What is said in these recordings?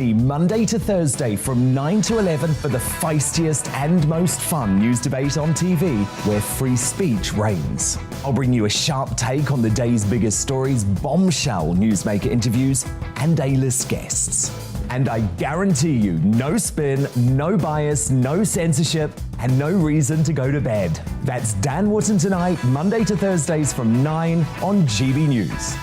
Monday to Thursday from 9 to 11 for the feistiest and most fun news debate on TV, where free speech reigns. I'll bring you a sharp take on the day's biggest stories, bombshell newsmaker interviews, and A-list guests. And I guarantee you, no spin, no bias, no censorship, and no reason to go to bed. That's Dan Wootton Tonight, Monday to Thursdays from 9 on GB News.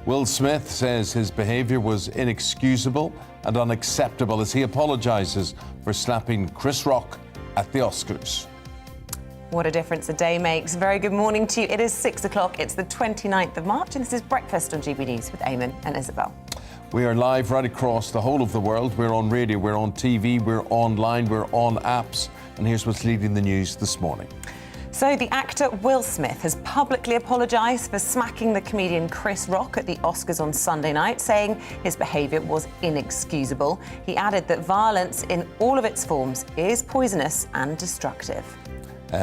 Will Smith says his behaviour was inexcusable and unacceptable as he apologises for slapping Chris Rock at the Oscars. What a difference a day makes. Very good morning to you. It is 6 o'clock. It's the 29th of March and this is Breakfast on GB News with Eamonn and Isabel. We are live right across the whole of the world. We're on radio, we're on TV, we're online, we're on apps. And here's what's leading the news this morning. So the actor Will Smith has publicly apologised for smacking the comedian Chris Rock at the Oscars on Sunday night, saying his behaviour was inexcusable. He added that violence in all of its forms is poisonous and destructive.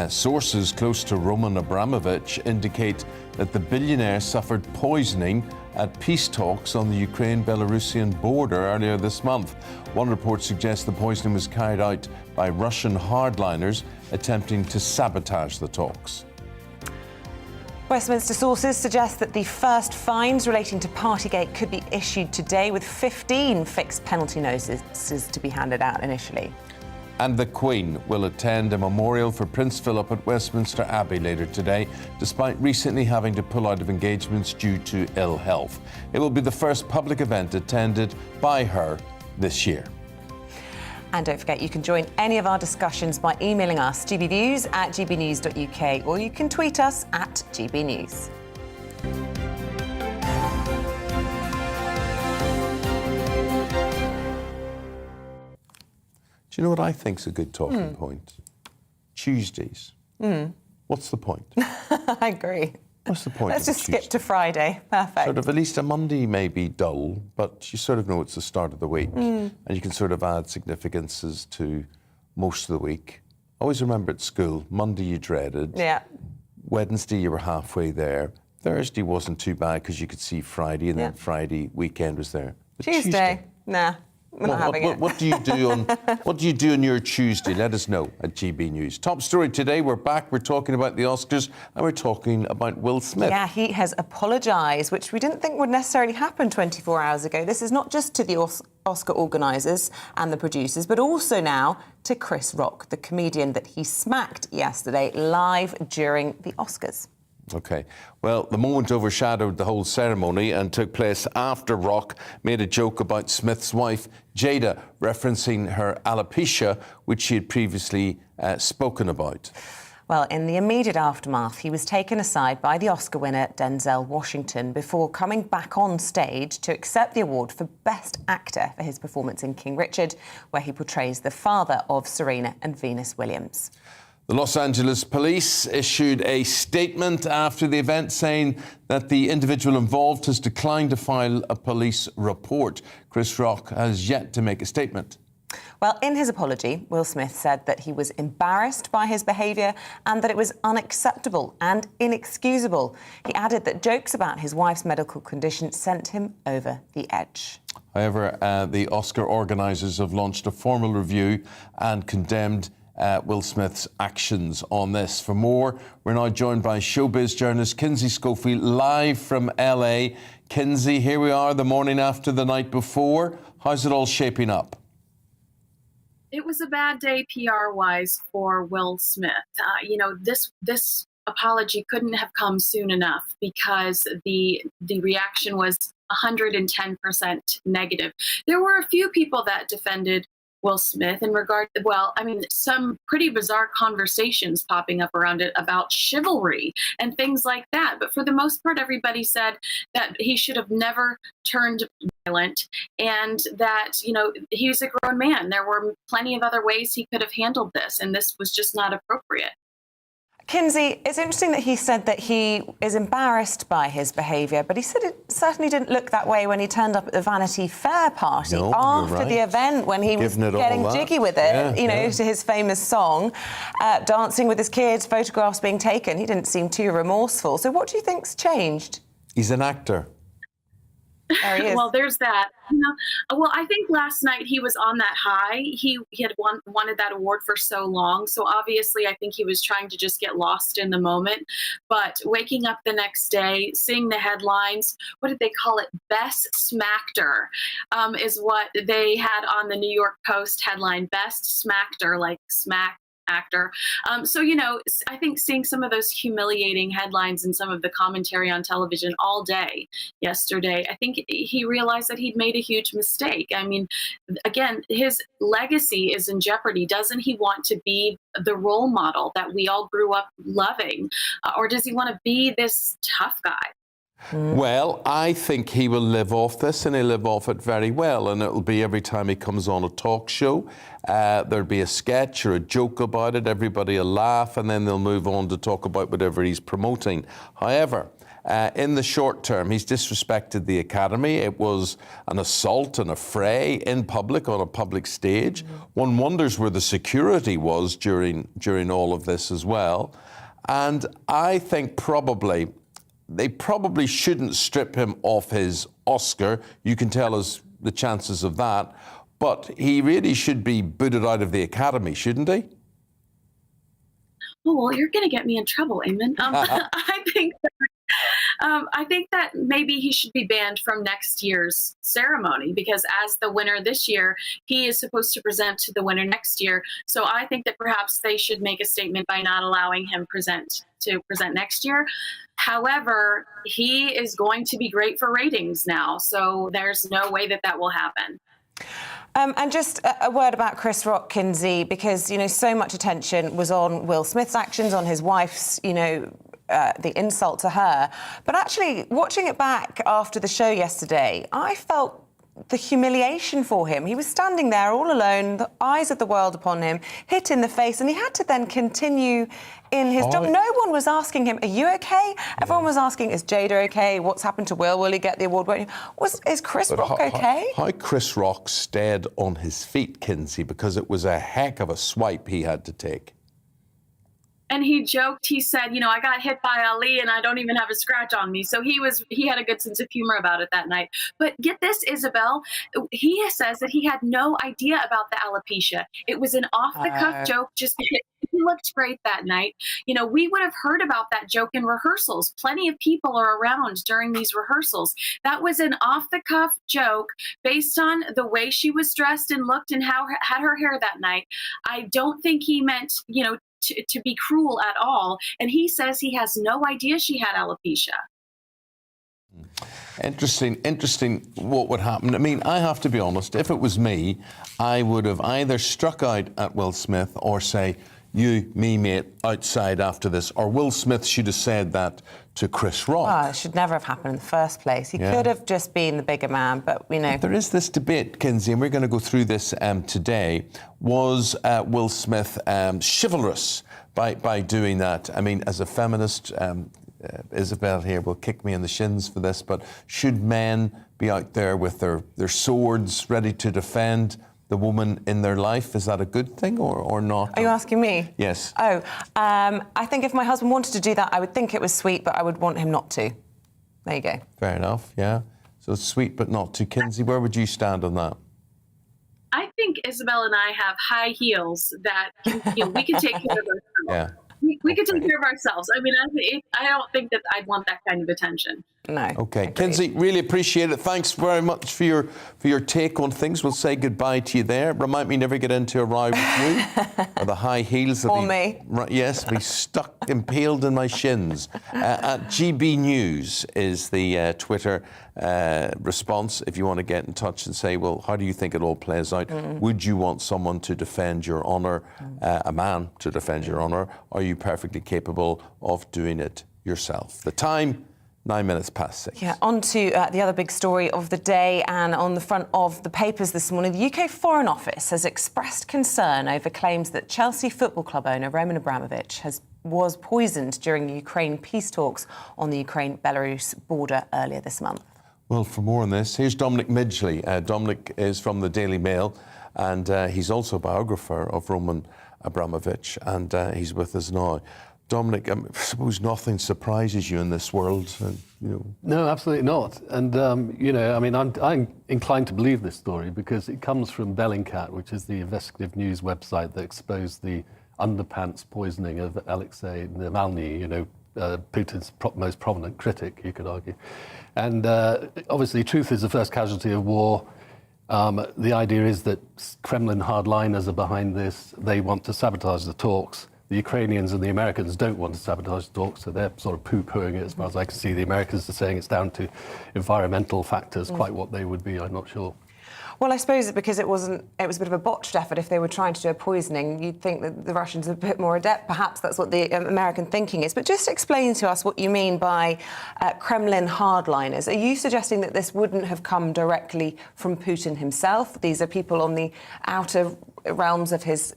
Sources close to Roman Abramovich indicate that the billionaire suffered poisoning at peace talks on the Ukraine-Belarusian border earlier this month. One report suggests the poisoning was carried out by Russian hardliners attempting to sabotage the talks. Westminster sources suggest that the first fines relating to Partygate could be issued today, with 15 fixed penalty notices to be handed out initially. And the Queen will attend a memorial for Prince Philip at Westminster Abbey later today, despite recently having to pull out of engagements due to ill health. It will be the first public event attended by her this year. And don't forget, you can join any of our discussions by emailing us, gbnews@gbnews.uk, or you can tweet us at gbnews. Do you know what I think's a good talking point? Tuesdays. What's the point? I agree. What's the point? Let's just skip to Friday. Perfect. Sort of, at least a Monday may be dull, but you sort of know it's the start of the week, and you can sort of add significances to most of the week. Always remember at school, Monday you dreaded. Yeah. Wednesday you were halfway there. Thursday wasn't too bad because you could see Friday, and then Friday weekend was there. But Tuesday, nah. We're not having it. What do you do on what do you do on your Tuesday? Let us know at GB News. Top story today, we're back. We're talking about the Oscars and we're talking about Will Smith. Yeah, he has apologised, which we didn't think would necessarily happen 24 hours ago. This is not just to the Oscar organisers and the producers, but also now to Chris Rock, the comedian that he smacked yesterday live during the Oscars. OK. Well, the moment overshadowed the whole ceremony and took place after Rock made a joke about Smith's wife, Jada, referencing her alopecia, which she had previously spoken about. Well, in the immediate aftermath, he was taken aside by the Oscar winner, Denzel Washington, before coming back on stage to accept the award for Best Actor for his performance in King Richard, where he portrays the father of Serena and Venus Williams. The Los Angeles police issued a statement after the event saying that the individual involved has declined to file a police report. Chris Rock has yet to make a statement. Well, in his apology, Will Smith said that he was embarrassed by his behaviour and that it was unacceptable and inexcusable. He added that jokes about his wife's medical condition sent him over the edge. However, the Oscar organisers have launched a formal review and condemned Will Smith's actions on this. For more, we're now joined by showbiz journalist Kinsey Schofield, live from LA. Kinsey, here we are the morning after the night before. How's it all shaping up? It was a bad day PR-wise for Will Smith. This apology couldn't have come soon enough because the reaction was 110% negative. There were a few people that defended Will Smith in regard to, some pretty bizarre conversations popping up around it about chivalry and things like that. But for the most part, everybody said that he should have never turned violent and that, he was a grown man. There were plenty of other ways he could have handled this, and this was just not appropriate. Kinsey, it's interesting that he said that he is embarrassed by his behaviour, but he said it certainly didn't look that way when he turned up at the Vanity Fair party after the event, when he was getting jiggy with it, to his famous song, dancing with his kids, photographs being taken. He didn't seem too remorseful. So what do you think's changed? He's an actor. There he is. Well, there's that. I think last night he was on that high. He had wanted that award for so long. So obviously, I think he was trying to just get lost in the moment. But waking up the next day, seeing the headlines, what did they call it? Best Smackter is what they had on the New York Post headline. Best Smackter, like smack actor. I think seeing some of those humiliating headlines and some of the commentary on television all day yesterday, I think he realized that he'd made a huge mistake. I mean, again, his legacy is in jeopardy. Doesn't he want to be the role model that we all grew up loving? Or does he want to be this tough guy? Well, I think he will live off this, and he'll live off it very well. And it'll be every time he comes on a talk show, there'll be a sketch or a joke about it. Everybody will laugh, and then they'll move on to talk about whatever he's promoting. However, in the short term, he's disrespected the Academy. It was an assault and a fray in public on a public stage. One wonders where the security was during all of this as well. And I think they probably shouldn't strip him off his Oscar. You can tell us the chances of that. But he really should be booted out of the Academy, shouldn't he? Oh, well, you're going to get me in trouble, Eamonn. I think that maybe he should be banned from next year's ceremony because as the winner this year, he is supposed to present to the winner next year. So I think that perhaps they should make a statement by not allowing him to present next year. However, he is going to be great for ratings now. So there's no way that will happen. And just a word about Chris Rock, Kinsey, because, so much attention was on Will Smith's actions, on his wife's, the insult to her. But actually, watching it back after the show yesterday, I felt the humiliation for him. He was standing there all alone, the eyes of the world upon him, hit in the face, and he had to then continue in his job. No one was asking him, are you okay? Everyone was asking, is Jada okay? What's happened to Will? Will he get the award? Is Chris Rock okay? How Chris Rock stayed on his feet, Kinsey, because it was a heck of a swipe he had to take. And he joked, he said, I got hit by Ali and I don't even have a scratch on me. So he had a good sense of humor about it that night. But get this, Isabel, he says that he had no idea about the alopecia. It was an off-the-cuff joke just because he looked great that night. We would have heard about that joke in rehearsals. Plenty of people are around during these rehearsals. That was an off-the-cuff joke based on the way she was dressed and looked and how had her hair that night. I don't think he meant, to be cruel at all. And he says he has no idea she had alopecia. Interesting what would happen. I mean, I have to be honest, if it was me, I would have either struck out at Will Smith or say, you, me, mate, outside after this. Or Will Smith should have said that to Chris Rock. Well, it should never have happened in the first place. He could have just been the bigger man, but, There is this debate, Kinsey, and we're going to go through this today. Was Will Smith chivalrous by doing that? I mean, as a feminist, Isabel here will kick me in the shins for this, but should men be out there with their swords ready to defend the woman in their life? Is that a good thing or not? Are you asking me? Yes. Oh, I think if my husband wanted to do that, I would think it was sweet, but I would want him not to. There you go. Fair enough, yeah. So sweet but not to. Kinsey, where would you stand on that? I think Isabel and I have high heels that we can take care of ourselves. Yeah. We can take care of ourselves. I mean, I don't think that I'd want that kind of attention. No. Okay, Agreed. Kinsey, really appreciate it. Thanks very much for your take on things. We'll say goodbye to you there. Remind me never get into a row with you or the high heels. Or me. Yes, be stuck, impaled in my shins. At GBNews is the Twitter response. If you want to get in touch and say, well, how do you think it all plays out? Would you want someone to defend your honour, a man to defend your honour? Are you perfectly capable of doing it yourself? The time, 9 minutes past 6. Yeah, on to the other big story of the day, and on the front of the papers this morning, the UK Foreign Office has expressed concern over claims that Chelsea Football Club owner Roman Abramovich was poisoned during Ukraine peace talks on the Ukraine-Belarus border earlier this month. Well, for more on this, here's Dominic Midgley. Dominic is from the Daily Mail, and he's also a biographer of Roman Abramovich, and he's with us now. Dominic, I suppose nothing surprises you in this world. No, absolutely not. And, I'm inclined to believe this story because it comes from Bellingcat, which is the investigative news website that exposed the underpants poisoning of Alexei Navalny, Putin's most prominent critic, you could argue. And obviously, truth is the first casualty of war. The idea is that Kremlin hardliners are behind this. They want to sabotage the talks. The Ukrainians and the Americans don't want to sabotage the talks, so they're sort of poo-pooing it as far as I can see. The Americans are saying it's down to environmental factors. Quite what they would be, I'm not sure. Well, I suppose because it was a bit of a botched effort. If they were trying to do a poisoning, you'd think that the Russians are a bit more adept. Perhaps that's what the American thinking is. But just explain to us what you mean by Kremlin hardliners. Are you suggesting that this wouldn't have come directly from Putin himself? These are people on the outer realms of his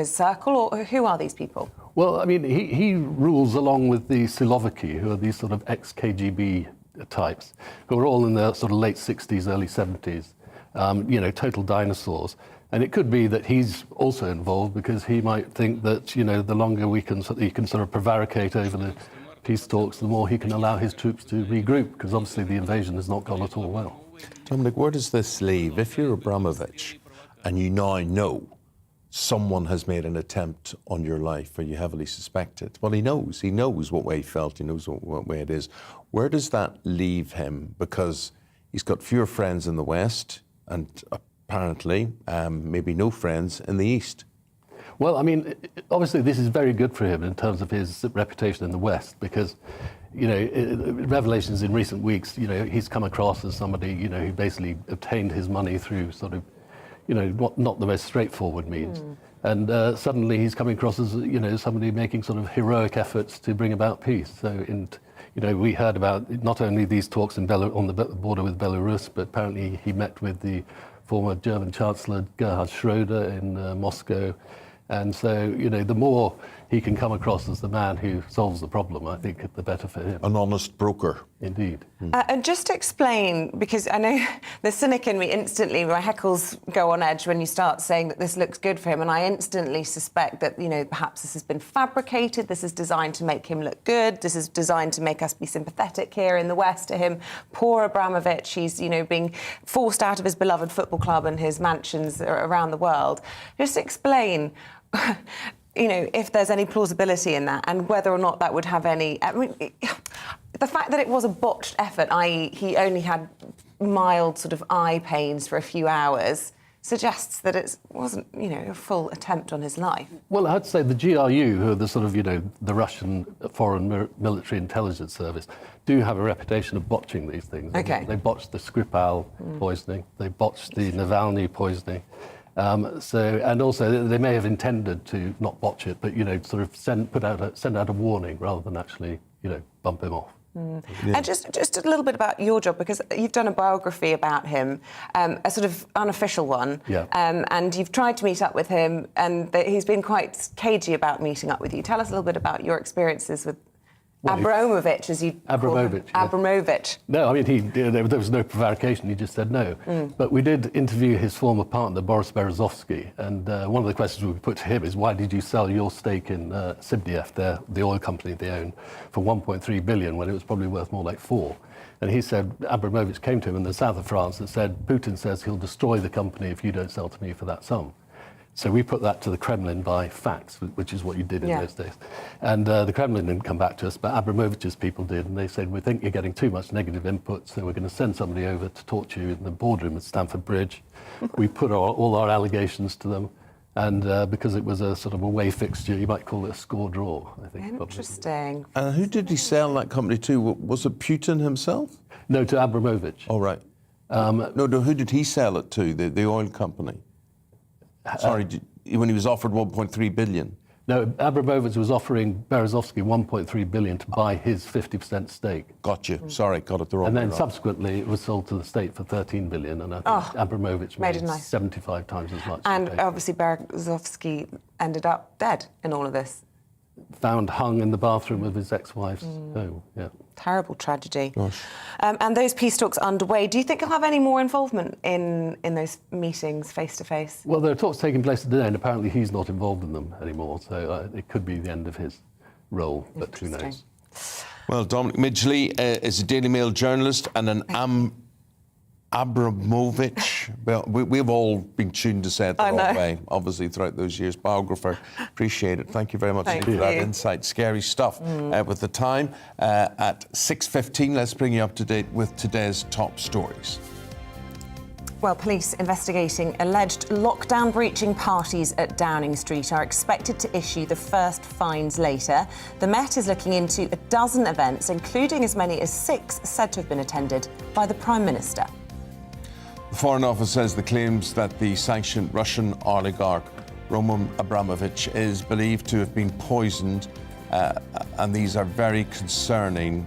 circle, or who are these people? Well, I mean, he rules along with the Siloviki, who are these sort of ex-KGB types, who are all in their sort of late 60s, early 70s. Total dinosaurs. And it could be that he's also involved because he might think that, the longer he can sort of prevaricate over the peace talks, the more he can allow his troops to regroup, because obviously the invasion has not gone at all well. Dominic, where does this leave? If you're Abramovich and you now know someone has made an attempt on your life or you heavily suspect it, well, he knows what way he felt, he knows what way it is. Where does that leave him? Because he's got fewer friends in the West, and apparently maybe no friends in the East. Well, I mean, obviously this is very good for him in terms of his reputation in the West because, revelations in recent weeks, he's come across as somebody, who basically obtained his money through sort of, not the most straightforward means. And suddenly he's coming across as, somebody making sort of heroic efforts to bring about peace. So we heard about not only these talks on the border with Belarus, but apparently he met with the former German Chancellor Gerhard Schröder in Moscow. And so, the more he can come across as the man who solves the problem, I think the better for him. An honest broker. Indeed. And just to explain, because I know the cynic in me instantly, my heckles go on edge when you start saying that this looks good for him, and I instantly suspect that, perhaps this has been fabricated, this is designed to make him look good, this is designed to make us be sympathetic here in the West to him. Poor Abramovich, he's, being forced out of his beloved football club and his mansions around the world. Just explain if there's any plausibility in that, and whether or not that would have any... I mean, the fact that it was a botched effort, i.e. he only had mild sort of eye pains for a few hours, suggests that it wasn't, a full attempt on his life. Well, I'd say the GRU, who are the sort of, the Russian Foreign Military Intelligence Service, do have a reputation of botching these things. Okay. They botched the Skripal poisoning, they botched the Navalny poisoning. And also they may have intended to not botch it, but sort of send out a warning rather than actually bump him off. Yeah. And just a little bit about your job, because you've done a biography about him, a sort of unofficial one. Yeah. And you've tried to meet up with him, and he's been quite cagey about meeting up with you. Tell us a little bit about your experiences with Abramovich, as you Abramovich. call him. Abramovich. No, I mean, there was no prevarication. He just said no. But we did interview his former partner, Boris Berezovsky, and one of the questions we put to him is, why did you sell your stake in Sibneft, the oil company they own, for 1.3 billion when it was probably worth more like 4? And he said, Abramovich came to him in the south of France and said, Putin says he'll destroy the company if you don't sell to me for that sum. So we put that to the Kremlin by fax, which is what you did in those days. And the Kremlin didn't come back to us, but Abramovich's people did. And they said, we think you're getting too much negative input, so we're going to send somebody over to talk to you in the boardroom at Stamford Bridge. We put all our allegations to them. And because it was a sort of away fixture, you might call it a score draw, I think. Interesting. And who did he sell that company to? Was it Putin himself? No, to Abramovich. Oh, right. No, who did he sell it to, the oil company? Sorry, when he was offered 1.3 billion? No, Abramovich was offering Berezovsky 1.3 billion to buy his 50% stake. Got you. Sorry, got it the wrong way. And then subsequently it was sold to the state for 13 billion, and I think Abramovich made 75 times as much. And obviously Berezovsky ended up dead in all of this. Found hung in the bathroom of his ex-wife's home. Yeah. Terrible tragedy. Gosh. And those peace talks underway. Do you think he'll have any more involvement in those meetings face to face? Well, there are talks taking place today, and apparently he's not involved in them anymore. So it could be the end of his role, but who knows? Well, Dominic Midgley is a Daily Mail journalist and an Abramovich. Well, we've all been tuned to say it the wrong way, obviously, throughout those years. Biographer, appreciate it. Thank you very much for that insight. Scary stuff. With the time at 6:15, let's bring you up to date with today's top stories. Well, police investigating alleged lockdown-breaching parties at Downing Street are expected to issue the first fines later. The Met is looking into a dozen events, including as many as 6 said to have been attended by the Prime Minister. The Foreign Office says the claims that the sanctioned Russian oligarch Roman Abramovich is believed to have been poisoned, and these are very concerning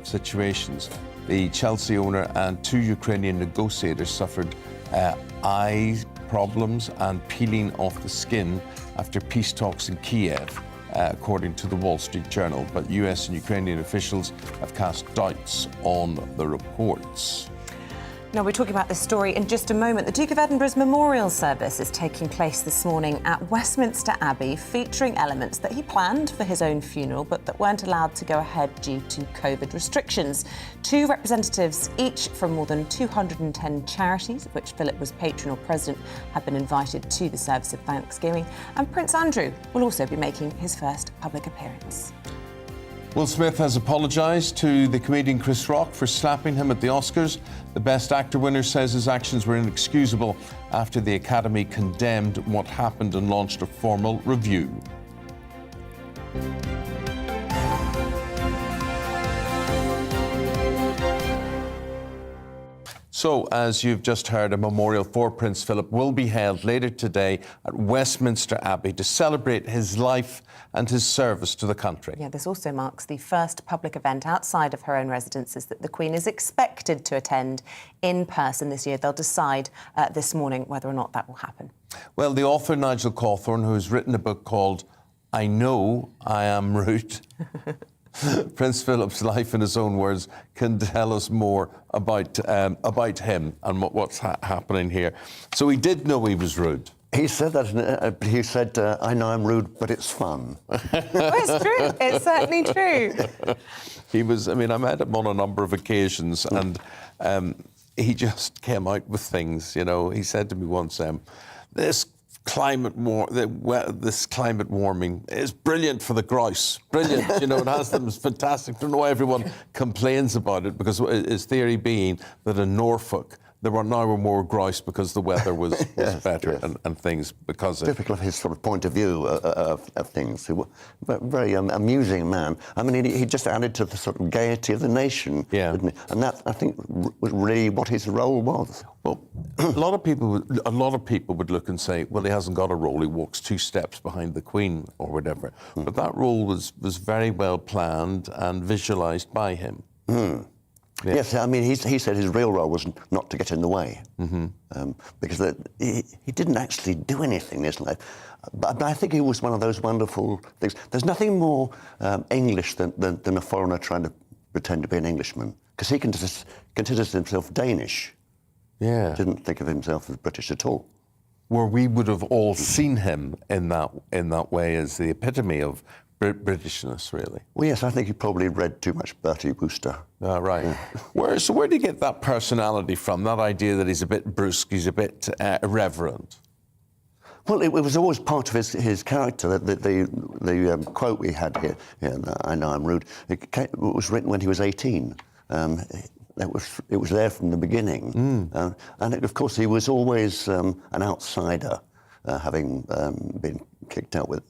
situations. The Chelsea owner and 2 Ukrainian negotiators suffered eye problems and peeling off the skin after peace talks in Kiev, according to the Wall Street Journal. But US and Ukrainian officials have cast doubts on the reports. Now, we're talking about this story in just a moment. The Duke of Edinburgh's memorial service is taking place this morning at Westminster Abbey, featuring elements that he planned for his own funeral, but that weren't allowed to go ahead due to COVID restrictions. 2 representatives, each from more than 210 charities, of which Philip was patron or president, have been invited to the service of Thanksgiving. And Prince Andrew will also be making his first public appearance. Will Smith has apologised to the comedian Chris Rock for slapping him at the Oscars. The Best Actor winner says his actions were inexcusable after the Academy condemned what happened and launched a formal review. So, as you've just heard, a memorial for Prince Philip will be held later today at Westminster Abbey to celebrate his life and his service to the country. Yeah, this also marks the first public event outside of her own residences that the Queen is expected to attend in person this year. They'll decide this morning whether or not that will happen. Well, the author Nigel Cawthorne, who has written a book called I Know I Am Rude, Prince Philip's life, in his own words, can tell us more about him and what's happening here. So he did know he was rude. He said that. He said, "I know I'm rude, but it's fun." Well, it's true. It's certainly true. He was. I mean, I met him on a number of occasions, and he just came out with things. You know, he said to me once, "This climate warming is brilliant for the grouse. Brilliant, you know, it has them. It's fantastic. I don't know why everyone complains about it, because his theory being that in Norfolk there were more grouse because the weather was better. Yes. And things because of... Typical of his sort of point of view of things. He was a very amusing man. I mean, he just added to the sort of gaiety of the nation. Yeah. Didn't he? And that, I think, was really what his role was. Well, a lot of people would look and say, well, he hasn't got a role. He walks 2 steps behind the Queen or whatever. But that role was very well planned and visualised by him. Yeah. Yes, I mean, he said his real role was not to get in the way, because he didn't actually do anything in his life. But I think he was one of those wonderful things. There's nothing more English than a foreigner trying to pretend to be an Englishman, because he considers himself Danish. Yeah. Didn't think of himself as British at all. Where we would have all seen him in that way as the epitome of Britishness, really. Well, yes, I think he probably read too much Bertie Wooster. Right. Yeah. Where do you get that personality from, that idea that he's a bit brusque, he's a bit irreverent? Well, it was always part of his character. The quote we had here, I know I'm rude, it was written when he was 18. It was there from the beginning. And of course, he was always an outsider, having been kicked out with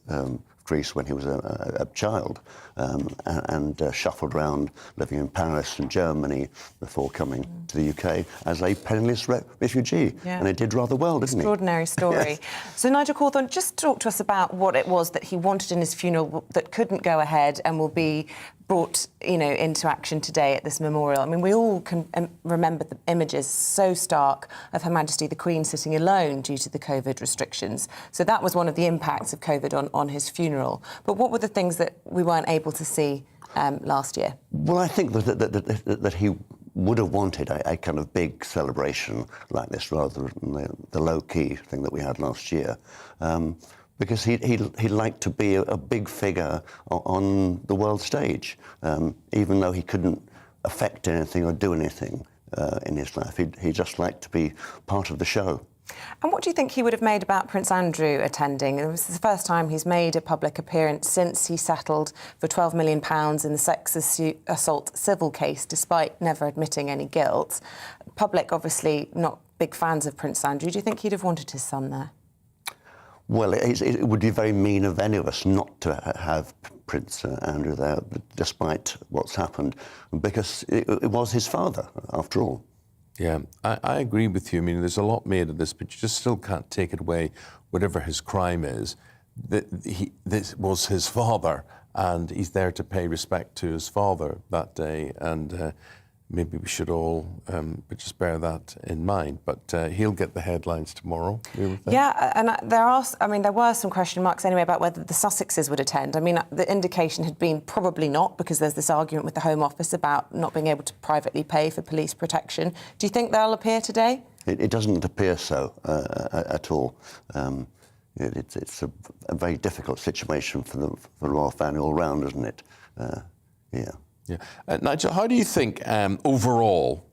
Greece when he was a child, and shuffled around living in Paris and Germany before coming to the UK as a penniless refugee. Yeah. And he did rather well, didn't he? Extraordinary story. Yes. So, Nigel Cawthorne, just talk to us about what it was that he wanted in his funeral that couldn't go ahead and will be brought, into action today at this memorial. I mean, we all can remember the images so stark of Her Majesty the Queen sitting alone due to the COVID restrictions. So that was one of the impacts of COVID on his funeral. But what were the things that we weren't able to see last year? Well, I think that he would have wanted a kind of big celebration like this rather than the low-key thing that we had last year. Because he liked to be a big figure on the world stage, even though he couldn't affect anything or do anything in his life. He just liked to be part of the show. And what do you think he would have made about Prince Andrew attending? It was the first time he's made a public appearance since he settled for £12 million in the sex assault civil case, despite never admitting any guilt. Public, obviously, not big fans of Prince Andrew. Do you think he'd have wanted his son there? Well, it would be very mean of any of us not to have Prince Andrew there, despite what's happened, because it was his father, after all. Yeah, I agree with you. I mean, there's a lot made of this, but you just still can't take it away, whatever his crime is, that this was his father, and he's there to pay respect to his father that day, and maybe we should all just bear that in mind. But he'll get the headlines tomorrow. Yeah, and there were some question marks anyway about whether the Sussexes would attend. I mean, the indication had been probably not, because there's this argument with the Home Office about not being able to privately pay for police protection. Do you think they'll appear today? It doesn't appear so at all. It's a very difficult situation for the royal family all round, isn't it? Yeah. Yeah. Nigel, how do you think overall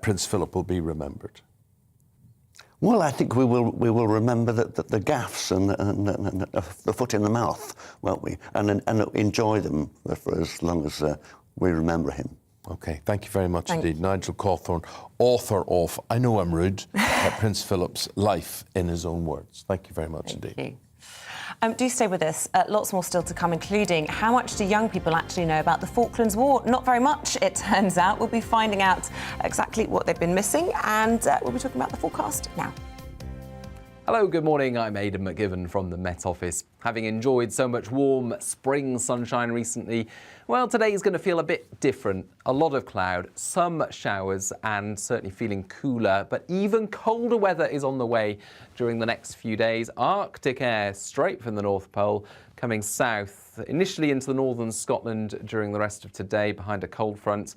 Prince Philip will be remembered? Well, I think we will remember the gaffes and the foot in the mouth, won't we? And enjoy them for as long as we remember him. OK, thank you very much indeed. Nigel Cawthorne, author of I Know I'm Rude, Prince Philip's life in his own words. Thank you very much indeed. Thank you. Do stay with us. Lots more still to come, including how much do young people actually know about the Falklands War? Not very much, it turns out. We'll be finding out exactly what they've been missing, and we'll be talking about the forecast now. Hello, good morning. I'm Aidan McGivern from the Met Office. Having enjoyed so much warm spring sunshine recently, well, today is going to feel a bit different. A lot of cloud, some showers, and certainly feeling cooler, but even colder weather is on the way during the next few days. Arctic air straight from the North Pole coming south, initially into the northern Scotland during the rest of today behind a cold front,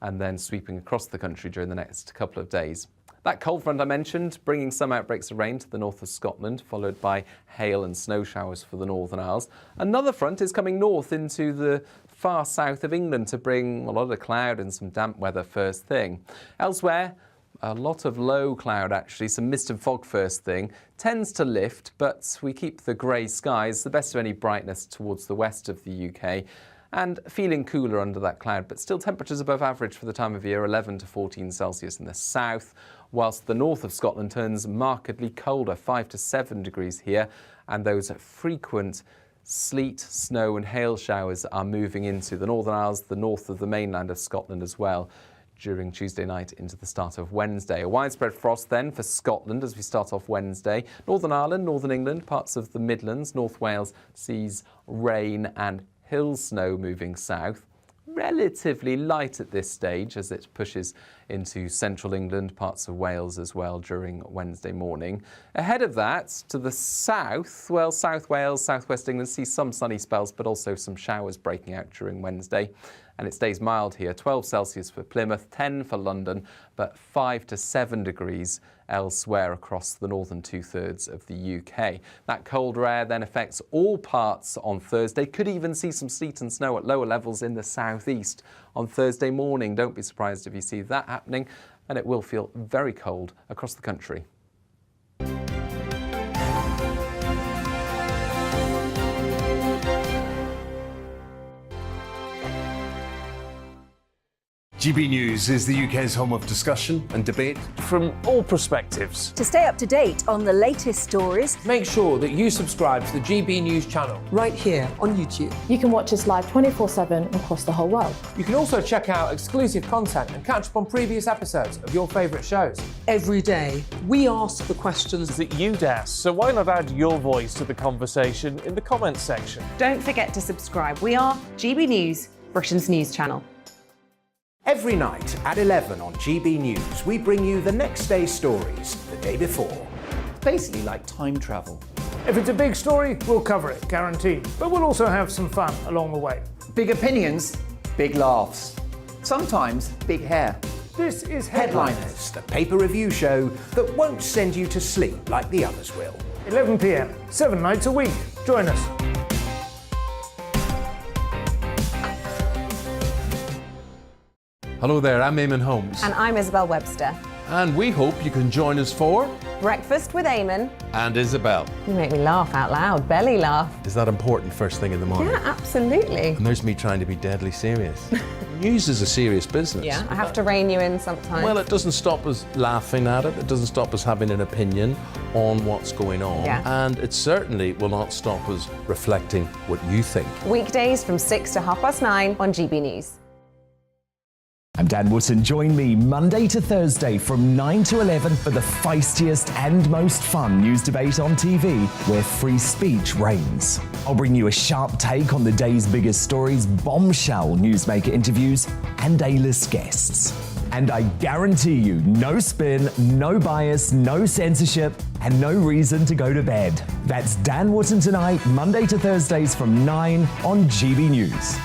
and then sweeping across the country during the next couple of days. That cold front I mentioned, bringing some outbreaks of rain to the north of Scotland, followed by hail and snow showers for the Northern Isles. Another front is coming north into the far south of England to bring a lot of cloud and some damp weather first thing. Elsewhere, a lot of low cloud actually, some mist and fog first thing. Tends to lift, but we keep the grey skies, the best of any brightness towards the west of the UK. And feeling cooler under that cloud, but still temperatures above average for the time of year, 11 to 14 Celsius in the south, whilst the north of Scotland turns markedly colder, 5 to 7 degrees here, and those frequent sleet, snow and hail showers are moving into the Northern Isles, the north of the mainland of Scotland as well, during Tuesday night into the start of Wednesday. A widespread frost then for Scotland as we start off Wednesday. Northern Ireland, Northern England, parts of the Midlands, North Wales sees rain and hill snow moving south. relatively light at this stage as it pushes into central England, parts of Wales as well during Wednesday morning. Ahead of that, to the south, well, South Wales, southwest England see some sunny spells, but also some showers breaking out during Wednesday. And it stays mild here, 12 Celsius for Plymouth, 10 for London, but 5 to 7 degrees elsewhere across the northern two-thirds of the UK. That colder air then affects all parts on Thursday. Could even see some sleet and snow at lower levels in the southeast on Thursday morning. Don't be surprised if you see that happening, and it will feel very cold across the country. GB News is the UK's home of discussion and debate. From all perspectives. To stay up to date on the latest stories, Make sure that you subscribe to the GB News channel. right here on YouTube. You can watch us live 24/7 across the whole world. You can also check out exclusive content and catch up on previous episodes of your favourite shows. Every day, we ask the questions That you'd ask, so why not add your voice to the conversation in the comments section? Don't forget to subscribe. We are GB News, Britain's news channel. Every night at 11 on GB News, we bring you the next day's stories the day before. Basically like time travel. If it's a big story, we'll cover it, guaranteed. But we'll also have some fun along the way. Big opinions, big laughs. Sometimes big hair. This is Headliners, the paper review show that won't send you to sleep like the others will. 11 p.m, 7 nights a week. Join us. Hello there, I'm Eamonn Holmes. And I'm Isabel Webster. And we hope you can join us for Breakfast with Eamonn. And Isabel. You make me laugh out loud, belly laugh. Is that important first thing in the morning? Yeah, absolutely. And there's me trying to be deadly serious. News is a serious business. Yeah, I have to rein you in sometimes. Well, it doesn't stop us laughing at it. It doesn't stop us having an opinion on what's going on. Yeah. And it certainly will not stop us reflecting what you think. Weekdays from 6 to 9:30 on GB News. I'm Dan Wootton. Join me Monday to Thursday from 9 to 11 for the feistiest and most fun news debate on TV, where free speech reigns. I'll bring you a sharp take on the day's biggest stories, bombshell newsmaker interviews, and A-list guests. And I guarantee you, no spin, no bias, no censorship, and no reason to go to bed. That's Dan Wootton tonight, Monday to Thursdays from 9 on GB News.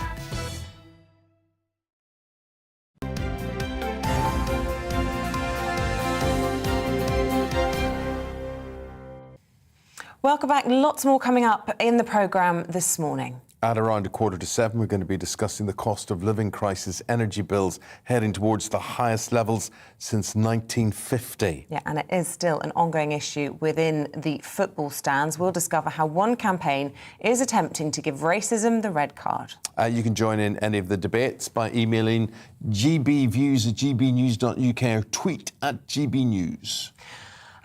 Welcome back. Lots more coming up in the programme this morning. At around 6:45, we're going to be discussing the cost of living crisis, energy bills heading towards the highest levels since 1950. Yeah, and it is still an ongoing issue within the football stands. We'll discover how one campaign is attempting to give racism the red card. You can join in any of the debates by emailing gbviews@gbnews.uk or tweet at gbnews.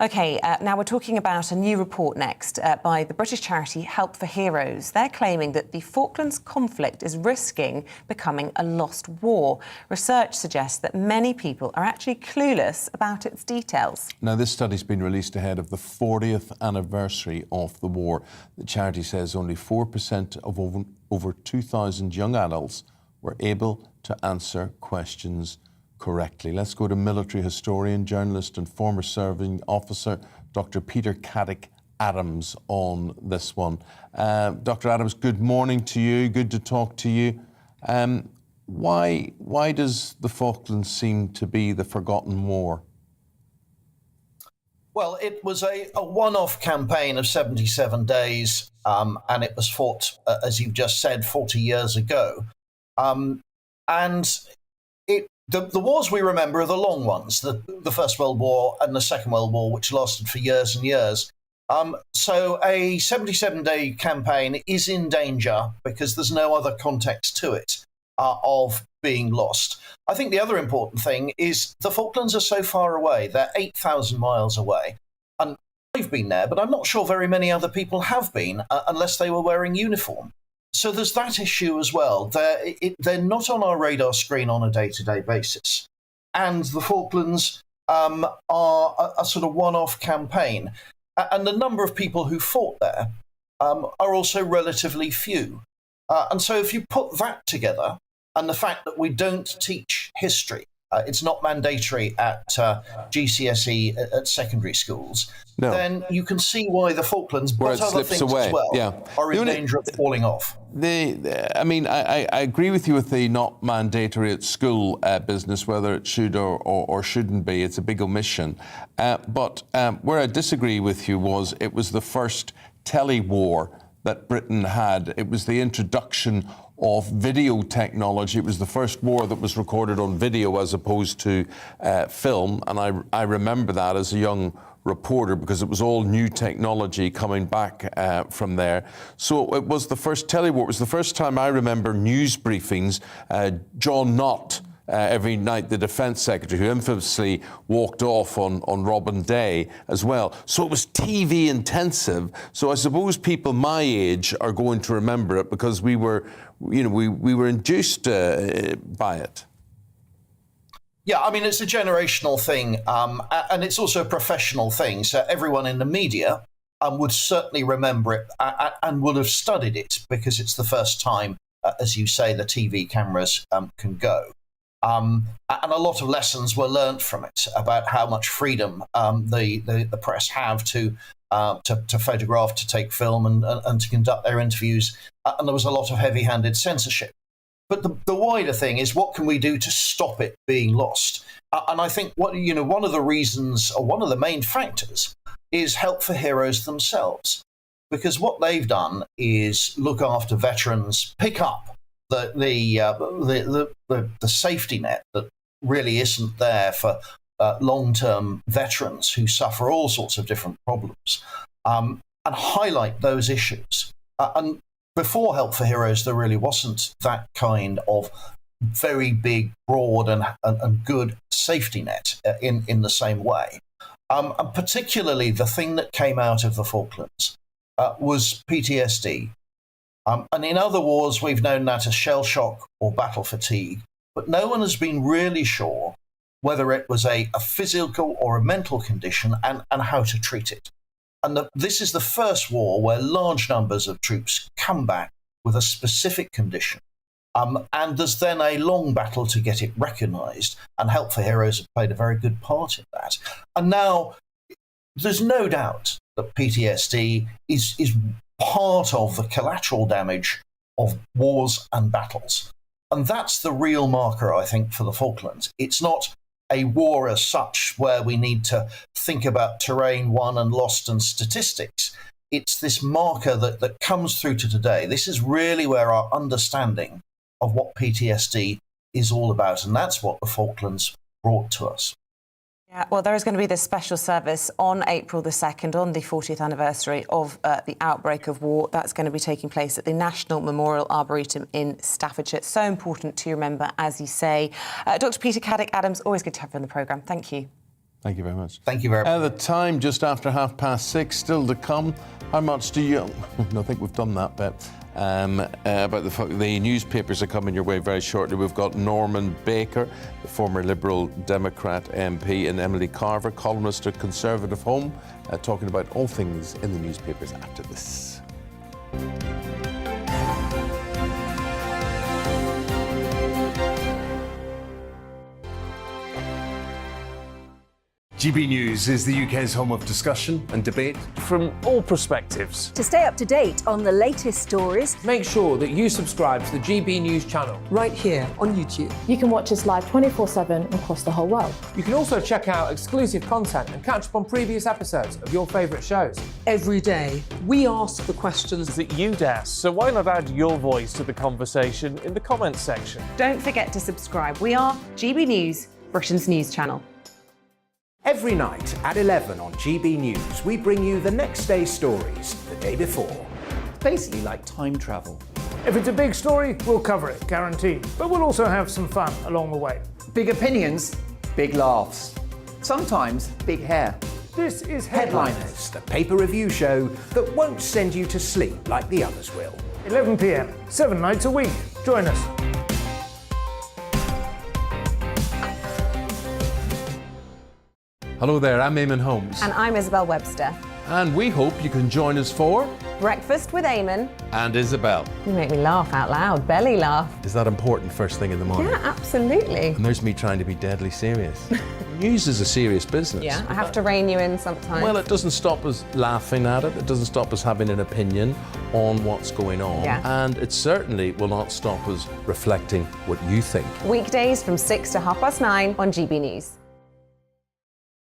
OK, now we're talking about a new report next by the British charity Help for Heroes. They're claiming that the Falklands conflict is risking becoming a lost war. Research suggests that many people are actually clueless about its details. Now, this study's been released ahead of the 40th anniversary of the war. The charity says only 4% of over 2,000 young adults were able to answer questions correctly. Let's go to military historian, journalist and former serving officer Dr. Peter Caddick-Adams on this one. Dr. Adams, good morning to you. Good to talk to you. Why does the Falklands seem to be the forgotten war? Well, it was a one-off campaign of 77 days, and it was fought, as you've just said, 40 years ago. The wars we remember are the long ones, the First World War and the Second World War, which lasted for years and years. So a 77-day campaign is in danger because there's no other context to it of being lost. I think the other important thing is the Falklands are so far away. They're 8,000 miles away. And I've been there, but I'm not sure very many other people have been unless they were wearing uniform. So there's that issue as well. They're not on our radar screen on a day-to-day basis. And the Falklands are a sort of one-off campaign. And the number of people who fought there are also relatively few. And so if you put that together, and the fact that we don't teach history, it's not mandatory at GCSE at secondary schools, then you can see why the Falklands, but other things as well, are in danger of falling off. I agree with you with the not mandatory at school business, whether it should or shouldn't be. It's a big omission. But where I disagree with you was it was the first tele-war that Britain had. It was the introduction of video technology. It was the first war that was recorded on video as opposed to film. And I remember that as a young reporter because it was all new technology coming back from there. So it was the first tele-war. It was the first time I remember news briefings. John Nott, every night, the Defence Secretary, who infamously walked off on Robin Day as well. So it was TV intensive. So I suppose people my age are going to remember it because we were induced by it. Yeah, I mean, it's a generational thing, and it's also a professional thing. So everyone in the media would certainly remember it and would have studied it because it's the first time, as you say, the TV cameras can go. And a lot of lessons were learnt from it about how much freedom the press have to photograph, to take film, and to conduct their interviews. And there was a lot of heavy-handed censorship. But the wider thing is, what can we do to stop it being lost? And I think one of the reasons, or one of the main factors, is Help for Heroes themselves, because what they've done is look after veterans, pick up the safety net that really isn't there for long-term veterans who suffer all sorts of different problems, and highlight those issues. And before Help for Heroes, there really wasn't that kind of very big, broad and good safety net in the same way. And particularly the thing that came out of the Falklands was PTSD. And in other wars, we've known that as shell shock or battle fatigue, but no one has been really sure whether it was a physical or a mental condition and how to treat it. And this is the first war where large numbers of troops come back with a specific condition. And there's then a long battle to get it recognised, and Help for Heroes have played a very good part in that. And now there's no doubt that PTSD is part of the collateral damage of wars and battles. And that's the real marker, I think, for the Falklands. It's not a war as such where we need to think about terrain won and lost and statistics. It's this marker that comes through to today. This is really where our understanding of what PTSD is all about, and that's what the Falklands brought to us. Yeah, well, there is going to be this special service on April the 2nd, on the 40th anniversary of the outbreak of war. That's going to be taking place at the National Memorial Arboretum in Staffordshire. So important to remember, as you say. Dr. Peter Caddick-Adams, always good to have you on the programme. Thank you. Thank you very much. Thank you very much. At the time, just after 6:30, still to come. How much do you... I think we've done that bit. About the newspapers are coming your way very shortly. We've got Norman Baker, the former Liberal Democrat MP, and Emily Carver, columnist at Conservative Home, talking about all things in the newspapers after this. GB News is the UK's home of discussion and debate From all perspectives. To stay up to date on the latest stories, Make sure that you subscribe to the GB News channel right here on YouTube. You can watch us live 24/7 across the whole world. You can also check out exclusive content and catch up on previous episodes of your favourite shows. Every day, we ask the questions that you'd ask, so why not add your voice to the conversation in the comments section? Don't forget to subscribe. We are GB News, Britain's news channel. Every night at 11 on GB News, we bring you the next day's stories the day before. Basically like time travel. If it's a big story, we'll cover it, guaranteed. But we'll also have some fun along the way. Big opinions, big laughs. Sometimes big hair. This is Headliners, the paper review show that won't send you to sleep like the others will. 11 p.m, 7 nights a week. Join us. Hello there, I'm Eamonn Holmes. And I'm Isabel Webster. And we hope you can join us for Breakfast with Eamonn. and Isabel. You make me laugh out loud, belly laugh. Is that important first thing in the morning? Yeah, absolutely. And there's me trying to be deadly serious. News is a serious business. Yeah, I have to rein you in sometimes. Well, it doesn't stop us laughing at it. It doesn't stop us having an opinion on what's going on. Yeah. And it certainly will not stop us reflecting what you think. Weekdays from 6 to 9:30 on GB News.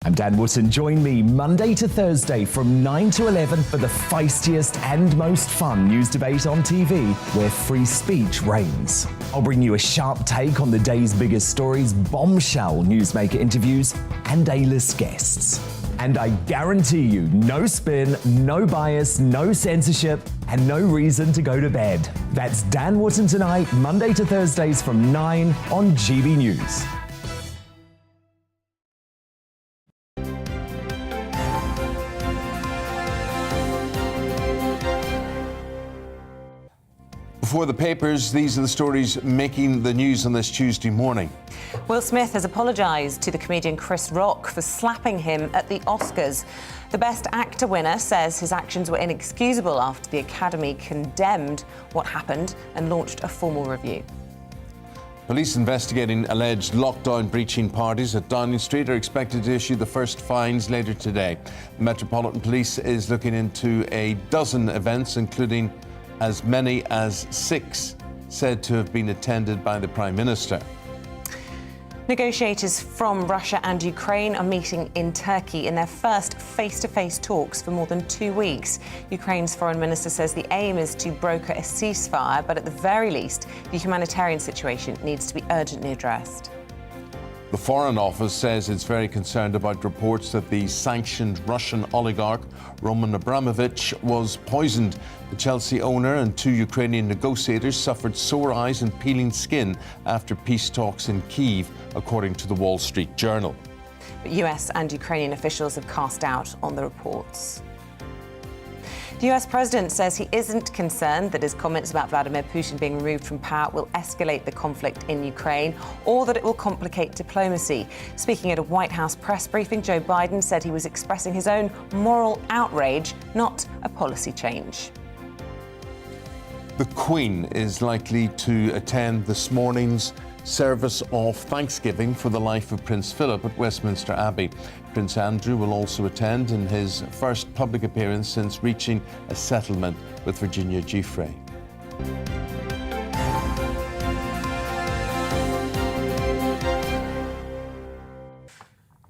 I'm Dan Wootton. Join me Monday to Thursday from 9 to 11 for the feistiest and most fun news debate on TV, where free speech reigns. I'll bring you a sharp take on the day's biggest stories, bombshell newsmaker interviews, and A-list guests. And I guarantee you, no spin, no bias, no censorship, and no reason to go to bed. That's Dan Wootton Tonight, Monday to Thursdays from 9 on GB News. Before the papers, these are the stories making the news on this Tuesday morning. Will Smith has apologised to the comedian Chris Rock for slapping him at the Oscars. The Best Actor winner says his actions were inexcusable after the Academy condemned what happened and launched a formal review. Police investigating alleged lockdown breaching parties at Downing Street are expected to issue the first fines later today. The Metropolitan Police is looking into a dozen events, including as many as 6 said to have been attended by the Prime Minister. Negotiators from Russia and Ukraine are meeting in Turkey in their first face-to-face talks for more than 2 weeks. Ukraine's foreign minister says the aim is to broker a ceasefire, but at the very least, the humanitarian situation needs to be urgently addressed. The Foreign Office says it's very concerned about reports that the sanctioned Russian oligarch Roman Abramovich was poisoned. The Chelsea owner and 2 Ukrainian negotiators suffered sore eyes and peeling skin after peace talks in Kyiv, according to the Wall Street Journal. But US and Ukrainian officials have cast doubt on the reports. The US president says he isn't concerned that his comments about Vladimir Putin being removed from power will escalate the conflict in Ukraine or that it will complicate diplomacy. Speaking at a White House press briefing, Joe Biden said he was expressing his own moral outrage, not a policy change. The Queen is likely to attend this morning's service of thanksgiving for the life of Prince Philip at Westminster Abbey. Prince Andrew will also attend in his first public appearance since reaching a settlement with Virginia Giuffre.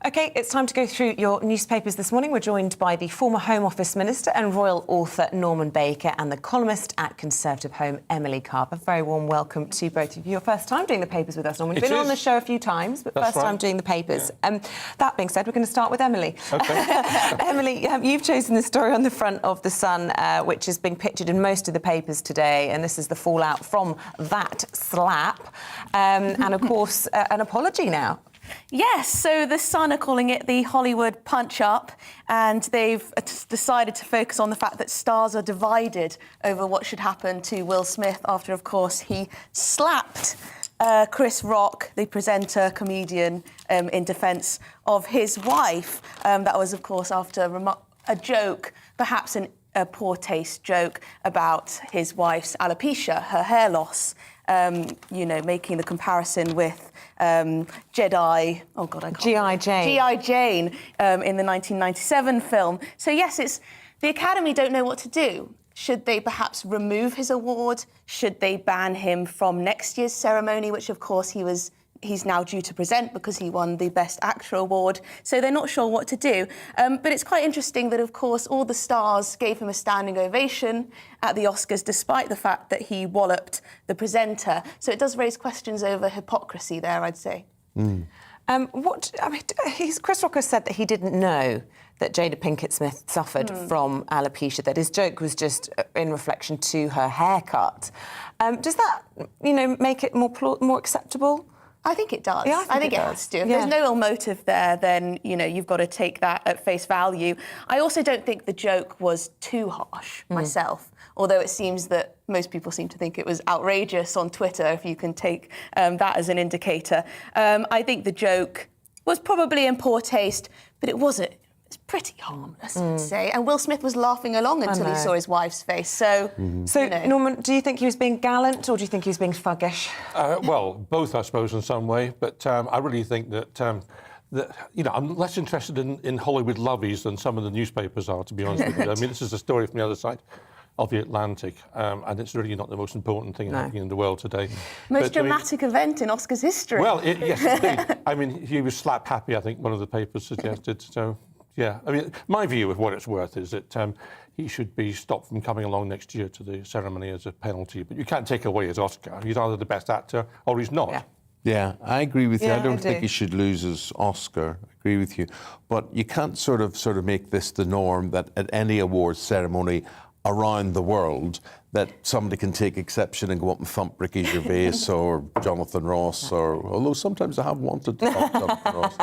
OK, it's time to go through your newspapers this morning. We're joined by the former Home Office Minister and royal author Norman Baker and the columnist at Conservative Home Emily Carr. A very warm welcome to both of you. Your first time doing the papers with us, Norman. You've been on the show a few times, but first time doing the papers. Yeah. That being said, we're going to start with Emily. OK. Emily, you've chosen the story on the front of The Sun, which is being pictured in most of the papers today, and this is the fallout from that slap. And, of course, an apology now. Yes, so The Sun are calling it the Hollywood punch-up, and they've decided to focus on the fact that stars are divided over what should happen to Will Smith after, of course, he slapped Chris Rock, the presenter, comedian, in defence of his wife. That was, of course, after a joke, perhaps a poor taste joke about his wife's alopecia, her hair loss. Making the comparison with G.I. Jane. G.I. Jane in the 1997 film. So, yes, the Academy don't know what to do. Should they perhaps remove his award? Should they ban him from next year's ceremony, which, of course, he's now due to present because he won the Best Actor award. So they're not sure what to do. But it's quite interesting that, of course, all the stars gave him a standing ovation at the Oscars, despite the fact that he walloped the presenter. So it does raise questions over hypocrisy there, I'd say. Mm. Chris Rock has said that he didn't know that Jada Pinkett Smith suffered from alopecia, that his joke was just in reflection to her haircut. Does that, make it more acceptable? I think it does. Yeah, I think it has to. If there's no ill motive there, then, you've got to take that at face value. I also don't think the joke was too harsh myself, although it seems that most people seem to think it was outrageous on Twitter, if you can take that as an indicator. I think the joke was probably in poor taste, but it wasn't It's pretty harmless, I'd say. And Will Smith was laughing along until he saw his wife's face. So, Norman, do you think he was being gallant or do you think he was being thuggish? Well, both, I suppose, in some way. But I really think that, I'm less interested in Hollywood lovies than some of the newspapers are, to be honest with you. I mean, this is a story from the other side of the Atlantic, and it's really not the most important thing happening in the world today. Most dramatic event in Oscars history. Well, yes, indeed. I mean, he was slap happy, I think one of the papers suggested. So, yeah. I mean, my view of what it's worth is that he should be stopped from coming along next year to the ceremony as a penalty. But you can't take away his Oscar. He's either the best actor or he's not. Yeah, I agree with you. Yeah, I don't I think do. he should lose his Oscar. I agree with you. But you can't sort of make this the norm that at any awards ceremony around the world that somebody can take exception and go up and thump Ricky Gervais or Jonathan Ross, or although sometimes I have wanted to thump Jonathan Ross.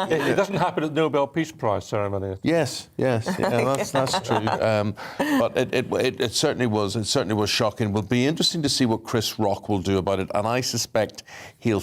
It doesn't happen at the Nobel Peace Prize ceremony. Yes, that's true. But it certainly was shocking. It will be interesting to see what Chris Rock will do about it, and I suspect he'll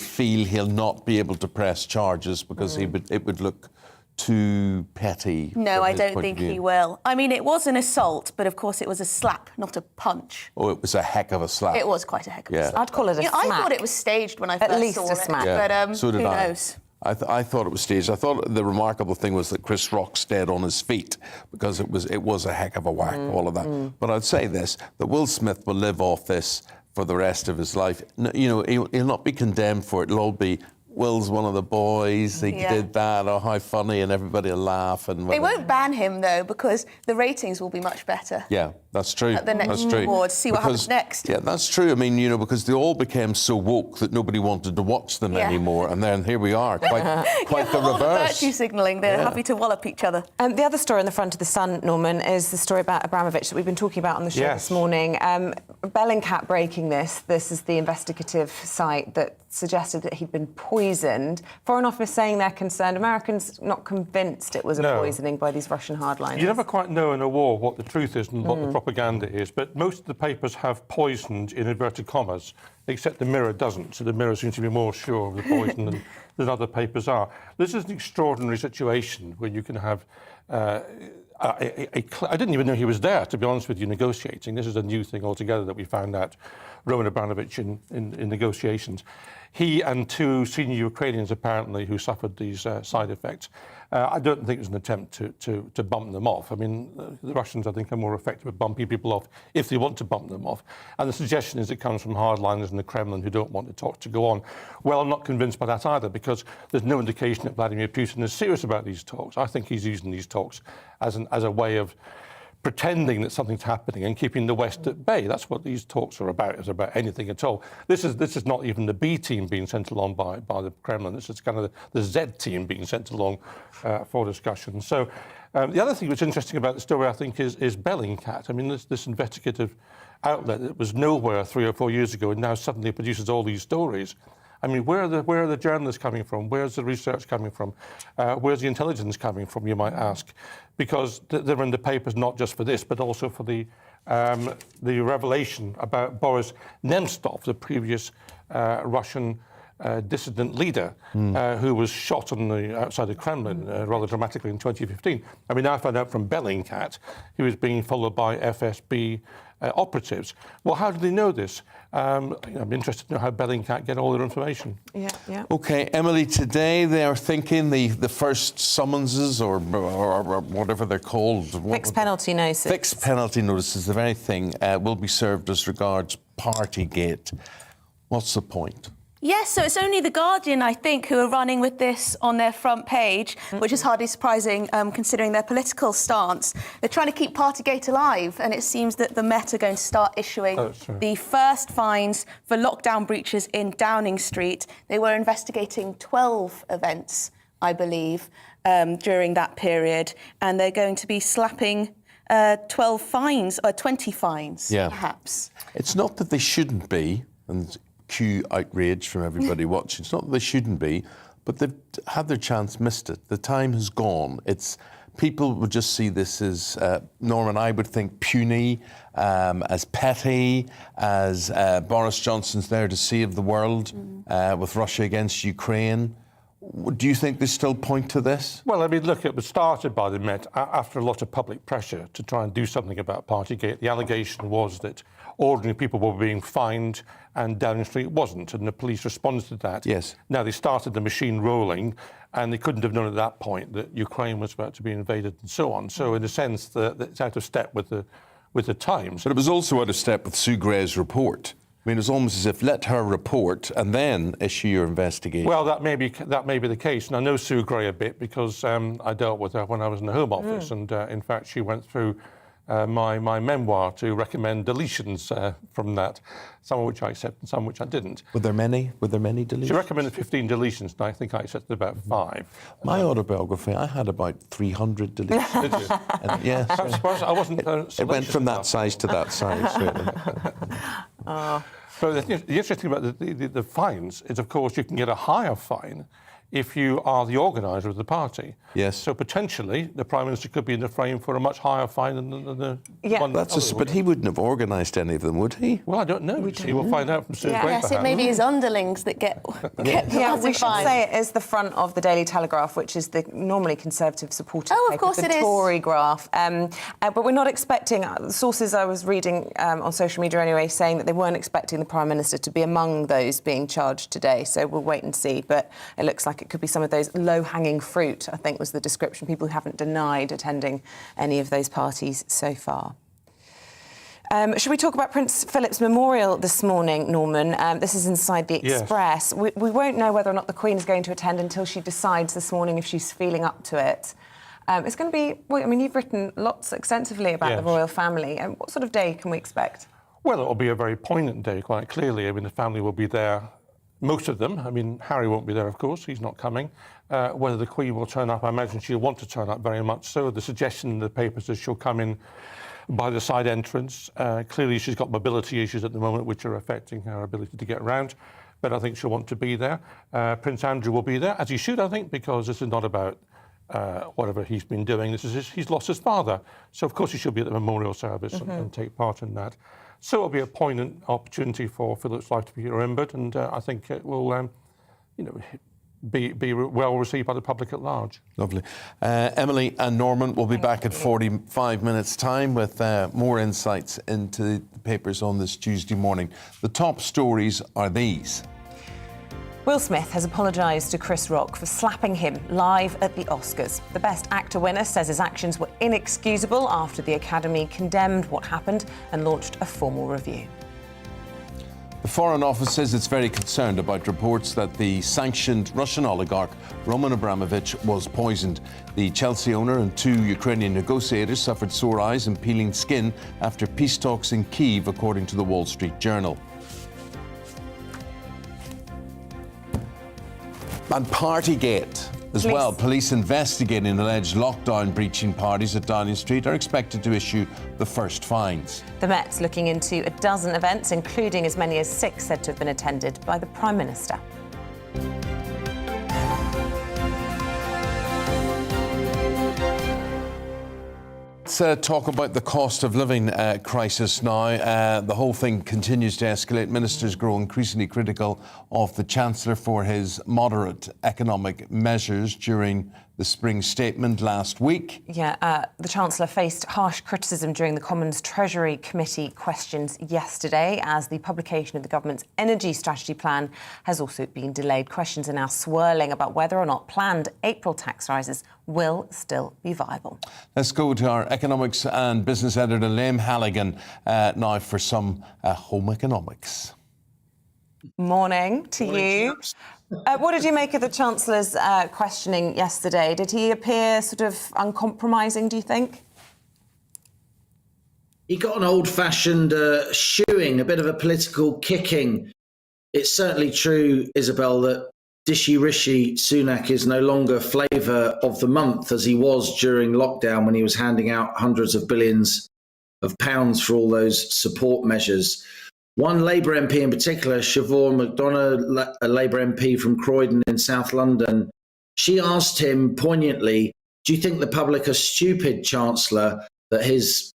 not be able to press charges because it would look too petty. No, I don't think he will. I mean, it was an assault, but of course it was a slap, not a punch. Oh, it was a heck of a slap. It was quite a heck of a slap. I'd call it a smack. I thought it was staged when I first saw it. At least a smack. But so did who I. knows? I thought it was staged. I thought the remarkable thing was that Chris Rock stayed on his feet because it was a heck of a whack, all of that. But I'd say this, that Will Smith will live off this for the rest of his life. He'll not be condemned for it. It'll all be, Will's one of the boys, he did that, oh, how funny, and everybody will laugh. And they won't ban him, though, because the ratings will be much better. Yeah, that's true. At the next awards, see what happens next. Yeah, that's true. I mean, because they all became so woke that nobody wanted to watch them anymore, and then here we are, quite the reverse. Virtue signalling, they're happy to wallop each other. The other story on the front of the Sun, Norman, is the story about Abramovich that we've been talking about on the show this morning. Bellingcat breaking this. This is the investigative site that suggested that he'd been poisoned. Foreign Office saying they're concerned. Americans not convinced it was a poisoning by these Russian hardliners. You never quite know in a war what the truth is and what the propaganda is, but most of the papers have poisoned in inverted commas, except the Mirror doesn't. So the Mirror seems to be more sure of the poison than other papers are. This is an extraordinary situation where you can have I didn't even know he was there, to be honest with you, negotiating. This is a new thing altogether that we found out, Roman Abramovich in negotiations. He and two senior Ukrainians, apparently, who suffered these side effects. I don't think it was an attempt to bump them off. I mean, the Russians, I think, are more effective at bumping people off if they want to bump them off. And the suggestion is it comes from hardliners in the Kremlin who don't want the talk to go on. Well, I'm not convinced by that either, because there's no indication that Vladimir Putin is serious about these talks. I think he's using these talks as a way of pretending that something's happening and keeping the West at bay. That's what these talks are about, is about anything at all. This is not even the B team being sent along by the Kremlin. This is kind of the Z team being sent along for discussion. So the other thing that's interesting about the story, I think, is Bellingcat. I mean, this investigative outlet that was nowhere 3 or 4 years ago and now suddenly produces all these stories. I mean, where are the journalists coming from? Where's the research coming from? Where's the intelligence coming from, you might ask? Because they're in the papers not just for this, but also for the revelation about Boris Nemtsov, the previous Russian dissident leader who was shot outside the Kremlin rather dramatically in 2015. I mean, I found out from Bellingcat he was being followed by FSB operatives. Well, how did they know this? I'm interested to know how Bellingcat get all their information. Yeah. OK, Emily, today they are thinking the first summonses or whatever they're called. Fixed penalty notices. Fixed penalty notices, the very thing, will be served as regards Partygate. What's the point? Yes, so it's only The Guardian, I think, who are running with this on their front page, which is hardly surprising considering their political stance. They're trying to keep Partygate alive, and it seems that the Met are going to start issuing the first fines for lockdown breaches in Downing Street. They were investigating 12 events, I believe, during that period, and they're going to be slapping 12 fines, or 20 fines, perhaps. It's not that they shouldn't be, and cue outrage from everybody watching. It's not that they shouldn't be, but they've had their chance, missed it. The time has gone. People would just see this as, Norman, I would think, puny, as petty, as Boris Johnson's there to save the world with Russia against Ukraine. Do you think they still point to this? Well, I mean, look, it was started by the Met after a lot of public pressure to try and do something about Partygate. The allegation was that ordinary people were being fined and Downing Street wasn't, and the police responded to that. Yes. Now, they started the machine rolling, and they couldn't have known at that point that Ukraine was about to be invaded and so on. So, in a sense, it's out of step with the times. But it was also out of step with Sue Gray's report. I mean, it's almost as if let her report and then issue your investigation. Well, that may be the case. And I know Sue Gray a bit because I dealt with her when I was in the Home Office. And in fact, she went through my memoir to recommend deletions from that, some of which I accepted and some which I didn't. Were there many deletions? She recommended 15 deletions, and I think I accepted about 5. My autobiography, I had about 300 deletions. Did you? And, yes. I suppose I wasn't. It went from that size to that size. Really. So the interesting thing about the fines is, of course, you can get a higher fine if you are the organiser of the party. Yes. So potentially the Prime Minister could be in the frame for a much higher fine than the one. But he wouldn't have organised any of them, would he? Well, I don't know. We'll find out from Sue Gray. Yes, it may be his underlings that get Yeah, we should say it is the front of the Daily Telegraph, which is the normally Conservative supported paper. Of course it is. The Tory graph. But we're not expecting, sources I was reading on social media anyway, saying that they weren't expecting the Prime Minister to be among those being charged today. So we'll wait and see. But it looks like it could be some of those low-hanging fruit, I think was the description. People who haven't denied attending any of those parties so far. Should we talk about Prince Philip's memorial this morning, Norman? This is inside the Express. Yes. We won't know whether or not the Queen is going to attend until she decides this morning if she's feeling up to it. It's going to be, well, I mean, you've written lots extensively about the royal family. What sort of day can we expect? Well, it'll be a very poignant day, quite clearly. I mean, the family will be there, most of them. I mean, Harry won't be there, of course. He's not coming. Whether the Queen will turn up, I imagine she'll want to turn up very much so. The suggestion in the papers is she'll come in by the side entrance. Clearly, she's got mobility issues at the moment, which are affecting her ability to get around. But I think she'll want to be there. Prince Andrew will be there, as he should, I think, because this is not about whatever he's been doing. He's lost his father. So, of course, he should be at the memorial service and take part in that. So it'll be a poignant opportunity for Philip's life to be remembered, and I think it will, be well received by the public at large. Lovely. Emily and Norman will be back at 45 minutes' time with more insights into the papers on this Tuesday morning. The top stories are these. Will Smith has apologised to Chris Rock for slapping him live at the Oscars. The Best Actor winner says his actions were inexcusable after the Academy condemned what happened and launched a formal review. The Foreign Office says it's very concerned about reports that the sanctioned Russian oligarch Roman Abramovich was poisoned. The Chelsea owner and 2 Ukrainian negotiators suffered sore eyes and peeling skin after peace talks in Kyiv, according to the Wall Street Journal. And Partygate as well. Police investigating alleged lockdown breaching parties at Downing Street are expected to issue the first fines. The Met's looking into a dozen events, including as many as 6 said to have been attended by the Prime Minister. Let's talk about the cost of living crisis now. The whole thing continues to escalate. Ministers grow increasingly critical of the Chancellor for his moderate economic measures during the spring statement last week. Yeah, the Chancellor faced harsh criticism during the Commons Treasury Committee questions yesterday, as the publication of the government's energy strategy plan has also been delayed. Questions are now swirling about whether or not planned April tax rises will still be viable. Let's go to our economics and business editor, Liam Halligan, now for some home economics. Morning to you. What did you make of the Chancellor's questioning yesterday? Did he appear sort of uncompromising, do you think? He got an old-fashioned shoeing, a bit of a political kicking. It's certainly true, Isabel, that Dishy Rishi Sunak is no longer flavour of the month as he was during lockdown when he was handing out hundreds of billions of pounds for all those support measures. One Labour MP in particular, Siobhan McDonough, a Labour MP from Croydon in South London, she asked him poignantly, do you think the public are stupid, Chancellor, that his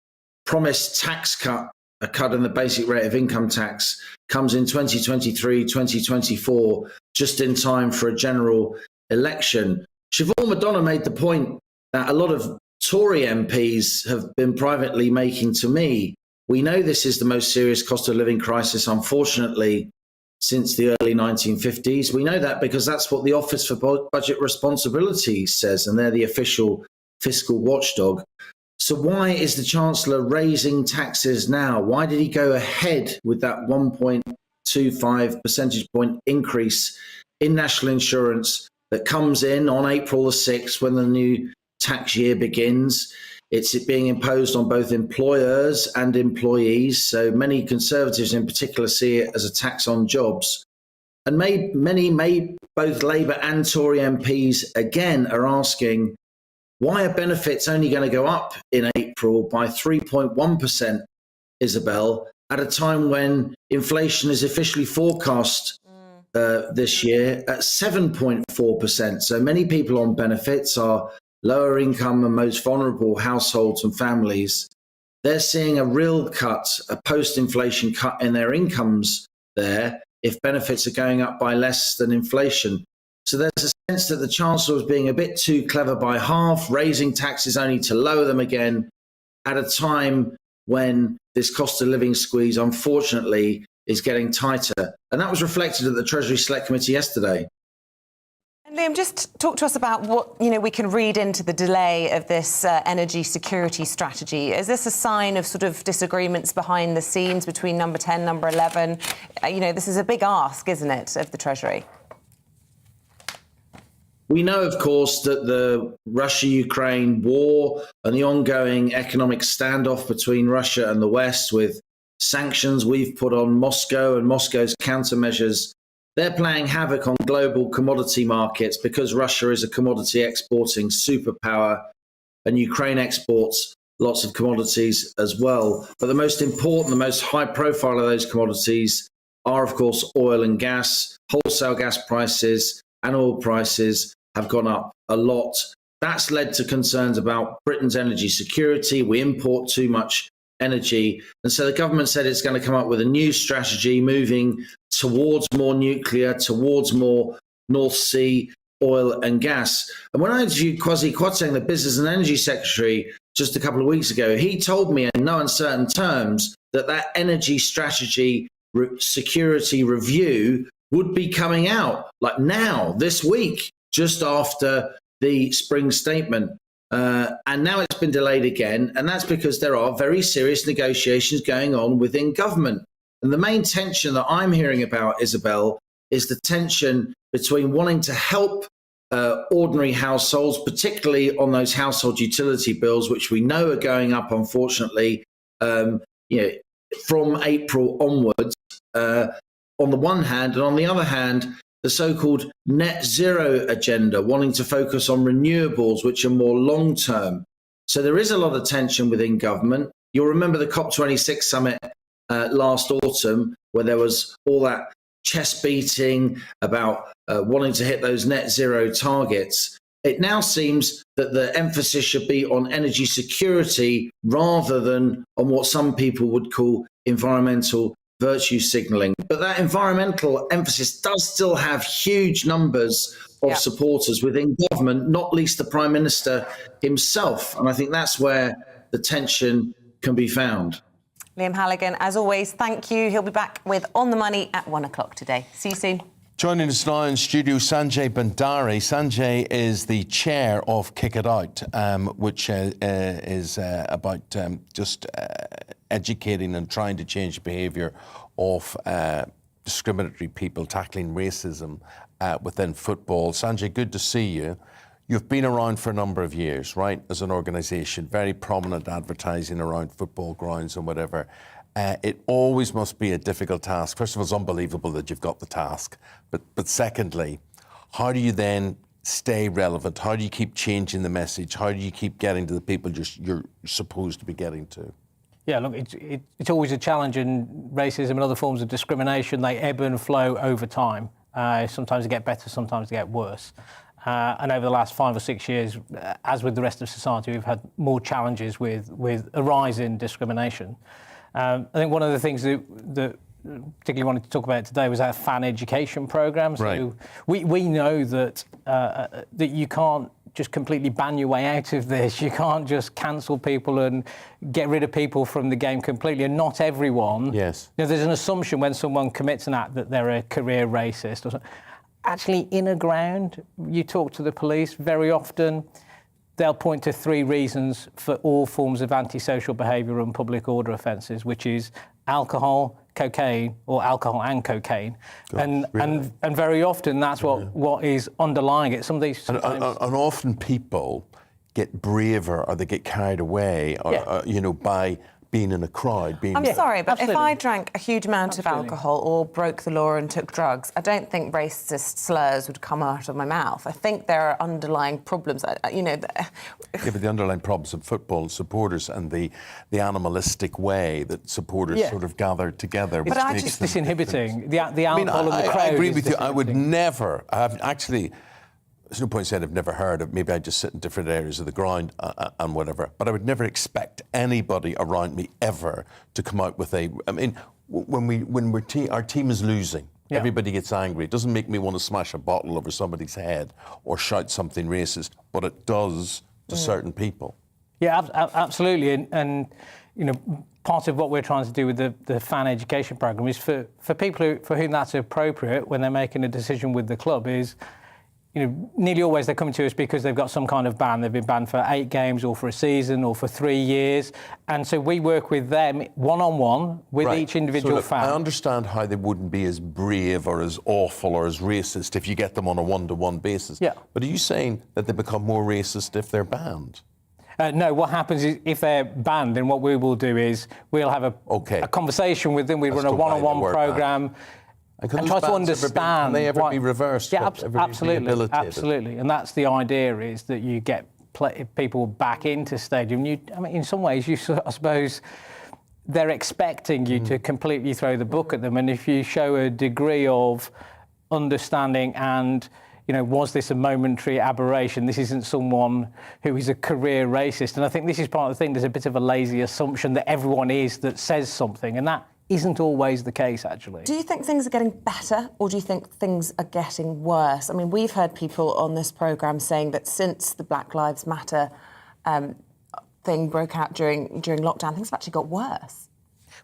promised tax cut, a cut in the basic rate of income tax, comes in 2023, 2024, just in time for a general election. Siobhan Madonna made the point that a lot of Tory MPs have been privately making to me. We know this is the most serious cost of living crisis, unfortunately, since the early 1950s. We know that because that's what the Office for Budget Responsibility says, and they're the official fiscal watchdog. So why is the Chancellor raising taxes now? Why did he go ahead with that 1.25 percentage point increase in national insurance that comes in on April the 6th when the new tax year begins? It's being imposed on both employers and employees. So many Conservatives in particular see it as a tax on jobs. And many, both Labour and Tory MPs, again, are asking, why are benefits only going to go up in April by 3.1%, Isabel, at a time when inflation is officially forecast this year at 7.4%? So many people on benefits are lower income and most vulnerable households and families. They're seeing a real cut, a post-inflation cut in their incomes there if benefits are going up by less than inflation. So there's a sense that the Chancellor was being a bit too clever by half, raising taxes only to lower them again at a time when this cost of living squeeze, unfortunately, is getting tighter. And that was reflected at the Treasury Select Committee yesterday. And Liam, just talk to us about what we can read into the delay of this energy security strategy. Is this a sign of sort of disagreements behind the scenes between number 10, number 11? This is a big ask, isn't it, of the Treasury? We know, of course, that the Russia-Ukraine war and the ongoing economic standoff between Russia and the West, with sanctions we've put on Moscow and Moscow's countermeasures, they're playing havoc on global commodity markets because Russia is a commodity exporting superpower and Ukraine exports lots of commodities as well. But the most important, the most high profile of those commodities are, of course, oil and gas. Wholesale gas prices and oil prices have gone up a lot. That's led to concerns about Britain's energy security. We import too much energy. And so the government said it's going to come up with a new strategy moving towards more nuclear, towards more North Sea oil and gas. And when I interviewed Kwasi Kwarteng, the Business and Energy Secretary, just a couple of weeks ago, he told me in no uncertain terms that that energy strategy security review would be coming out like now, this week, just after the spring statement. And now it's been delayed again. And that's because there are very serious negotiations going on within government. And the main tension that I'm hearing about, Isabel, is the tension between wanting to help ordinary households, particularly on those household utility bills, which we know are going up, unfortunately, from April onwards, on the one hand, and on the other hand, the so-called net zero agenda, wanting to focus on renewables, which are more long-term. So there is a lot of tension within government. You'll remember the COP26 summit last autumn, where there was all that chest beating about wanting to hit those net zero targets. It now seems that the emphasis should be on energy security rather than on what some people would call environmental virtue signalling. But that environmental emphasis does still have huge numbers of supporters within government, not least the Prime Minister himself. And I think that's where the tension can be found. Liam Halligan, as always, thank you. He'll be back with On the Money at 1 o'clock today. See you soon. Joining us now in studio, Sanjay Bhandari. Sanjay is the chair of Kick It Out, which is about just educating and trying to change the behaviour of discriminatory people, tackling racism within football. Sanjay, good to see you. You've been around for a number of years, right, as an organisation, very prominent advertising around football grounds and whatever. It always must be a difficult task. First of all, it's unbelievable that you've got the task. But secondly, how do you then stay relevant? How do you keep changing the message? How do you keep getting to the people you're supposed to be getting to? Yeah, look, it's always a challenge, in racism and other forms of discrimination. They ebb and flow over time. Sometimes they get better, sometimes they get worse. And over the last 5 or 6 years, as with the rest of society, we've had more challenges with a rise in discrimination. I think one of the things that particularly wanted to talk about today was our fan education programme. So Right. we know that that you can't just completely ban your way out of this. You can't just cancel people and get rid of people from the game completely. And not everyone. Yes. You know, there's an assumption when someone commits an act that they're a career racist or something. Actually, in a ground, you talk to the police very often. They'll point to 3 reasons for all forms of antisocial behaviour and public order offences, which is alcohol, cocaine, or alcohol and cocaine. And very often that's what is underlying it. Some of these and often people get braver or they get carried away, or, by being in a crowd. I'm sorry, but if I drank a huge amount of alcohol or broke the law and took drugs, I don't think racist slurs would come out of my mouth. I think there are underlying problems, Yeah, but the underlying problems of football supporters and the animalistic way that supporters sort of gather together. But it's disinhibiting. The alcohol of the crowd. I agree with you. I would never. There's no point saying I've never heard of. Maybe I just sit in different areas of the ground and whatever. But I would never expect anybody around me ever to come out with a. I mean, when our team is losing, everybody gets angry. It doesn't make me want to smash a bottle over somebody's head or shout something racist, but it does to certain people. Yeah, absolutely. And part of what we're trying to do with the fan education programme is for people for whom that's appropriate when they're making a decision with the club is. Nearly always they're coming to us because they've got some kind of ban. They've been banned for 8 games or for a season or for 3 years. And so we work with them one-on-one with each individual fan. I understand how they wouldn't be as brave or as awful or as racist if you get them on a one-to-one basis. Yeah. But are you saying that they become more racist if they're banned? No, what happens is if they're banned, then what we will do is we'll have a conversation with them. We run a one-on-one programme. And try to understand. Can they ever be reversed? Yeah, absolutely. And that's the idea: is that you get people back into stadium. In some ways, I suppose they're expecting you to completely throw the book at them. And if you show a degree of understanding and was this a momentary aberration? This isn't someone who is a career racist. And I think this is part of the thing. There's a bit of a lazy assumption that everyone is that says something, and that isn't always the case, actually. Do you think things are getting better, or do you think things are getting worse? I mean, we've heard people on this programme saying that since the Black Lives Matter thing broke out during lockdown, things have actually got worse.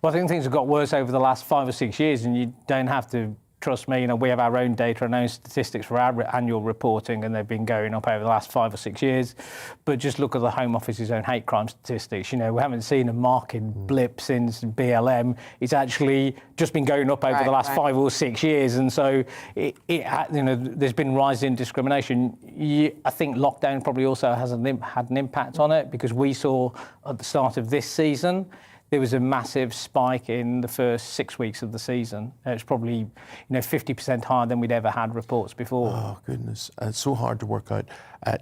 Well, I think things have got worse over the last 5 or 6 years, and you don't have to trust me. We have our own data and our own statistics for our annual reporting, and they've been going up over the last 5 or 6 years. But just look at the Home Office's own hate crime statistics. We haven't seen a marked blip since BLM. It's actually just been going up over the last 5 or 6 years, and so there's been rising discrimination. I think lockdown probably also had an impact on it, because we saw at the start of this season there was a massive spike in the first 6 weeks of the season. It's probably 50% higher than we'd ever had reports before. Oh, goodness. And it's so hard to work out.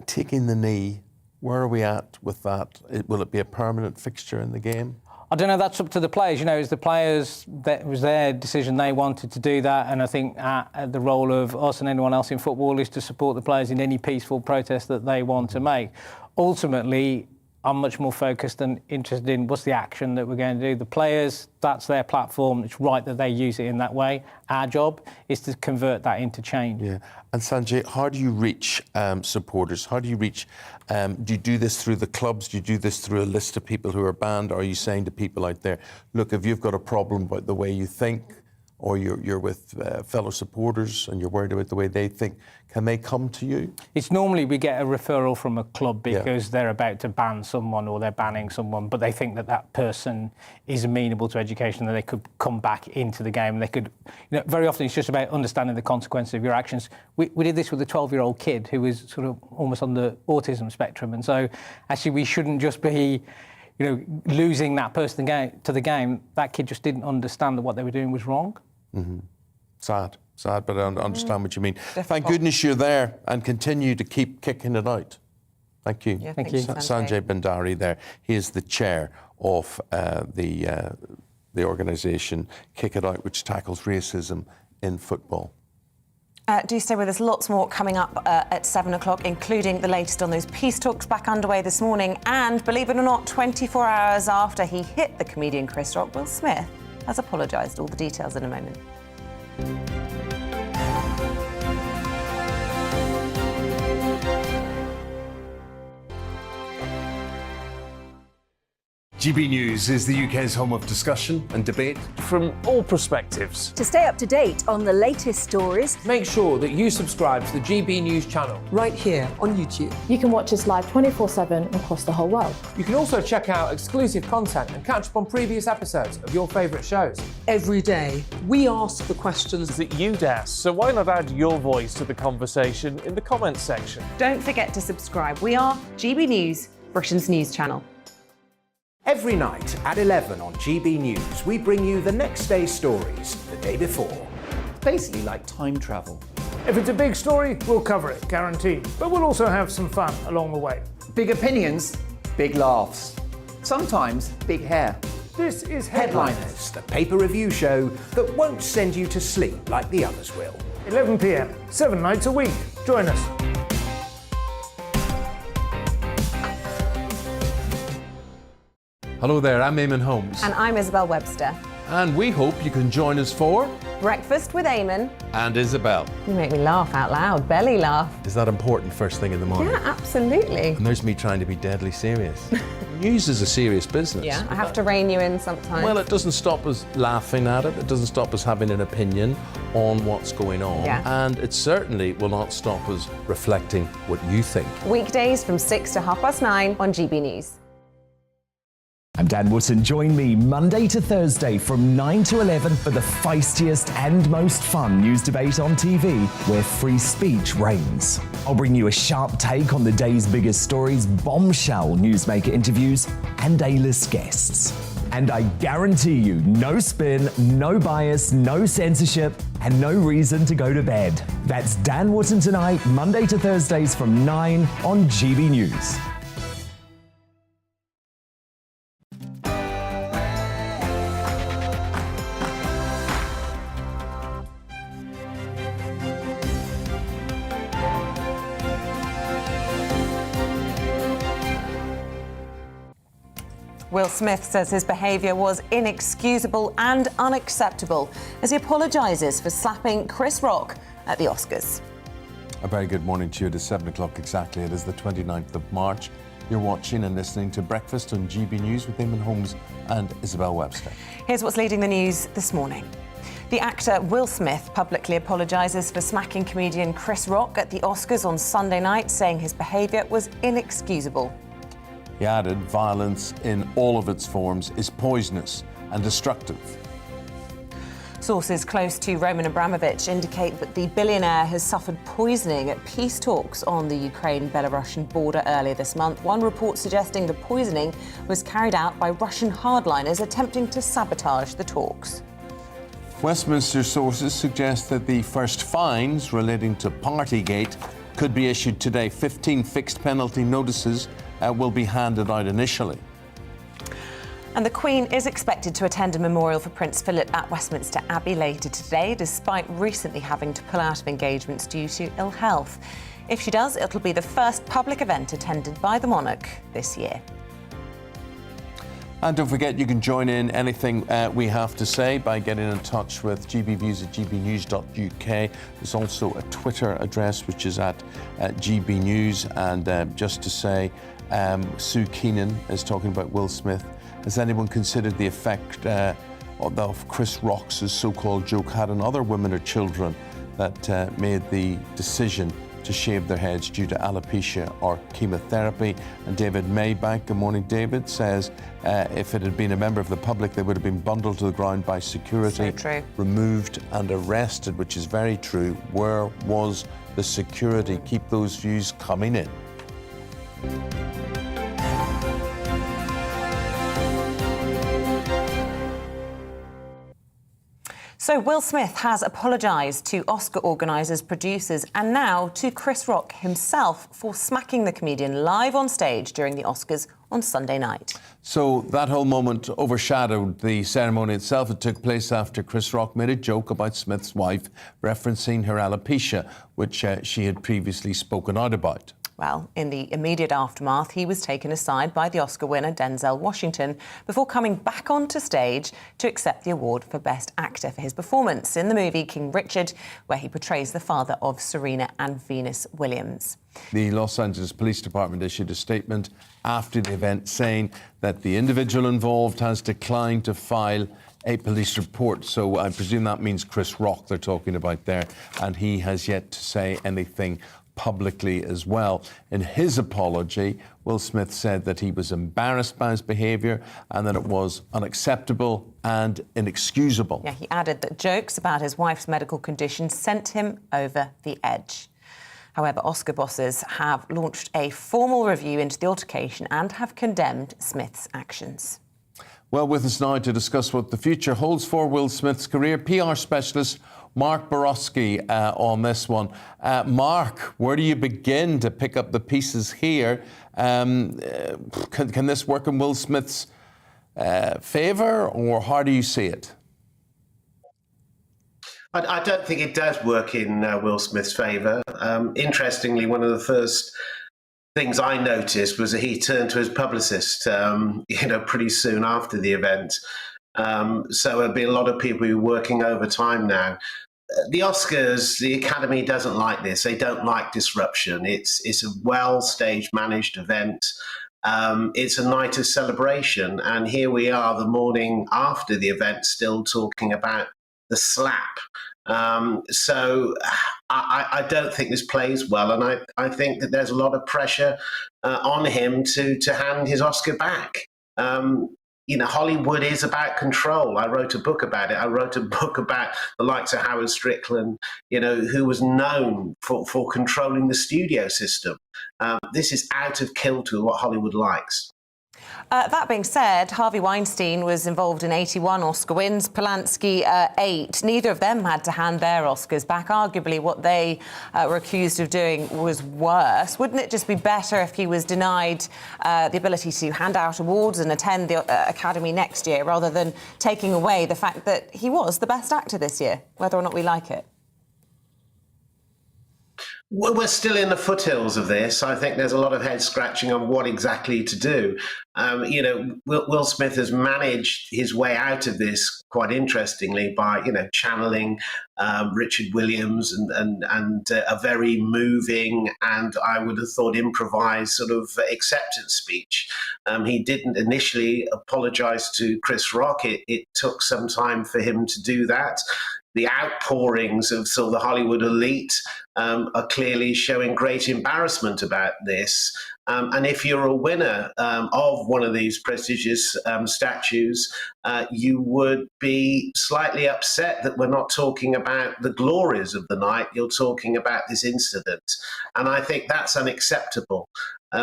Taking the knee, where are we at with that? Will it be a permanent fixture in the game? I don't know. That's up to the players. It's the players, that was their decision. They wanted to do that. And I think the role of us and anyone else in football is to support the players in any peaceful protest that they want to make. Ultimately, I'm much more focused and interested in what's the action that we're going to do. The players, that's their platform. It's right that they use it in that way. Our job is to convert that into change. Yeah. And Sanjay, how do you reach supporters? How do you reach... do you do this through the clubs? Do you do this through a list of people who are banned? Or are you saying to people out there, look, if you've got a problem about the way you think, or you're with fellow supporters and you're worried about the way they think, can they come to you? It's normally we get a referral from a club because they're about to ban someone or they're banning someone, but they think that person is amenable to education, that they could come back into the game. They could, very often it's just about understanding the consequences of your actions. We did this with a 12-year-old kid who was sort of almost on the autism spectrum, and so actually we shouldn't just be losing that person to the game. That kid just didn't understand that what they were doing was wrong. Mm-hmm. Sad, but I understand what you mean. Difficult. Thank goodness you're there and continue to keep kicking it out. Thank you. Yeah, thank you. Sanjay Bhandari there. He is the chair of the organisation Kick It Out, which tackles racism in football. Do stay with us. Lots more coming up at 7 o'clock, including the latest on those peace talks back underway this morning. And believe it or not, 24 hours after he hit the comedian Chris Rock, Will Smith has apologised. All the details in a moment. GB News is the UK's home of discussion and debate. From all perspectives. To stay up to date on the latest stories, make sure that you subscribe to the GB News channel right here on YouTube. You can watch us live 24/7 across the whole world. You can also check out exclusive content and catch up on previous episodes of your favourite shows. Every day, we ask the questions that you'd ask, so why not add your voice to the conversation in the comments section? Don't forget to subscribe. We are GB News, Britain's news channel. Every night at 11 on GB News, we bring you the next day's stories the day before. Basically like time travel. If it's a big story, we'll cover it, guaranteed. But we'll also have some fun along the way. Big opinions, big laughs. Sometimes big hair. This is Headliners, the paper review show that won't send you to sleep like the others will. 11 p.m, 7 nights a week. Join us. Hello there, I'm Eamonn Holmes. And I'm Isabel Webster. And we hope you can join us for Breakfast with Eamonn and Isabel. You make me laugh out loud, belly laugh. Is that important first thing in the morning? Yeah, absolutely. And there's me trying to be deadly serious. News is a serious business. Yeah, I have to rein you in sometimes. Well, it doesn't stop us laughing at it. It doesn't stop us having an opinion on what's going on. Yeah. And it certainly will not stop us reflecting what you think. Weekdays from 6 to 9:30 on GB News. I'm Dan Wootton. Join me Monday to Thursday from 9 to 11 for the feistiest and most fun news debate on TV, where free speech reigns. I'll bring you a sharp take on the day's biggest stories, bombshell newsmaker interviews, and A-list guests. And I guarantee you, no spin, no bias, no censorship, and no reason to go to bed. That's Dan Wootton tonight, Monday to Thursdays from 9 on GB News. Will Smith says his behaviour was inexcusable and unacceptable as he apologises for slapping Chris Rock at the Oscars. A very good morning to you. It is 7 o'clock exactly. It is the 29th of March. You're watching and listening to Breakfast on GB News with Eamonn Holmes and Isabel Webster. Here's what's leading the news this morning. The actor Will Smith publicly apologises for smacking comedian Chris Rock at the Oscars on Sunday night, saying his behaviour was inexcusable. He added, violence in all of its forms is poisonous and destructive. Sources close to Roman Abramovich indicate that the billionaire has suffered poisoning at peace talks on the Ukraine-Belarusian border earlier this month. One report suggesting the poisoning was carried out by Russian hardliners attempting to sabotage the talks. Westminster sources suggest that the first fines relating to Partygate could be issued today. 15 fixed penalty notices will be handed out initially. And the Queen is expected to attend a memorial for Prince Philip at Westminster Abbey later today, despite recently having to pull out of engagements due to ill health. If she does, it'll be the first public event attended by the monarch this year. And don't forget, you can join in anything we have to say by getting in touch with gbviews at gbnews.uk. There's also a Twitter address, which is at gbnews. And just to say, Sue Keenan is talking about Will Smith. Has anyone considered the effect of Chris Rock's so-called joke had on other women or children that made the decision to shave their heads due to alopecia or chemotherapy? And David Maybank, good morning David, says if it had been a member of the public, they would have been bundled to the ground by security, removed and arrested, which is very true. Where was the security? Keep those views coming in. So Will Smith has apologised to Oscar organisers, producers and now to Chris Rock himself for smacking the comedian live on stage during the Oscars on Sunday night. So that whole moment overshadowed the ceremony itself. It took place after Chris Rock made a joke about Smith's wife, referencing her alopecia, which she had previously spoken out about. Well, in the immediate aftermath, he was taken aside by the Oscar winner Denzel Washington before coming back onto stage to accept the award for Best Actor for his performance in the movie King Richard, where he portrays the father of Serena and Venus Williams. The Los Angeles Police Department issued a statement after the event saying that the individual involved has declined to file a police report. So I presume that means Chris Rock they're talking about there, and he has yet to say anything publicly as well. In his apology, Will Smith said that he was embarrassed by his behaviour and that it was unacceptable and inexcusable. Yeah, he added that jokes about his wife's medical condition sent him over the edge. However, Oscar bosses have launched a formal review into the altercation and have condemned Smith's actions. Well, with us now to discuss what the future holds for Will Smith's career, PR specialist Mark Borowski on this one. Mark, where do you begin to pick up the pieces here? Can this work in Will Smith's favour, or how do you see it? I don't think it does work in Will Smith's favour. Interestingly, one of the first things I noticed was that he turned to his publicist, pretty soon after the event. So there'll be a lot of people who are working overtime now. The Oscars, the Academy doesn't like this. They don't like disruption. It's a well-staged, managed event. It's a night of celebration. And here we are the morning after the event still talking about the slap. So I don't think this plays well. And I think that there's a lot of pressure on him to hand his Oscar back. Hollywood is about control. I wrote a book about it. I wrote a book about the likes of Howard Strickland, who was known for controlling the studio system. This is out of kilter with what Hollywood likes. That being said, Harvey Weinstein was involved in 81 Oscar wins, Polanski 8. Neither of them had to hand their Oscars back. Arguably, what they were accused of doing was worse. Wouldn't it just be better if he was denied the ability to hand out awards and attend the Academy next year, rather than taking away the fact that he was the best actor this year, whether or not we like it? We're still in the foothills of this. I think there's a lot of head scratching on what exactly to do. Will Smith has managed his way out of this quite interestingly by, channeling Richard Williams and a very moving and I would have thought improvised sort of acceptance speech. He didn't initially apologise to Chris Rock. It took some time for him to do that. The outpourings of sort of the Hollywood elite are clearly showing great embarrassment about this. And if you're a winner of one of these prestigious statues, you would be slightly upset that we're not talking about the glories of the night. You're talking about this incident. And I think that's unacceptable.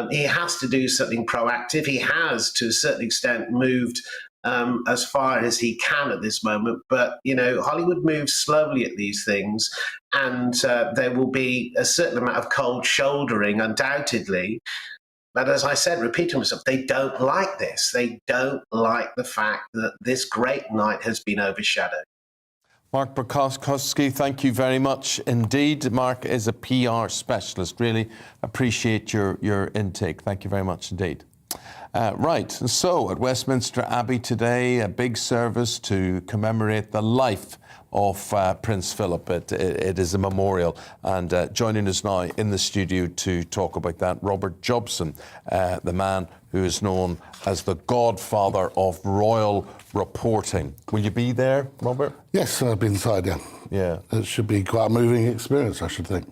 He has to do something proactive. He has, to a certain extent, moved as far as he can at this moment. But, Hollywood moves slowly at these things, and there will be a certain amount of cold shouldering, undoubtedly. But as I said, repeating myself, they don't like this. They don't like the fact that this great night has been overshadowed. Mark Borowski, thank you very much indeed. Mark is a PR specialist. Really appreciate your intake. Thank you very much indeed. Right, so at Westminster Abbey today, a big service to commemorate the life of Prince Philip. It is a memorial, and joining us now in the studio to talk about that, Robert Jobson, the man who is known as the godfather of royal reporting. Will you be there, Robert? Yes, I'll be inside, yeah. Yeah. It should be quite a moving experience, I should think.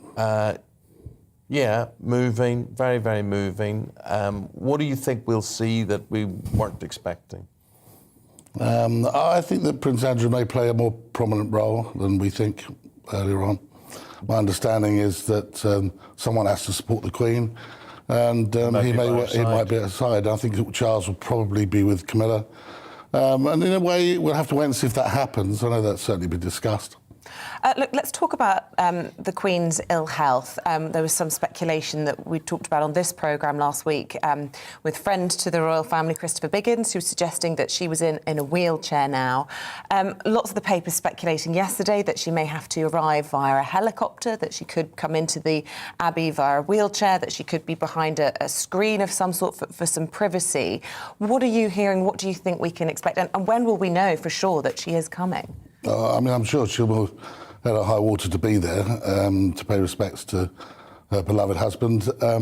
Yeah, moving, very, very moving. What do you think we'll see that we weren't expecting? I think that Prince Andrew may play a more prominent role than we think earlier on. My understanding is that someone has to support the Queen, and he might be at her side. I think Charles will probably be with Camilla. And in a way, we'll have to wait and see if that happens. I know that's certainly been discussed. Look, let's talk about the Queen's ill health. There was some speculation that we talked about on this programme last week with friend to the royal family, Christopher Biggins, who was suggesting that she was in a wheelchair now. Lots of the papers speculating yesterday that she may have to arrive via a helicopter, that she could come into the Abbey via a wheelchair, that she could be behind a screen of some sort for some privacy. What are you hearing? What do you think we can expect? And when will we know for sure that she is coming? I mean, I'm sure she will have a high water to be there to pay respects to her beloved husband. I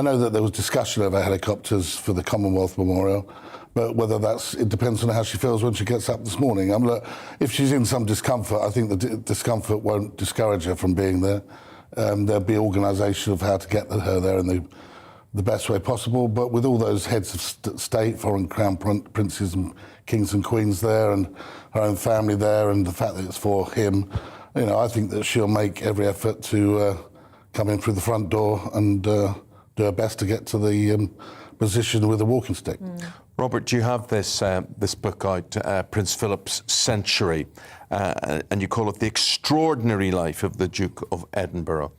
know that there was discussion over helicopters for the Commonwealth Memorial, but whether it depends on how she feels when she gets up this morning. Look, if she's in some discomfort, I think the discomfort won't discourage her from being there. There'll be organisation of how to get her there in the best way possible, but with all those heads of state, foreign crown princes and kings and queens there, and her own family there, and the fact that it's for him, I think that she'll make every effort to come in through the front door and do her best to get to the position with a walking stick. Robert, you have this book out, Prince Philip's Century, and you call it The Extraordinary Life of the Duke of Edinburgh.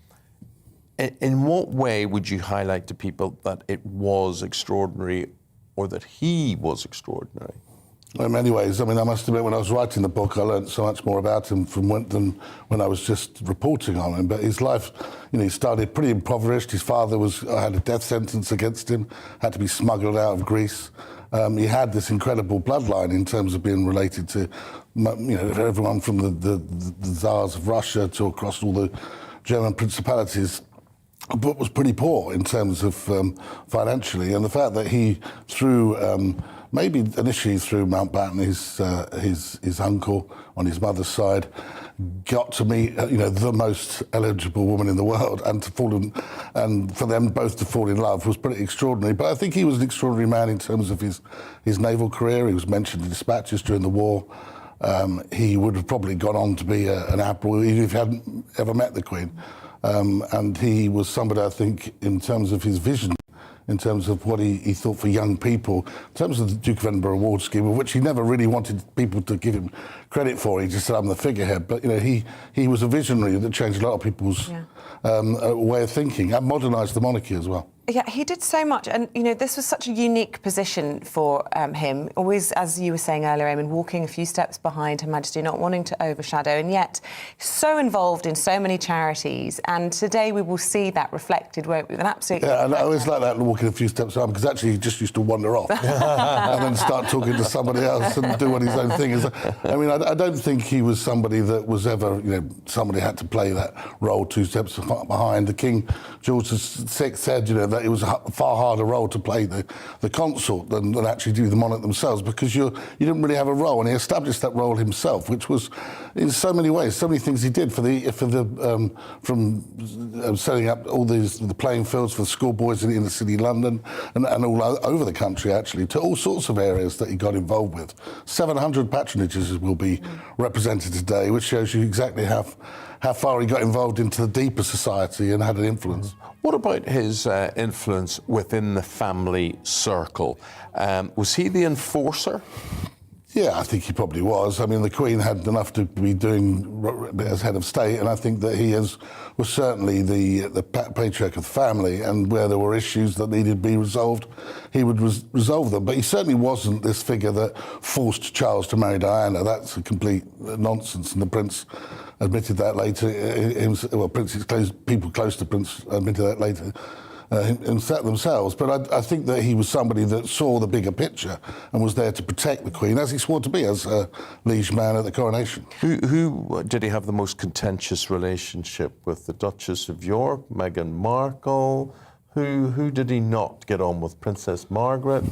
In what way would you highlight to people that it was extraordinary or that he was extraordinary? In many ways. I mean, I must admit, when I was writing the book, I learned so much more about him than when I was just reporting on him. But his life, he started pretty impoverished. His father had a death sentence against him, had to be smuggled out of Greece. He had this incredible bloodline in terms of being related to, everyone from the Tsars of Russia to across all the German principalities. But was pretty poor in terms of financially, and the fact that he, through maybe initially through Mountbatten, his uncle on his mother's side, got to meet the most eligible woman in the world, and for them both to fall in love was pretty extraordinary. But I think he was an extraordinary man in terms of his naval career. He was mentioned in dispatches during the war. He would have probably gone on to be an admiral even if he hadn't ever met the Queen. And he was somebody, I think, in terms of his vision, in terms of what he thought for young people, in terms of the Duke of Edinburgh Award Scheme, which he never really wanted people to give him credit for. He just said, I'm the figurehead. But, he was a visionary that changed a lot of people's way of thinking and modernised the monarchy as well. Yeah, he did so much, and this was such a unique position for him. Always, as you were saying earlier, Eamonn, walking a few steps behind Her Majesty, not wanting to overshadow, and yet so involved in so many charities. And today we will see that reflected, won't we? With an absolute and I always like that, walking a few steps behind, because actually he just used to wander off and then start talking to somebody else and doing his own thing. I mean, I don't think he was somebody that was ever, somebody had to play that role 2 steps behind. The King George VI said, that it was a far harder role to play the consort than actually do the monarch themselves, because you didn't really have a role, and he established that role himself, which was in so many ways, so many things he did from setting up all the playing fields for the schoolboys in the city of London and all over the country, actually, to all sorts of areas that he got involved with. 700 patronages will be represented today, which shows you exactly how far he got involved into the deeper society and had an influence. What about his influence within the family circle? Was he the enforcer? Yeah, I think he probably was. I mean, the Queen had enough to be doing as head of state, and I think that he was certainly the patriarch of the family, and where there were issues that needed to be resolved, he would resolve them. But he certainly wasn't this figure that forced Charles to marry Diana. That's a complete nonsense, and the Prince admitted that later. People close to Prince admitted that later themselves. But I think that he was somebody that saw the bigger picture and was there to protect the Queen, as he swore to be as a liege man at the coronation. Who did he have the most contentious relationship with? The Duchess of York, Meghan Markle? Who did he not get on with? Princess Margaret?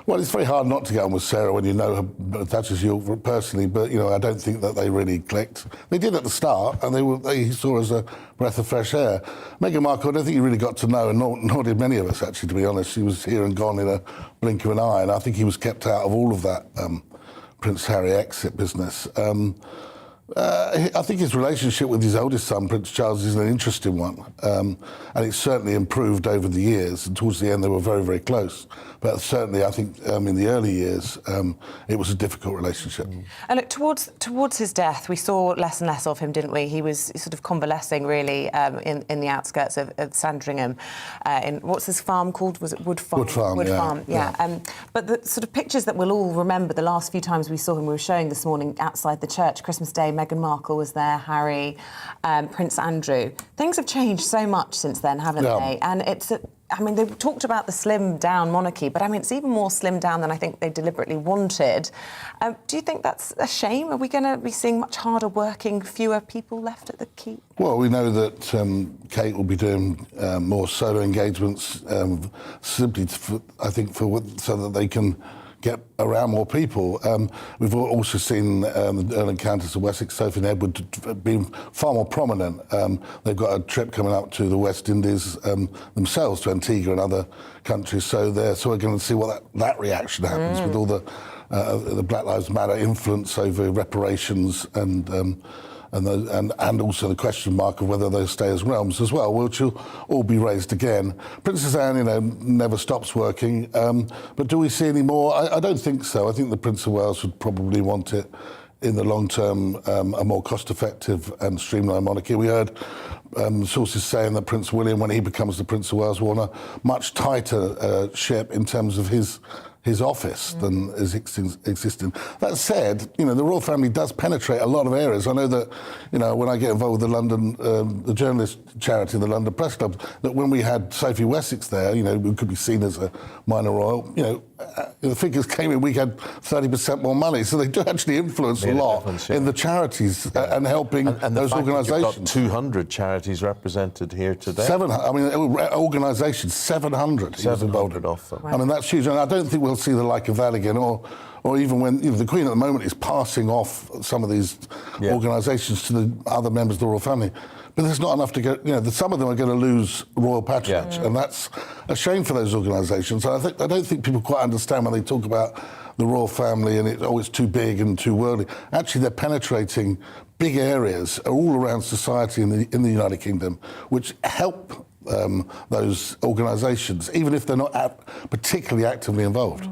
Well, it's very hard not to get on with Sarah when you know her, Duchess of York personally, but, I don't think that they really clicked. They did at the start, and he saw her as a breath of fresh air. Meghan Markle, I don't think he really got to know, and nor did many of us, actually, to be honest. She was here and gone in a blink of an eye, and I think he was kept out of all of that Prince Harry exit business. I think his relationship with his oldest son, Prince Charles, is an interesting one. And it's certainly improved over the years. And towards the end, they were very, very close. But certainly, I think in the early years, it was a difficult relationship. And look, towards his death, we saw less and less of him, didn't we? He was sort of convalescing, really, in the outskirts of Sandringham. In what's his farm called? Was it Wood Farm? Wood Farm, Wood yeah. Farm, yeah. But the sort of pictures that we'll all remember the last few times we saw him, we were showing this morning outside the church, Christmas Day, Meghan Markle was there, Harry, Prince Andrew. Things have changed so much since then, haven't they? And I mean, they talked about the slimmed-down monarchy, but I mean, it's even more slimmed down than I think they deliberately wanted. Do you think that's a shame? Are we going to be seeing much harder working, fewer people left at the keep? Well, we know that Kate will be doing more solo engagements, simply, I think, so that they can get around more people. We've also seen the Earl and Countess of Wessex, Sophie and Edward, being far more prominent. They've got a trip coming up to the West Indies themselves, to Antigua and other countries, so we're going to see what that reaction happens with all the Black Lives Matter influence over reparations and also the question mark of whether they'll stay as realms as well, which will all be raised again. Princess Anne, never stops working, but do we see any more? I don't think so. I think the Prince of Wales would probably want it in the long term, a more cost-effective and streamlined monarchy. We heard sources saying that Prince William, when he becomes the Prince of Wales, will want a much tighter ship in terms of his office than is existing. That said, the royal family does penetrate a lot of areas. I know that, when I get involved with the London, the journalist charity, the London Press Club, that when we had Sophie Wessex there, we could be seen as a minor royal. The figures came in, we had 30% more money, so they do actually influence a lot in the charities and helping those organisations. You've got 200 charities represented here today. Organisations, 700. 700 of them. I mean, that's huge, and I don't think we'll see the like of that again, or even when the Queen at the moment is passing off some of these organisations to the other members of the royal family. But there's not enough to go. Some of them are going to lose royal patronage, and that's a shame for those organisations. I don't think people quite understand when they talk about the royal family and it's too big and too worldly. Actually, they're penetrating big areas all around society in the United Kingdom, which help those organisations, even if they're not particularly actively involved.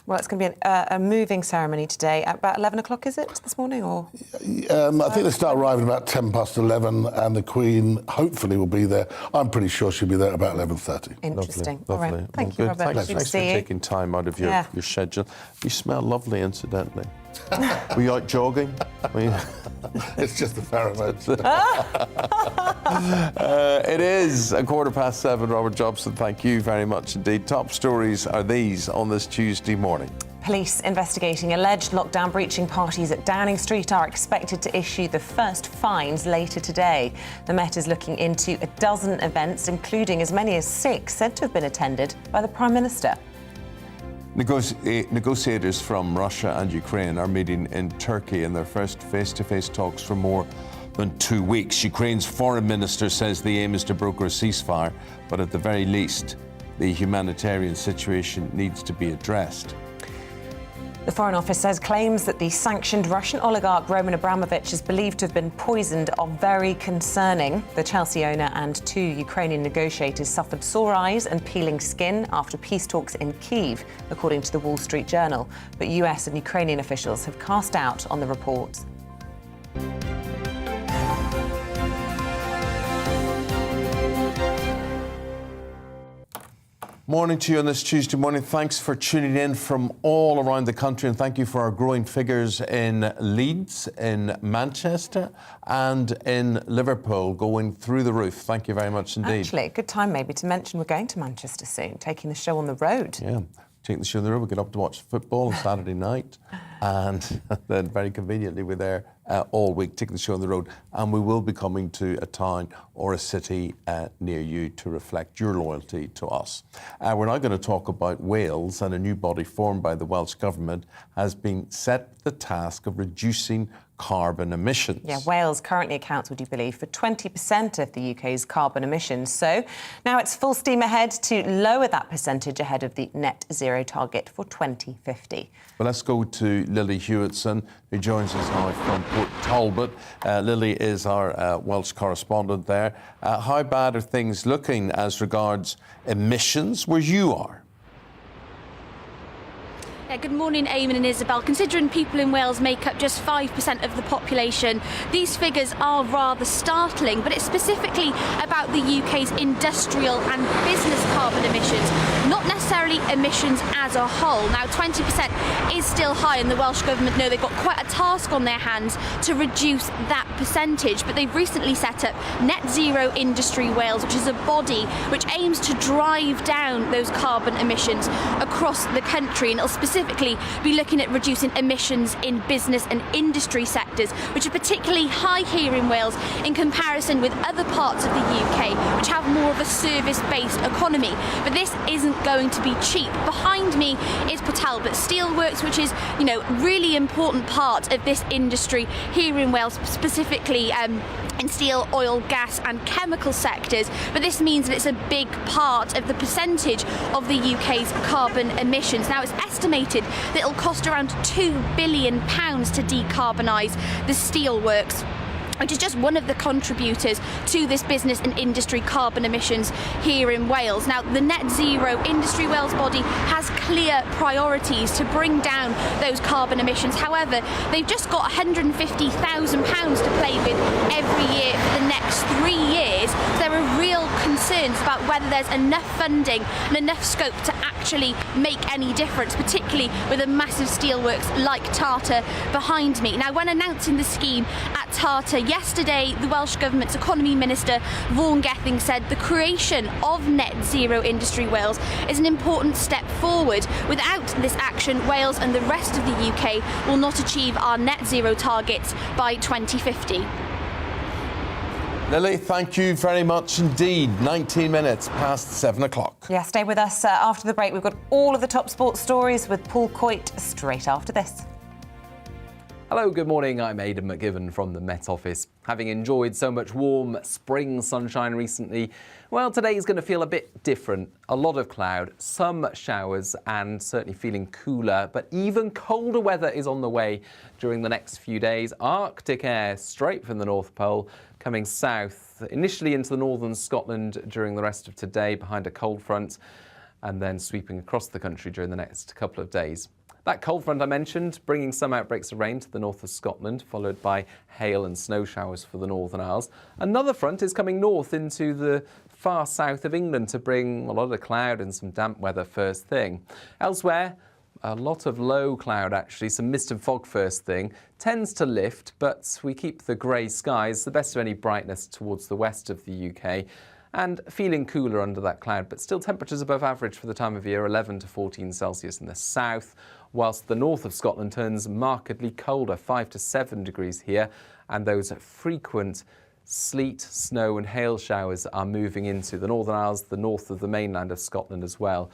Well, it's going to be a moving ceremony today. At about 11 o'clock, is it, this morning? Or I think they start arriving about 10 past 11, and the Queen hopefully will be there. I'm pretty sure she'll be there at about 11:30. Interesting. Lovely. All right. Thank you, Robert. Thanks for taking time out of your schedule. You smell lovely, incidentally. Were you out jogging? It's just the pheromones. It is 7:15. Robert Jobson, thank you very much indeed. Top stories are these on this Tuesday morning. Police investigating alleged lockdown breaching parties at Downing Street are expected to issue the first fines later today. The Met is looking into a dozen events, including as many as 6 said to have been attended by the Prime Minister. Negotiators from Russia and Ukraine are meeting in Turkey in their first face-to-face talks for more than 2 weeks. Ukraine's foreign minister says the aim is to broker a ceasefire, but at the very least, the humanitarian situation needs to be addressed. The Foreign Office says claims that the sanctioned Russian oligarch Roman Abramovich is believed to have been poisoned are very concerning. The Chelsea owner and 2 Ukrainian negotiators suffered sore eyes and peeling skin after peace talks in Kyiv, according to the Wall Street Journal. But US and Ukrainian officials have cast doubt on the reports. Morning to you on this Tuesday morning. Thanks for tuning in from all around the country, and thank you for our growing figures in Leeds, in Manchester and in Liverpool, going through the roof. Thank you very much indeed. Actually, a good time maybe to mention we're going to Manchester soon, taking the show on the road. Yeah, taking the show on the road. We get up to watch football on Saturday night, and then very conveniently we're there all week, taking the show on the road, and we will be coming to a town or a city near you to reflect your loyalty to us. We're now going to talk about Wales, and a new body formed by the Welsh Government has been set the task of reducing carbon emissions. Yeah, Wales currently accounts, would you believe, for 20% of the UK's carbon emissions. So now it's full steam ahead to lower that percentage ahead of the net zero target for 2050. Well, let's go to Lily Hewitson, who joins us now from Port Talbot. Lily is our Welsh correspondent there. How bad are things looking as regards emissions where you are? Good morning, Eamonn and Isabel. Considering people in Wales make up just 5% of the population, these figures are rather startling, but it's specifically about the UK's industrial and business carbon emissions, not necessarily emissions as a whole. Now, 20% is still high, and the Welsh Government know they've got quite a task on their hands to reduce that percentage, but they've recently set up Net Zero Industry Wales, which is a body which aims to drive down those carbon emissions across the country, and it'll specifically be looking at reducing emissions in business and industry sectors, which are particularly high here in Wales in comparison with other parts of the UK, which have more of a service-based economy. But this isn't going to be cheap. Behind me is Port Talbot Steelworks, which is, really important part of this industry here in Wales, specifically in steel, oil, gas and chemical sectors, but this means that it's a big part of the percentage of the UK's carbon emissions. Now, it's estimated that it'll cost around £2 billion to decarbonise the steelworks, which is just one of the contributors to this business and industry carbon emissions here in Wales. Now, the Net Zero Industry Wales body has clear priorities to bring down those carbon emissions. However, they've just got £150,000 to play with every year for the next 3 years. So there are real concerns about whether there's enough funding and enough scope to actually make any difference, particularly with a massive steelworks like Tata behind me. Now, when announcing the scheme at Tata yesterday, the Welsh Government's Economy Minister, Vaughan Gething, said the creation of Net Zero Industry Wales is an important step forward. Without this action, Wales and the rest of the UK will not achieve our net zero targets by 2050. Lily, thank you very much indeed. 19 minutes past 7 o'clock. Yeah, stay with us after the break. We've got all of the top sports stories with Paul Coit straight after this. Hello, good morning. I'm Aidan McGiven from the Met Office. Having enjoyed so much warm spring sunshine recently, well, today is going to feel a bit different. A lot of cloud, some showers, and certainly feeling cooler, but even colder weather is on the way during the next few days. Arctic air straight from the North Pole coming south, initially into the northern Scotland during the rest of today behind a cold front, and then sweeping across the country during the next couple of days. That cold front I mentioned, bringing some outbreaks of rain to the north of Scotland, followed by hail and snow showers for the Northern Isles. Another front is coming north into the far south of England to bring a lot of cloud and some damp weather first thing. Elsewhere, a lot of low cloud actually, some mist and fog first thing. Tends to lift, but we keep the grey skies, the best of any brightness towards the west of the UK. And feeling cooler under that cloud, but still temperatures above average for the time of year, 11 to 14 Celsius in the south, whilst the north of Scotland turns markedly colder, 5 to 7 degrees here, and those frequent sleet, snow and hail showers are moving into the Northern Isles, the north of the mainland of Scotland as well,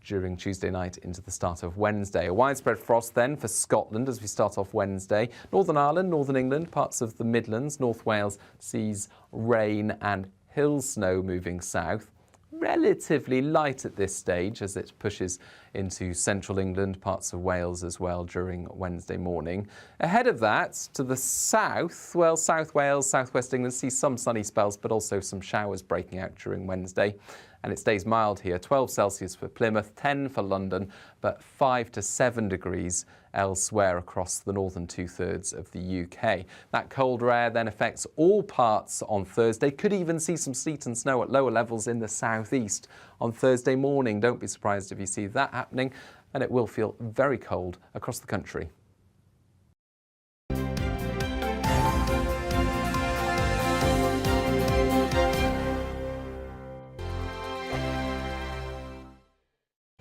during Tuesday night into the start of Wednesday. A widespread frost then for Scotland as we start off Wednesday. Northern Ireland, Northern England, parts of the Midlands, North Wales sees rain and hill snow moving south. Relatively light at this stage as it pushes into central England, parts of Wales as well during Wednesday morning. Ahead of that, to the south, well, South Wales, southwest England see some sunny spells, but also some showers breaking out during Wednesday. And it stays mild here, 12 Celsius for Plymouth, 10 for London, but 5 to 7 degrees elsewhere across the northern two-thirds of the UK. That colder air then affects all parts on Thursday. Could even see some sleet and snow at lower levels in the southeast on Thursday morning. Don't be surprised if you see that happening, and it will feel very cold across the country.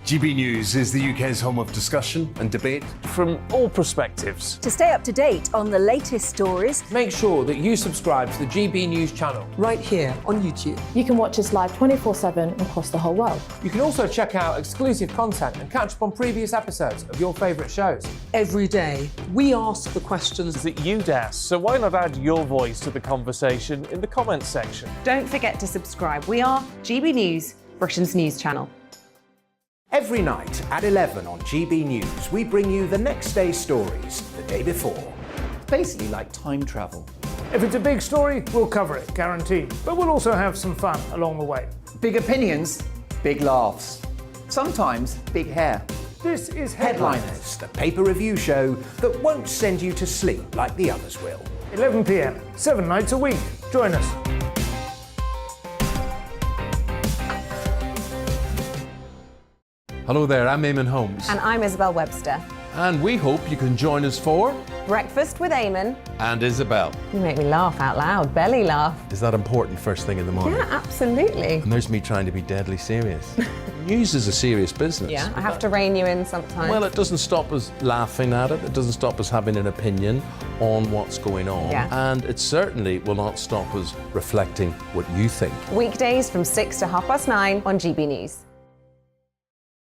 GB News is the UK's home of discussion and debate from all perspectives. To stay up to date on the latest stories, make sure that you subscribe to the GB News channel right here on YouTube. You can watch us live 24/7 across the whole world. You can also check out exclusive content and catch up on previous episodes of your favourite shows. Every day, we ask the questions that you'd ask, so why not add your voice to the conversation in the comments section? Don't forget to subscribe. We are GB News, Britain's news channel. Every night at 11 on GB News, we bring you the next day's stories the day before. basically like time travel. If it's a big story, we'll cover it, guaranteed. But we'll also have some fun along the way. Big opinions, big laughs. Sometimes big hair. This is Headliners, the paper review show that won't send you to sleep like the others will. 11 p.m, 7 nights a week. Join us. Hello there, I'm Eamonn Holmes. And I'm Isabel Webster. And we hope you can join us for Breakfast with Eamonn. And Isabel. You make me laugh out loud, belly laugh. Is that important first thing in the morning? Yeah, absolutely. And there's me trying to be deadly serious. News is a serious business. Yeah, I have to rein you in sometimes. Well, it doesn't stop us laughing at it. It doesn't stop us having an opinion on what's going on. Yeah. And it certainly will not stop us reflecting what you think. Weekdays from 6 to 9:30 on GB News.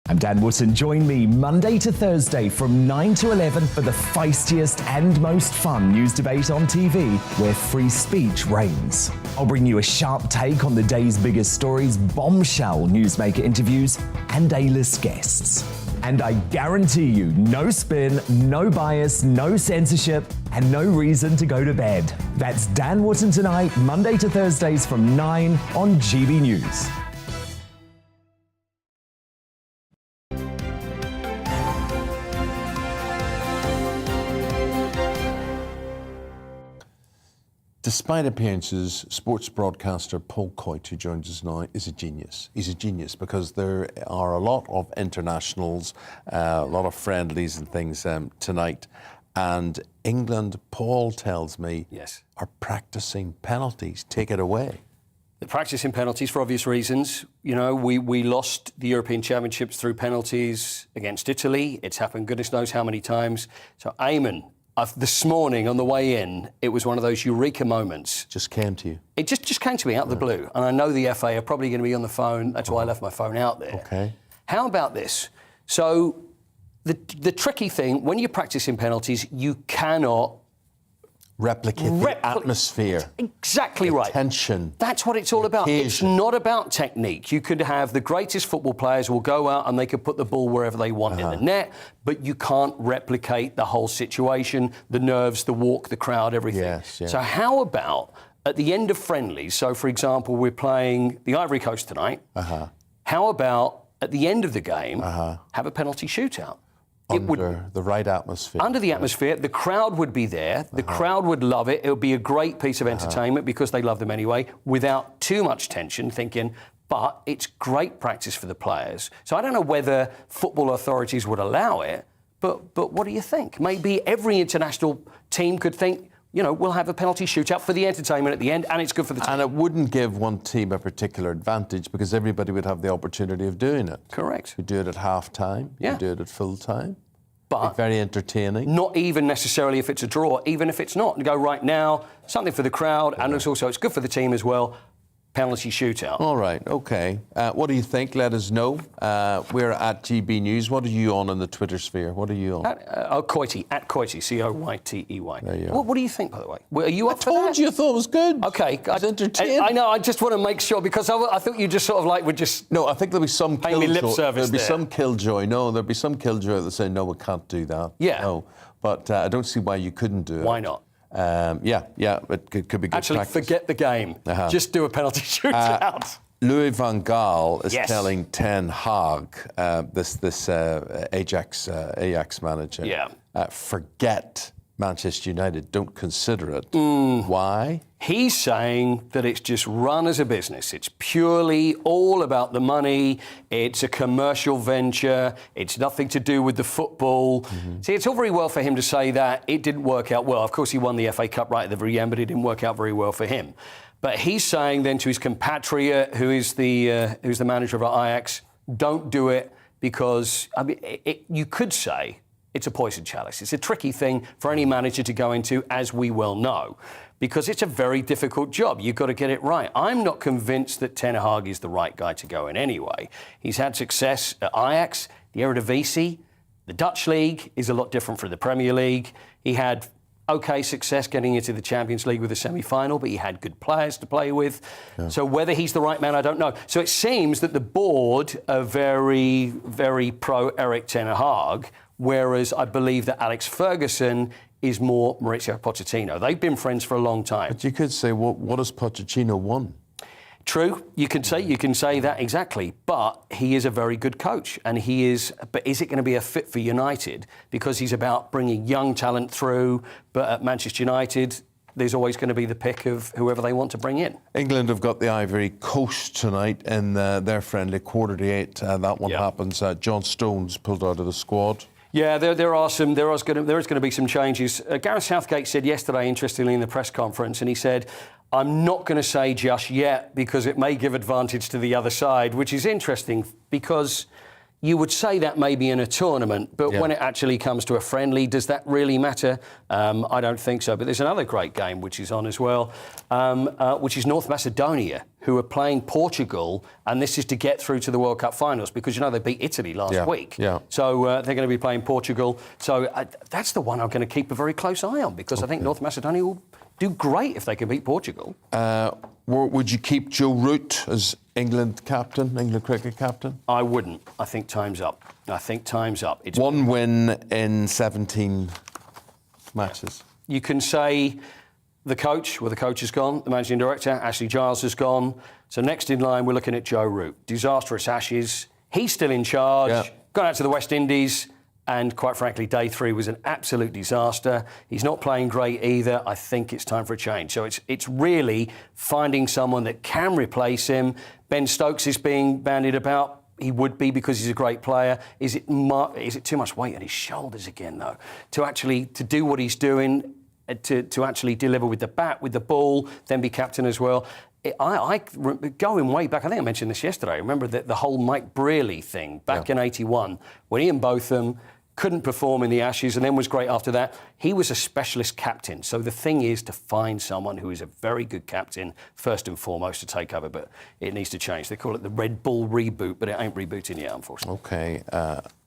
I'm Dan Wootton. Join me Monday to Thursday from 9 to 11 for the feistiest and most fun news debate on TV, where free speech reigns. I'll bring you a sharp take on the day's biggest stories, bombshell newsmaker interviews, and A-list guests. And I guarantee you, no spin, no bias, no censorship, and no reason to go to bed. That's Dan Wootton tonight, Monday to Thursdays from 9 on GB News. Despite appearances, sports broadcaster Paul Coyte, who joins us now, is a genius. He's a genius because there are a lot of internationals, a lot of friendlies and things tonight. And England, Paul tells me, are practicing penalties. Take it away. They're practicing penalties for obvious reasons. You know, we lost the European Championships through penalties against Italy. It's happened goodness knows how many times. So, Eamonn, this morning on the way in, it was one of those eureka moments. Just came to you? It just came to me out of the blue. And I know the FA are probably going to be on the phone. That's why I left my phone out there. Okay. How about this? So the tricky thing, when you're practicing penalties, you cannot replicate the atmosphere. Exactly right. Tension. That's what it's all about. It's not about technique. You could have the greatest football players will go out and they could put the ball wherever they want in the net, but you can't replicate the whole situation, the nerves, the walk, the crowd, everything. Yes, yeah. So how about at the end of friendlies, so for example, we're playing the Ivory Coast tonight, how about at the end of the game, have a penalty shootout? Under the right atmosphere. Under the atmosphere, the crowd would be there. The crowd would love it. It would be a great piece of entertainment because they love them anyway, without too much tension, thinking, but it's great practice for the players. So I don't know whether football authorities would allow it, but what do you think? Maybe every international team could think, you know, we'll have a penalty shootout for the entertainment at the end, and it's good for the team. And it wouldn't give one team a particular advantage because everybody would have the opportunity of doing it. Correct. You do it at half-time, you do it at full-time. But very entertaining. Not even necessarily if it's a draw, even if it's not. And go right now, something for the crowd, and it's good for the team as well. Penalty shootout. All right, OK. What do you think? Let us know. We're at GB News. What are you on in the Twitter sphere? What are you on? Coyte, at Coyte, C-O-Y-T-E-Y. There you are. What do you think, by the way? Are you up for that? I told you I thought it was good. OK. It's entertaining. I know, I just want to make sure, because I thought you just sort of like would just... No, I think there'll be some killjoy. Lip service there'll be there. some killjoy. No, there'll be some killjoy that say, no, we can't do that. Yeah. No. But I don't see why you couldn't do it. Why not? It could be good Actually, practice. forget the game. Just do a penalty shootout. Louis van Gaal is telling Ten Hag, this Ajax manager, forget Manchester United, don't consider it. Why? He's saying that it's just run as a business. It's purely all about the money. It's a commercial venture. It's nothing to do with the football. See, it's all very well for him to say that. It didn't work out well. Of course, he won the FA Cup right at the very end, but it didn't work out very well for him. But he's saying then to his compatriot, who's the manager of Ajax, don't do it because, I mean, you could say it's a poison chalice. It's a tricky thing for any manager to go into, as we well know, because it's a very difficult job. You've got to get it right. I'm not convinced that Ten Hag is the right guy to go in anyway. He's had success at Ajax, the Eredivisie. The Dutch League is a lot different from the Premier League. He had OK success getting into the Champions League with a semi-final, but he had good players to play with. So whether he's the right man, I don't know. So it seems that the board are very, very pro Eric Ten Hag, whereas I believe that Alex Ferguson is more Mauricio Pochettino. They've been friends for a long time. But you could say, well, what has Pochettino won? True, you can say that exactly, but he is a very good coach, and but is it going to be a fit for United? Because he's about bringing young talent through, but at Manchester United, there's always going to be the pick of whoever they want to bring in. England have got the Ivory Coast tonight in their friendly 7:45. That one happens. John Stones pulled out of the squad. Yeah, there is going to be some changes. Gareth Southgate said yesterday, interestingly, in the press conference, and he said, I'm not going to say just yet because it may give advantage to the other side, which is interesting because you would say that maybe in a tournament, but when it actually comes to a friendly, does that really matter? I don't think so. But there's another great game which is on as well, which is North Macedonia, who are playing Portugal, and this is to get through to the World Cup finals because, you know, they beat Italy last week. Yeah. So they're going to be playing Portugal. So that's the one I'm going to keep a very close eye on because I think North Macedonia will do great if they can beat Portugal. Would you keep Joe Root as England cricket captain? I wouldn't. I think time's up. It's one win in 17 matches. You can say the coach has gone, the managing director, Ashley Giles, has gone. So next in line, we're looking at Joe Root. Disastrous Ashes. He's still in charge. Gone out to the West Indies. And quite frankly, day 3 was an absolute disaster. He's not playing great either. I think it's time for a change. So it's really finding someone that can replace him. Ben Stokes is being bandied about. He would be because he's a great player. Is it too much weight on his shoulders again, though? To do what he's doing, to actually deliver with the bat, with the ball, then be captain as well. Going way back, I think I mentioned this yesterday. I remember the whole Mike Brearley thing back in 81 when Ian Botham couldn't perform in the Ashes and then was great after that. He was a specialist captain. So the thing is to find someone who is a very good captain, first and foremost, to take over. But it needs to change. They call it the Red Bull reboot, but it ain't rebooting yet, unfortunately. OK.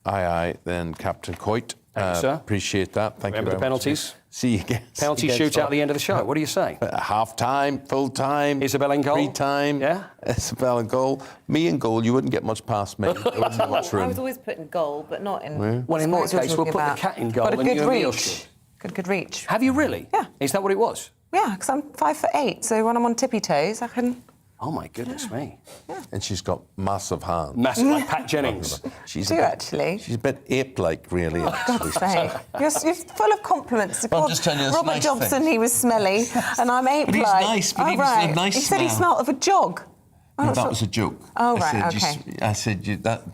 Aye, then Captain Coit. Thank you, sir. Appreciate that. Thank you very Remember the penalties? Much. See you again. Penalty shootout at the end of the show. What do you say? Half-time, full-time. Isabel in goal? Free-time. Yeah? Isabel in goal. Me in goal, you wouldn't get much past me. There wouldn't be much room. I was always put in goal, but not in... Well, in my case, we'll put the cat in goal and you and me reach. Good reach. Have you really? Yeah. Is that what it was? Yeah, because I'm 5'8", so when I'm on tippy toes, I can... Oh, my goodness me. Yeah. And she's got massive hands. Massive, like Pat Jennings. Actually. She's a bit ape-like, really. God's sake. You're full of compliments. Well, I'm just telling you, that's Robert nice Jobson, thing. he was smelly, and I'm ape-like. But he's nice, but he was a nice He said he smell. smelled of a jog. No, that was a joke. Oh, right, OK. I said,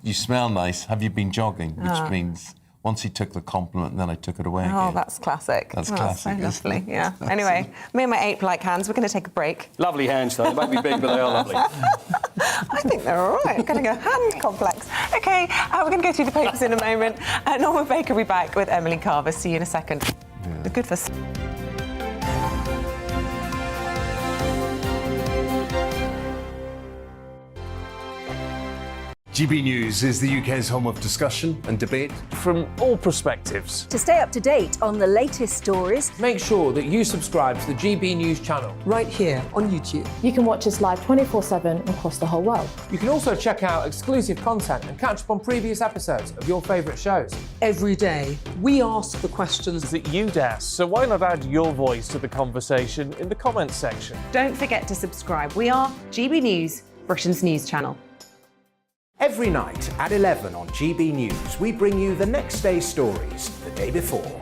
you smell nice. Have you been jogging? Which means... Once he took the compliment, and then I took it away again. Oh, that's classic. That's classic. So lovely, yeah. Anyway, me and my ape-like hands, we're going to take a break. Lovely hands, though. They might be big, but they are lovely. I think they're all right. I'm getting a hand complex. OK, we're going to go through the papers in a moment. Norman Baker will be back with Emily Carver. See you in a second. They're good for... GB News is the UK's home of discussion and debate. From all perspectives. To stay up to date on the latest stories, make sure that you subscribe to the GB News channel. Right here on YouTube. You can watch us live 24/7 across the whole world. You can also check out exclusive content and catch up on previous episodes of your favourite shows. Every day, we ask the questions that you'd ask, so why not add your voice to the conversation in the comments section? Don't forget to subscribe. We are GB News, Britain's news channel. Every night at 11 on GB News, we bring you the next day's stories the day before.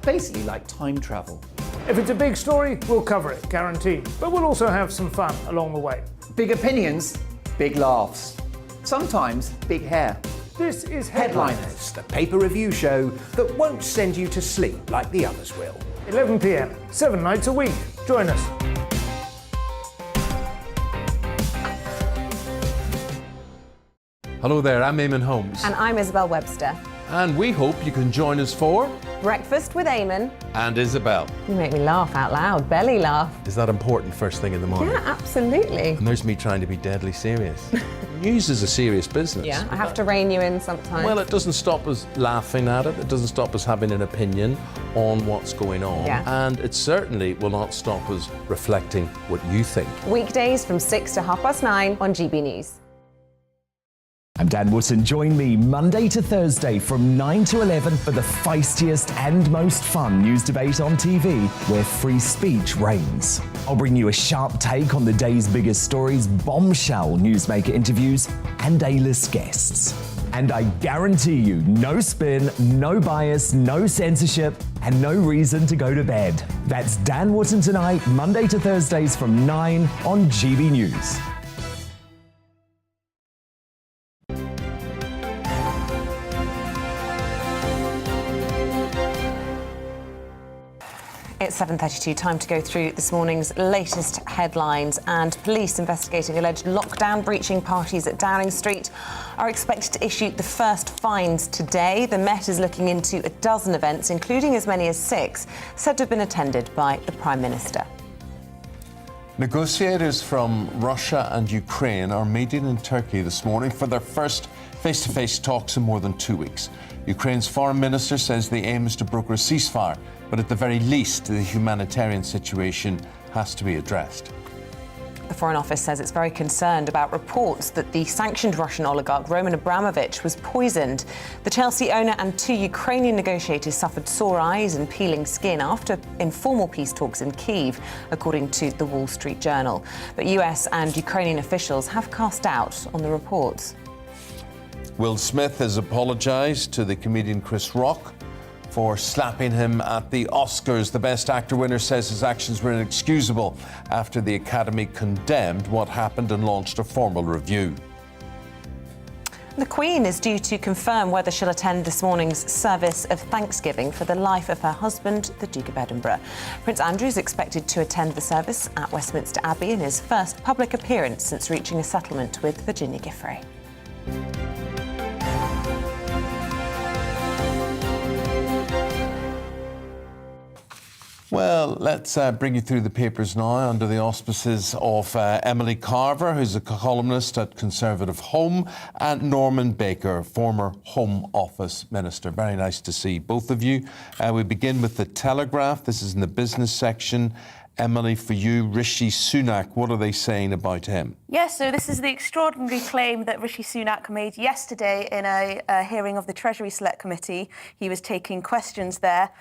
Basically like time travel. If it's a big story, we'll cover it, guaranteed. But we'll also have some fun along the way. Big opinions, big laughs. Sometimes big hair. This is Headliners, the paper review show that won't send you to sleep like the others will. 11 p.m, 7 nights a week. Join us. Hello there, I'm Eamonn Holmes. And I'm Isabel Webster. And we hope you can join us for... Breakfast with Eamonn. And Isabel. You make me laugh out loud, belly laugh. Is that important first thing in the morning? Yeah, absolutely. And there's me trying to be deadly serious. News is a serious business. Yeah, I have to rein you in sometimes. Well, it doesn't stop us laughing at it. It doesn't stop us having an opinion on what's going on. Yeah. And it certainly will not stop us reflecting what you think. Weekdays from 6 to 9:30 on GB News. I'm Dan Wootton. Join me Monday to Thursday from 9 to 11 for the feistiest and most fun news debate on TV, where free speech reigns. I'll bring you a sharp take on the day's biggest stories, bombshell newsmaker interviews, and A-list guests. And I guarantee you, no spin, no bias, no censorship, and no reason to go to bed. That's Dan Wootton Tonight, Monday to Thursdays from 9 on GB News. It's 7:32, time to go through this morning's latest headlines. And police investigating alleged lockdown breaching parties at Downing Street are expected to issue the first fines today. The Met is looking into a dozen events, including as many as 6, said to have been attended by the Prime Minister. Negotiators from Russia and Ukraine are meeting in Turkey this morning for their first face-to-face talks in more than 2 weeks. Ukraine's foreign minister says the aim is to broker a ceasefire, but at the very least, the humanitarian situation has to be addressed. The Foreign Office says it's very concerned about reports that the sanctioned Russian oligarch Roman Abramovich was poisoned. The Chelsea owner and 2 Ukrainian negotiators suffered sore eyes and peeling skin after informal peace talks in Kyiv, according to the Wall Street Journal. But US and Ukrainian officials have cast doubt on the reports. Will Smith has apologised to the comedian Chris Rock for slapping him at the Oscars. The Best Actor winner says his actions were inexcusable after the Academy condemned what happened and launched a formal review. The Queen is due to confirm whether she'll attend this morning's service of thanksgiving for the life of her husband, the Duke of Edinburgh. Prince Andrew is expected to attend the service at Westminster Abbey in his first public appearance since reaching a settlement with Virginia Giffey. Well, let's bring you through the papers now under the auspices of Emily Carver, who's a columnist at Conservative Home, and Norman Baker, former Home Office Minister. Very nice to see both of you. We begin with the Telegraph. This is in the business section. Emily, for you, Rishi Sunak, what are they saying about him? Yes, so this is the extraordinary claim that Rishi Sunak made yesterday in a hearing of the Treasury Select Committee. He was taking questions there.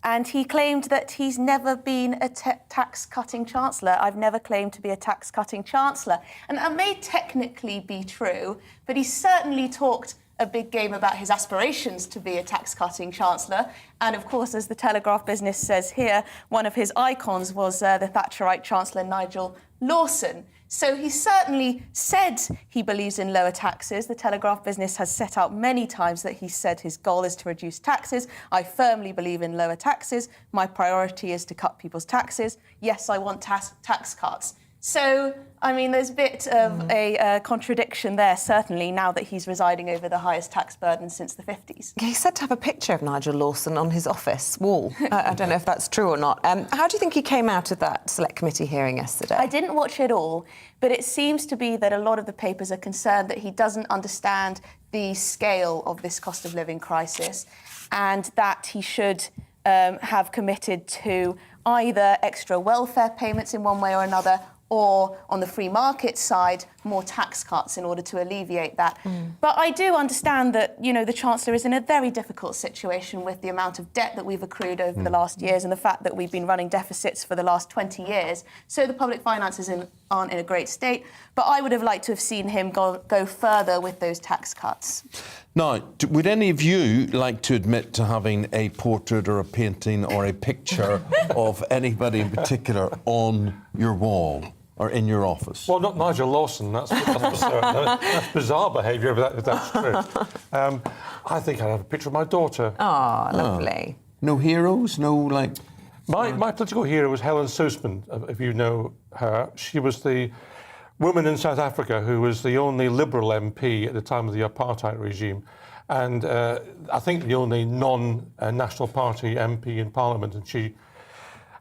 And he claimed that he's never been a tax-cutting chancellor. I've never claimed to be a tax-cutting chancellor. And that may technically be true, but he certainly talked a big game about his aspirations to be a tax-cutting chancellor. And of course, as the Telegraph business says here, one of his icons was the Thatcherite Chancellor Nigel Lawson. So he certainly said he believes in lower taxes. The Telegraph business has set out many times that he said his goal is to reduce taxes. I firmly believe in lower taxes. My priority is to cut people's taxes. Yes, I want tax cuts. So, I mean, there's a bit of a contradiction there, certainly, now that he's residing over the highest tax burden since the 50s. He's said to have a picture of Nigel Lawson on his office wall. I don't know if that's true or not. How do you think he came out of that Select Committee hearing yesterday? I didn't watch it all, but it seems to be that a lot of the papers are concerned that he doesn't understand the scale of this cost of living crisis and that he should have committed to either extra welfare payments in one way or another, or on the free market side, more tax cuts in order to alleviate that. But I do understand that, you know, the Chancellor is in a very difficult situation with the amount of debt that we've accrued over the last years and the fact that we've been running deficits for the last 20 years. So the public finances aren't in a great state. But I would have liked to have seen him go further with those tax cuts. Now, would any of you like to admit to having a portrait or a painting or a picture of anybody in particular on your wall or in your office? Well, not Nigel Lawson, that's for certain. That's bizarre behaviour, if that's true. I think I'd have a picture of my daughter. Oh, lovely. No heroes? No, like... My political hero was Helen Suzman, if you know her. She was the woman in South Africa who was the only Liberal MP at the time of the apartheid regime, and I think the only non-National Party MP in Parliament, and she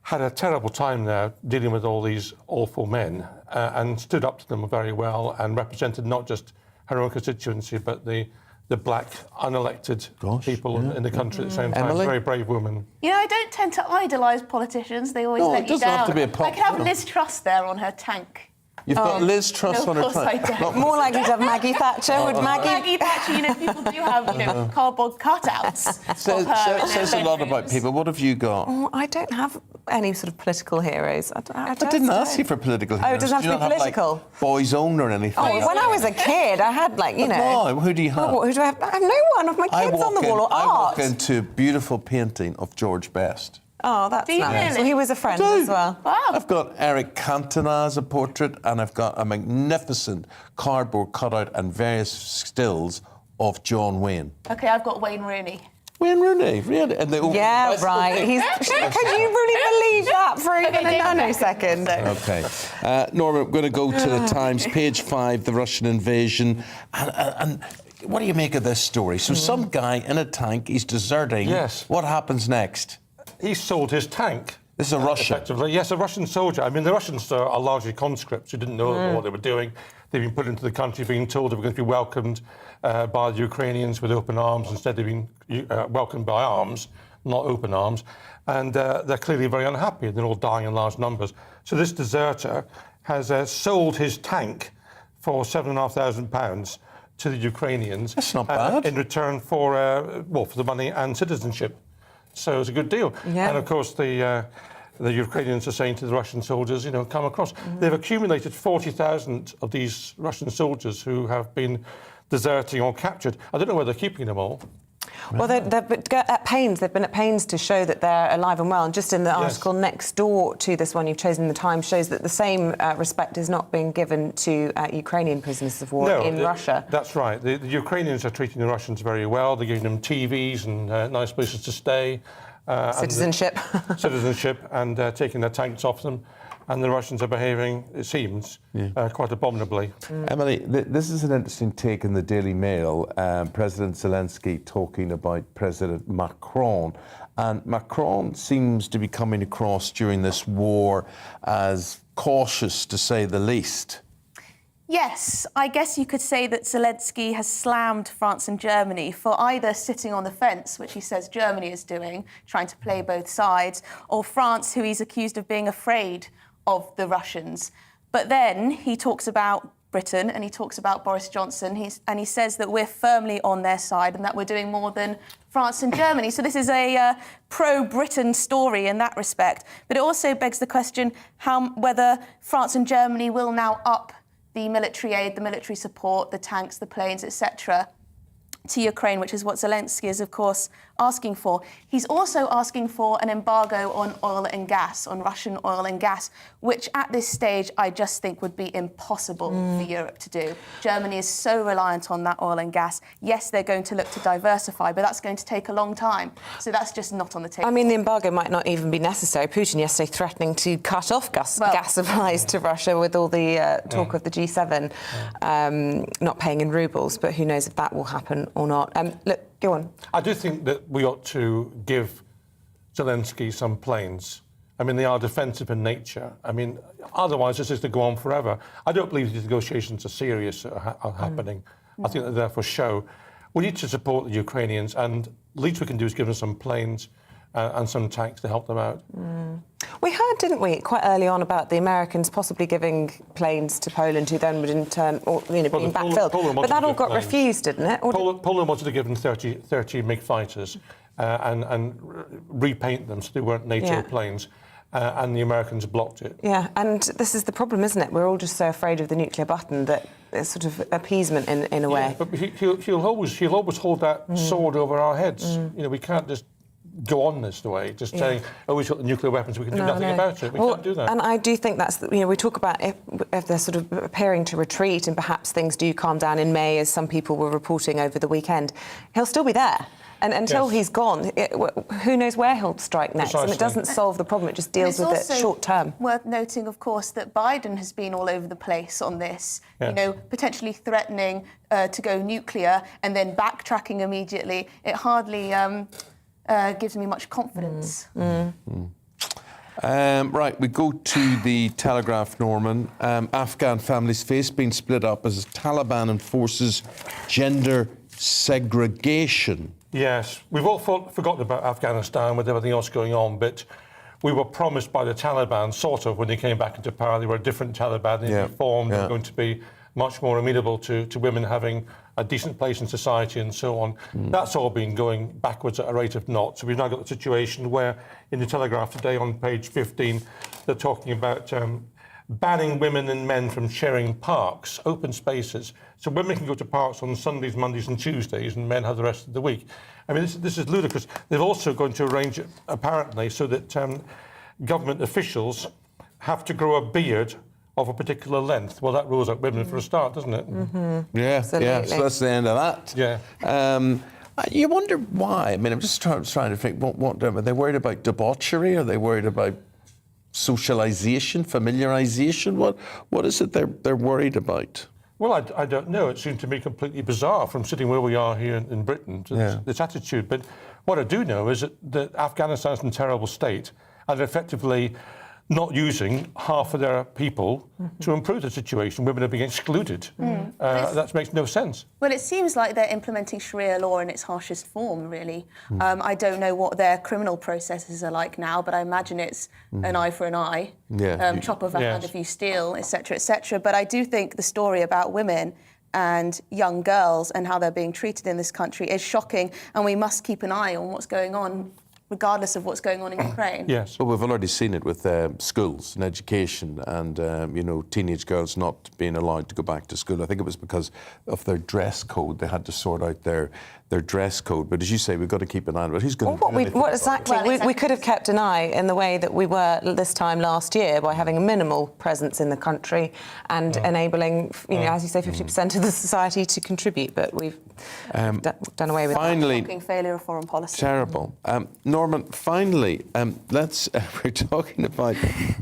had a terrible time there dealing with all these awful men and stood up to them very well and represented not just her own constituency but the black unelected people in the country at the same time. Emily? Very brave woman. You know, I don't tend to idolise politicians. They always let you down. Have to be a I could have Liz Truss there on her tank. You've got Liz Truss on her tank. More likely to have Maggie Thatcher. Would Maggie Thatcher, people do have, cardboard cutouts. Says a lot about people. What have you got? Oh, I don't have any sort of political heroes. I didn't ask you for political heroes. Oh, it doesn't have to be political. Have, Boys Own or anything. Oh, when I was a kid, I had No, who do you have? Who do I have? I have no one of my kids on the wall or art. I walk into a beautiful painting of George Best. Oh, that's nice. Well, he was a friend as well. Wow. I've got Eric Cantona as a portrait, and I've got a magnificent cardboard cutout and various stills of John Wayne. OK, I've got Wayne Rooney. Wayne Rooney, really? And right. Can you really believe that for even a nanosecond? OK. Norma, we're going to go to the Times, page 5, the Russian invasion. And what do you make of this story? So some guy in a tank, he's deserting. Yes. What happens next? He sold his tank. This is a Russian? Effectively. Yes, a Russian soldier. I mean, the Russians are largely conscripts who didn't know what they were doing. They've been put into the country being told they were going to be welcomed by the Ukrainians with open arms. Instead, they've been welcomed by arms, not open arms. And they're clearly very unhappy. They're all dying in large numbers. So this deserter has sold his tank for £7,500 to the Ukrainians. That's not bad. In return for the money and citizenship. So it's a good deal. Yeah. And of course, the Ukrainians are saying to the Russian soldiers, come across. They've accumulated 40,000 of these Russian soldiers who have been deserting or captured. I don't know where they're keeping them all. Well, they've been at pains to show that they're alive and well. And just in the article next door to this one you've chosen, the Times, shows that the same respect is not being given to Ukrainian prisoners of war in Russia. That's right. The Ukrainians are treating the Russians very well. They're giving them TVs and nice places to stay. Citizenship. And taking their tanks off them. And the Russians are behaving, it seems, quite abominably. Emily, this is an interesting take in the Daily Mail. President Zelensky talking about President Macron. And Macron seems to be coming across during this war as cautious, to say the least. Yes, I guess you could say that Zelensky has slammed France and Germany for either sitting on the fence, which he says Germany is doing, trying to play both sides, or France, who he's accused of being afraid of the Russians. But then he talks about Britain and he talks about Boris Johnson, and he says that we're firmly on their side and that we're doing more than France and Germany. So this is a pro-Britain story in that respect. But it also begs the question whether France and Germany will now up the military aid, the military support, the tanks, the planes, etc., to Ukraine, which is what Zelensky is, of course, asking for. He's also asking for an embargo on oil and gas, on Russian oil and gas, which at this stage I just think would be impossible for Europe to do. Germany is so reliant on that oil and gas. Yes, they're going to look to diversify, but that's going to take a long time. So that's just not on the table. I mean, the embargo might not even be necessary. Putin yesterday threatening to cut off gas supplies to Russia with all the talk of the G7 not paying in rubles, but who knows if that will happen or not. Look, go on. I do think that we ought to give Zelensky some planes. I mean, they are defensive in nature. I mean, otherwise this is to go on forever. I don't believe these negotiations are serious are happening. I think they're there for show. We need to support the Ukrainians, and the least we can do is give them some planes and some tanks to help them out. We heard, didn't we, quite early on about the Americans possibly giving planes to Poland, who then would in turn, being backfilled. But that all got refused, didn't it? Poland wanted to give them 30 MiG fighters and repaint them so they weren't NATO planes. And the Americans blocked it. Yeah, and this is the problem, isn't it? We're all just so afraid of the nuclear button that it's sort of appeasement in a way. But he'll always hold that sword over our heads. We can't just go on this way, just saying, we've got the nuclear weapons, we can do nothing about it. We can't do that. And I do think that's, we talk about if they're sort of appearing to retreat and perhaps things do calm down in May, as some people were reporting over the weekend, he'll still be there. And until he's gone, who knows where he'll strike next? Precisely. And it doesn't solve the problem, it just deals with it short term. Worth noting, of course, that Biden has been all over the place on this, potentially threatening to go nuclear and then backtracking immediately. It hardly gives me much confidence. Right, we go to the Telegraph, Norman. Afghan families face being split up as Taliban enforces gender segregation. Yes, we've all forgotten about Afghanistan with everything else going on, but we were promised by the Taliban, sort of, when they came back into power. They were a different Taliban. They reformed. They were going to be much more amenable to women having a decent place in society and so on. That's all been going backwards at a rate of knots. So we've now got the situation where, in the Telegraph today on page 15, they're talking about banning women and men from sharing parks, open spaces. So women can go to parks on Sundays, Mondays and Tuesdays, and men have the rest of the week. I mean, this is ludicrous. They're also going to arrange it, apparently, so that government officials have to grow a beard of a particular length. Well, that rules out women for a start, doesn't it? Yeah, so that's the end of that. Yeah. You wonder why. I mean, I'm just trying to think, what are they worried about? Debauchery? Are they worried about socialisation, familiarisation? What is it they're worried about? Well, I don't know. It seems to me completely bizarre from sitting where we are here in Britain, this attitude. But what I do know is that Afghanistan's in a terrible state, and they're effectively not using half of their people to improve the situation. Women are being excluded. That makes no sense. Well, it seems like they're implementing Sharia law in its harshest form, really. I don't know what their criminal processes are like now, but I imagine it's an eye for an eye, chop off a hand if you steal, etc., etc. But I do think the story about women and young girls and how they're being treated in this country is shocking, and we must keep an eye on what's going on, regardless of what's going on in Ukraine. Yes. Well, we've already seen it with schools and education and, teenage girls not being allowed to go back to school. I think it was because of their dress code. They had to sort out their dress code. But as you say, we've got to keep an eye on it. Who's going to do anything about it? We could have kept an eye in the way that we were this time last year by having a minimal presence in the country and enabling, as you say, 50% of the society to contribute. But we've done away with that. Shocking failure of foreign policy. Terrible. Norman, finally, we're talking about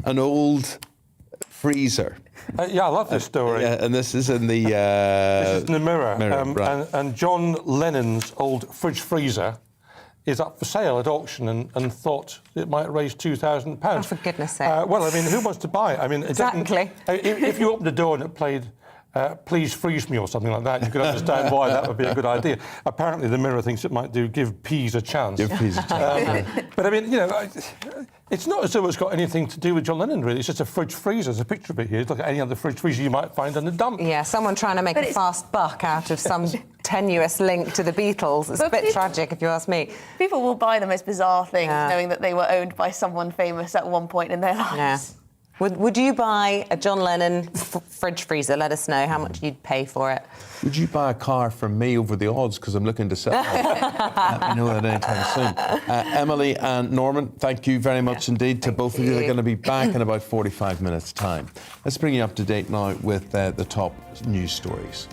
an old freezer. I love this story. And this is in the... this is in the Mirror. Right. And John Lennon's old fridge freezer is up for sale at auction and thought it might raise £2,000. Oh, for goodness sake. Well, I mean, who wants to buy it? I mean, exactly. If you opened the door and it played Please Freeze Me or something like that, you could understand why that would be a good idea. Apparently, the Mirror thinks it might do Give Peas a Chance. Give Peas a Chance. But I mean, it's not as though it's got anything to do with John Lennon, really. It's just a fridge freezer. There's a picture of it here. It's like any other fridge freezer you might find in the dump. Yeah, someone trying to make a fast buck out of some tenuous link to the Beatles. It's a bit tragic, if you ask me. People will buy the most bizarre things, knowing that they were owned by someone famous at one point in their lives. Yeah. Would you buy a John Lennon fridge freezer? Let us know how much you'd pay for it. Would you buy a car from me over the odds? Because I'm looking to sell it. Let me know that anytime soon. Emily and Norman, thank you very much indeed to both of you. They're going to be back in about 45 minutes' time. Let's bring you up to date now with the top news stories.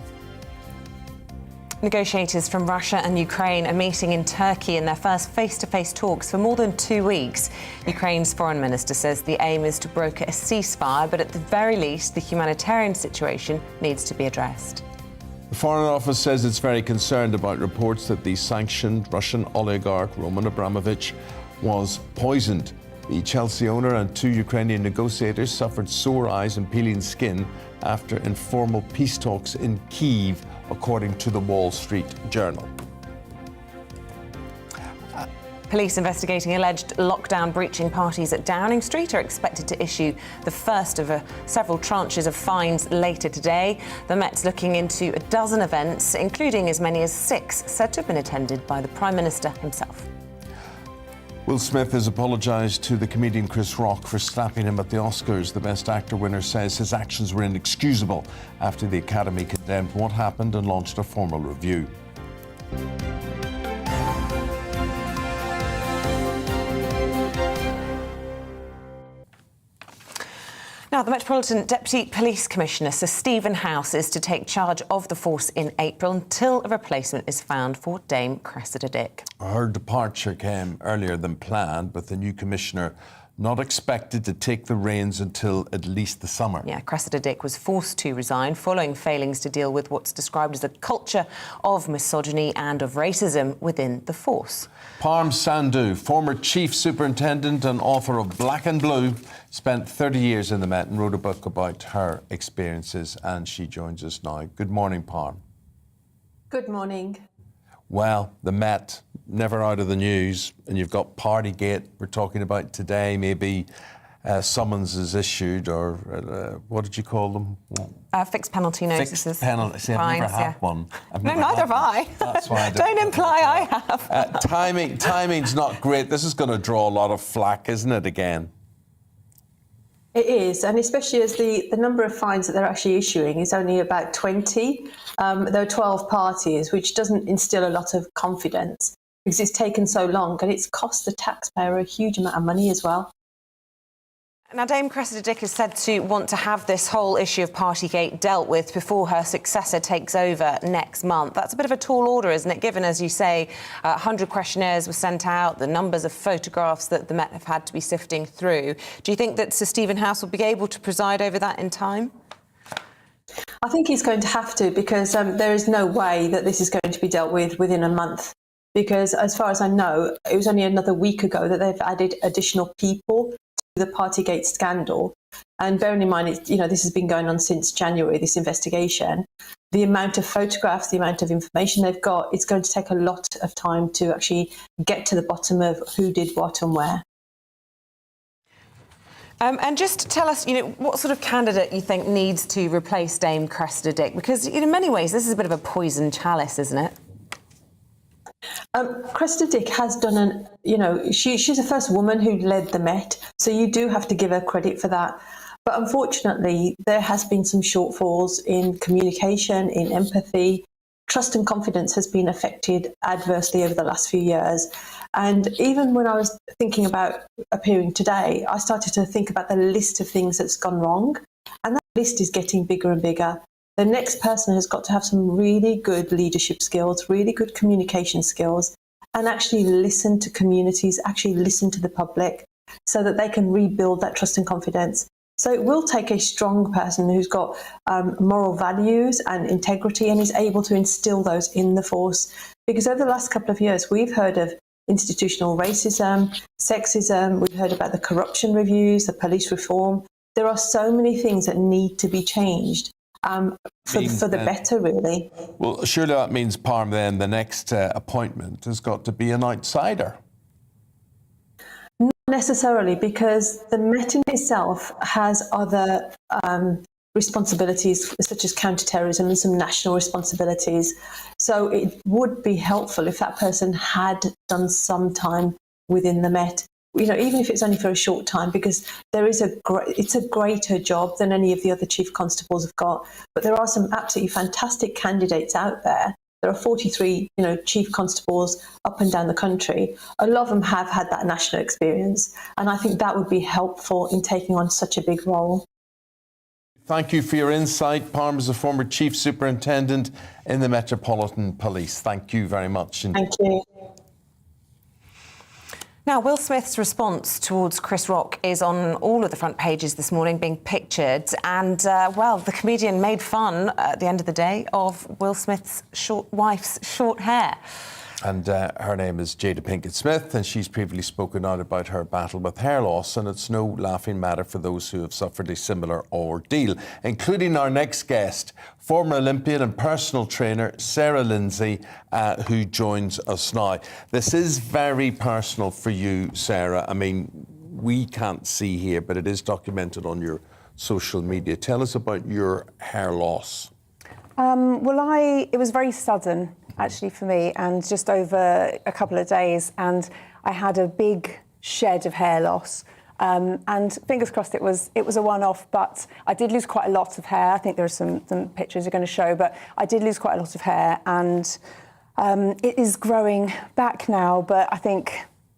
Negotiators from Russia and Ukraine are meeting in Turkey in their first face-to-face talks for more than 2 weeks. Ukraine's foreign minister says the aim is to broker a ceasefire, but at the very least, the humanitarian situation needs to be addressed. The Foreign Office says it's very concerned about reports that the sanctioned Russian oligarch Roman Abramovich was poisoned. The Chelsea owner and 2 Ukrainian negotiators suffered sore eyes and peeling skin after informal peace talks in Kyiv, according to the Wall Street Journal. Police investigating alleged lockdown-breaching parties at Downing Street are expected to issue the first of several tranches of fines later today. The Met's looking into a dozen events, including as many as 6 said to have been attended by the Prime Minister himself. Will Smith has apologised to the comedian Chris Rock for slapping him at the Oscars. The Best Actor winner says his actions were inexcusable after the Academy condemned what happened and launched a formal review. Now, the Metropolitan Deputy Police Commissioner, Sir Stephen House, is to take charge of the force in April until a replacement is found for Dame Cressida Dick. Her departure came earlier than planned, but the new commissioner not expected to take the reins until at least the summer. Yeah, Cressida Dick was forced to resign following failings to deal with what's described as a culture of misogyny and of racism within the force. Parm Sandhu, former chief superintendent and author of Black and Blue, spent 30 years in the Met and wrote a book about her experiences, and she joins us now. Good morning, Parm. Good morning. Well, the Met never out of the news, and you've got Partygate we're talking about today, maybe summons is issued, or what did you call them? Fixed penalty notices. Fixed penalty. See, I've never had one. No, neither have I. That's why I Don't imply I have. Timing's not great. This is going to draw a lot of flack, isn't it, again? It is, and especially as the number of fines that they're actually issuing is only about 20. There are 12 parties, which doesn't instill a lot of confidence because it's taken so long, and it's cost the taxpayer a huge amount of money as well. Now, Dame Cressida Dick is said to want to have this whole issue of Partygate dealt with before her successor takes over next month. That's a bit of a tall order, isn't it, given, as you say, 100 questionnaires were sent out, the numbers of photographs that the Met have had to be sifting through. Do you think that Sir Stephen House will be able to preside over that in time? I think he's going to have to, because there is no way that this is going to be dealt with within a month. Because as far as I know, it was only another week ago that they've added additional people the Partygate scandal, and bearing in mind, this has been going on since January, this investigation. The amount of photographs, the amount of information they've got, it's going to take a lot of time to actually get to the bottom of who did what and where. And just tell us, what sort of candidate you think needs to replace Dame Cressida Dick, because in many ways this is a bit of a poisoned chalice, isn't it? Cressida Dick has done she's the first woman who led the Met, so you do have to give her credit for that. But unfortunately, there has been some shortfalls in communication, in empathy. Trust and confidence has been affected adversely over the last few years. And even when I was thinking about appearing today, I started to think about the list of things that's gone wrong. And that list is getting bigger and bigger. The next person has got to have some really good leadership skills, really good communication skills, and actually listen to communities, actually listen to the public, so that they can rebuild that trust and confidence. So it will take a strong person who's got moral values and integrity and is able to instill those in the force. Because over the last couple of years, we've heard of institutional racism, sexism, we've heard about the corruption reviews, the police reform. There are so many things that need to be changed. For the better, really. Well, surely that means, Parm, then the next appointment has got to be an outsider. Not necessarily, because the Met in itself has other responsibilities, such as counter-terrorism and some national responsibilities. So it would be helpful if that person had done some time within the Met. Even if it's only for a short time, because it's a greater job than any of the other chief constables have got. But there are some absolutely fantastic candidates out there. There are 43, chief constables up and down the country. A lot of them have had that national experience, and I think that would be helpful in taking on such a big role. Thank you for your insight. Parm is a former chief superintendent in the Metropolitan Police. Thank you very much. Thank you. Now, Will Smith's response towards Chris Rock is on all of the front pages this morning, being pictured. And, the comedian made fun at the end of the day of Will Smith's wife's short hair. And her name is Jada Pinkett Smith, and she's previously spoken out about her battle with hair loss, and it's no laughing matter for those who have suffered a similar ordeal, including our next guest, former Olympian and personal trainer Sarah Lindsay, who joins us now. This is very personal for you, Sarah. I mean, we can't see here, but it is documented on your social media. Tell us about your hair loss. It was very sudden, actually, for me, and just over a couple of days, and I had a big shed of hair loss. And fingers crossed it was a one-off, but I did lose quite a lot of hair. I think there are some pictures you're going to show, but I did lose quite a lot of hair, and it is growing back now. But I think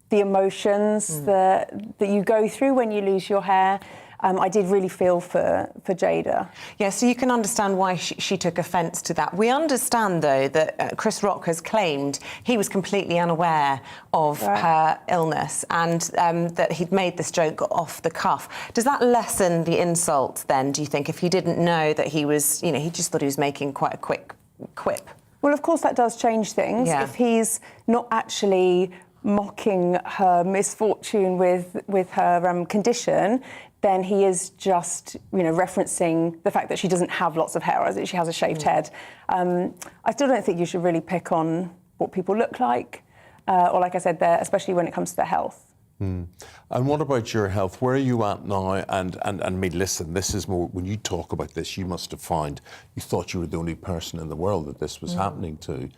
the emotions that you go through when you lose your hair, I did really feel for Jada. Yeah, so you can understand why she took offence to that. We understand, though, that Chris Rock has claimed he was completely unaware of her illness, and that he'd made this joke off the cuff. Does that lessen the insult, then, do you think, if he didn't know that he was, he just thought he was making quite a quick quip? Well, of course, that does change things. Yeah. If he's not actually mocking her misfortune with her condition, then he is just, referencing the fact that she doesn't have lots of hair, or she has a shaved head. I still don't think you should really pick on what people look like. or like I said, especially when it comes to their health. And what about your health? Where are you at now? And I mean, listen, this is more, when you talk about this, you must have found, you thought you were the only person in the world that this was happening to.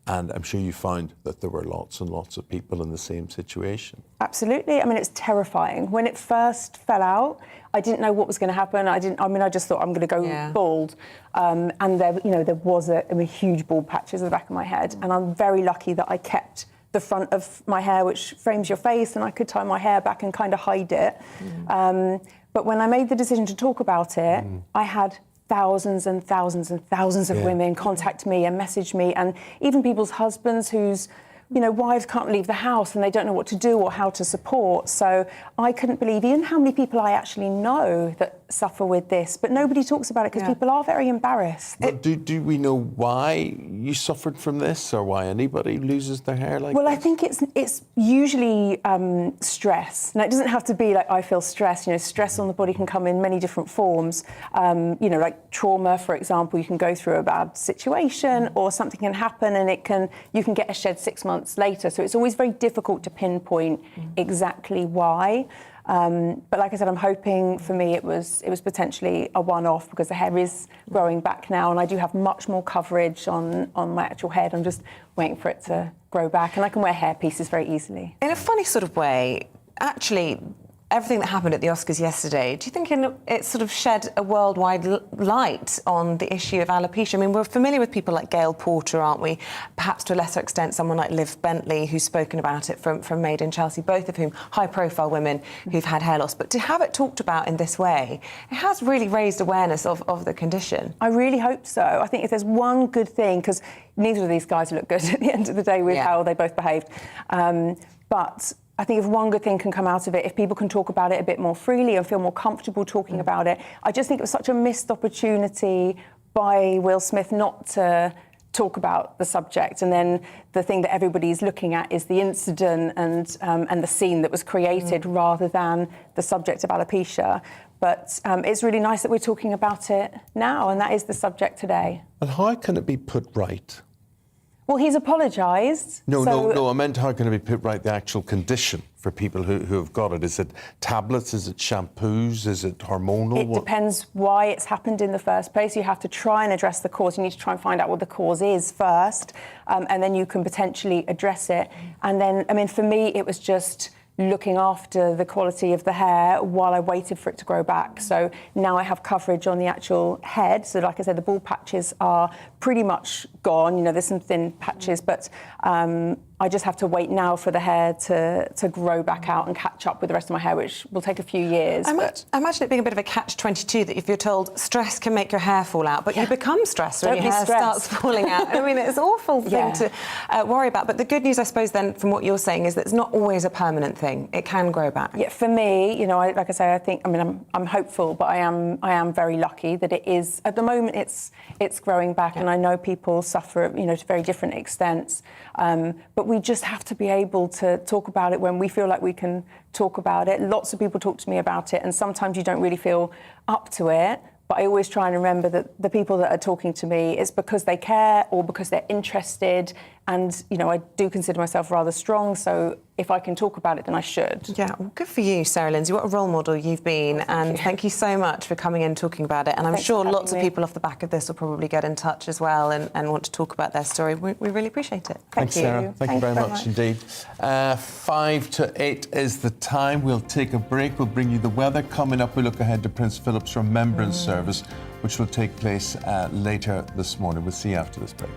And I'm sure you found that there were lots and lots of people in the same situation. Absolutely. I mean, it's terrifying. When it first fell out, I didn't know what was going to happen. I just thought I'm going to go bald. And there was a huge bald patches at the back of my head. And I'm very lucky that I kept the front of my hair, which frames your face, and I could tie my hair back and kind of hide it. But when I made the decision to talk about it, I had thousands and thousands and thousands of women contact me and message me, and even people's husbands whose wives can't leave the house and they don't know what to do or how to support. So I couldn't believe even how many people I actually know that suffer with this, but nobody talks about it because people are very embarrassed. But do we know why you suffered from this, or why anybody loses their hair like this? Well, I think it's usually stress. Now, it doesn't have to be like I feel stress. Stress on the body can come in many different forms. Like trauma, for example, you can go through a bad situation or something can happen and you can get a shed 6 months later. So it's always very difficult to pinpoint exactly why. But like I said, I'm hoping for me it was potentially a one-off because the hair is growing back now and I do have much more coverage on my actual head. I'm just waiting for it to grow back and I can wear hair pieces very easily. In a funny sort of way, actually, everything that happened at the Oscars yesterday, do you think it sort of shed a worldwide light on the issue of alopecia? I mean, we're familiar with people like Gail Porter, aren't we? Perhaps to a lesser extent, someone like Liv Bentley, who's spoken about it from Made in Chelsea, both of whom high-profile women who've had hair loss. But to have it talked about in this way, it has really raised awareness of the condition. I really hope so. I think if there's one good thing, because neither of these guys look good at the end of the day with how they both behaved, but I think if one good thing can come out of it, if people can talk about it a bit more freely and feel more comfortable talking about it, I just think it was such a missed opportunity by Will Smith not to talk about the subject. And then the thing that everybody's looking at is the incident and the scene that was created rather than the subject of alopecia. But it's really nice that we're talking about it now, and that is the subject today. And how can it be put right? Well, he's apologised. No, I meant how can it be put right, the actual condition for people who have got it? Is it tablets? Is it shampoos? Is it hormonal? It depends why it's happened in the first place. You have to try and address the cause. You need to try and find out what the cause is first, and then you can potentially address it. And then, I mean, for me, it was just looking after the quality of the hair while I waited for it to grow back. So now I have coverage on the actual head. So like I said, the bald patches are pretty much gone. There's some thin patches, but I just have to wait now for the hair to grow back out and catch up with the rest of my hair, which will take a few years. I imagine it being a bit of a catch-22 that if you're told stress can make your hair fall out, but you become stressed when your hair starts falling out. I mean, it's an awful thing to worry about. But the good news, I suppose, then, from what you're saying, is that it's not always a permanent thing. It can grow back. Yeah, for me, like I say, I'm hopeful, but I am very lucky that it is, at the moment, it's growing back, and I know people suffer, to very different extents. But we just have to be able to talk about it when we feel like we can talk about it. Lots of people talk to me about it, and sometimes you don't really feel up to it. But I always try and remember that the people that are talking to me, it's because they care or because they're interested. And, I do consider myself rather strong, so if I can talk about it, then I should. Yeah, well, good for you, Sarah Lindsay. What a role model you've been. Thank you so much for coming in and talking about it. And I'm sure lots of people off the back of this will probably get in touch as well and want to talk about their story. We really appreciate it. Thanks, Sarah. Thank you very much indeed. 5 to 8 is the time. We'll take a break. We'll bring you the weather. Coming up, we look ahead to Prince Philip's Remembrance Service, which will take place later this morning. We'll see you after this break.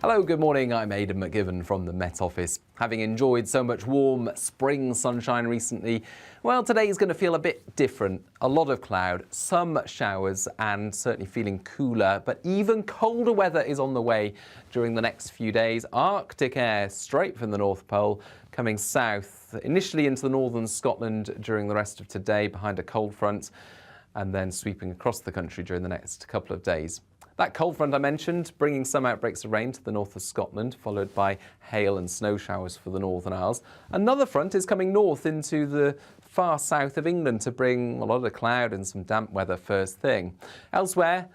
Hello, good morning. I'm Aidan McGivern from the Met Office. Having enjoyed so much warm spring sunshine recently, well, today is going to feel a bit different. A lot of cloud, some showers, and certainly feeling cooler. But even colder weather is on the way during the next few days. Arctic air straight from the North Pole coming south, initially into the northern Scotland during the rest of today behind a cold front, and then sweeping across the country during the next couple of days. That cold front I mentioned, bringing some outbreaks of rain to the north of Scotland, followed by hail and snow showers for the Northern Isles. Another front is coming north into the far south of England to bring a lot of cloud and some damp weather first thing. Elsewhere,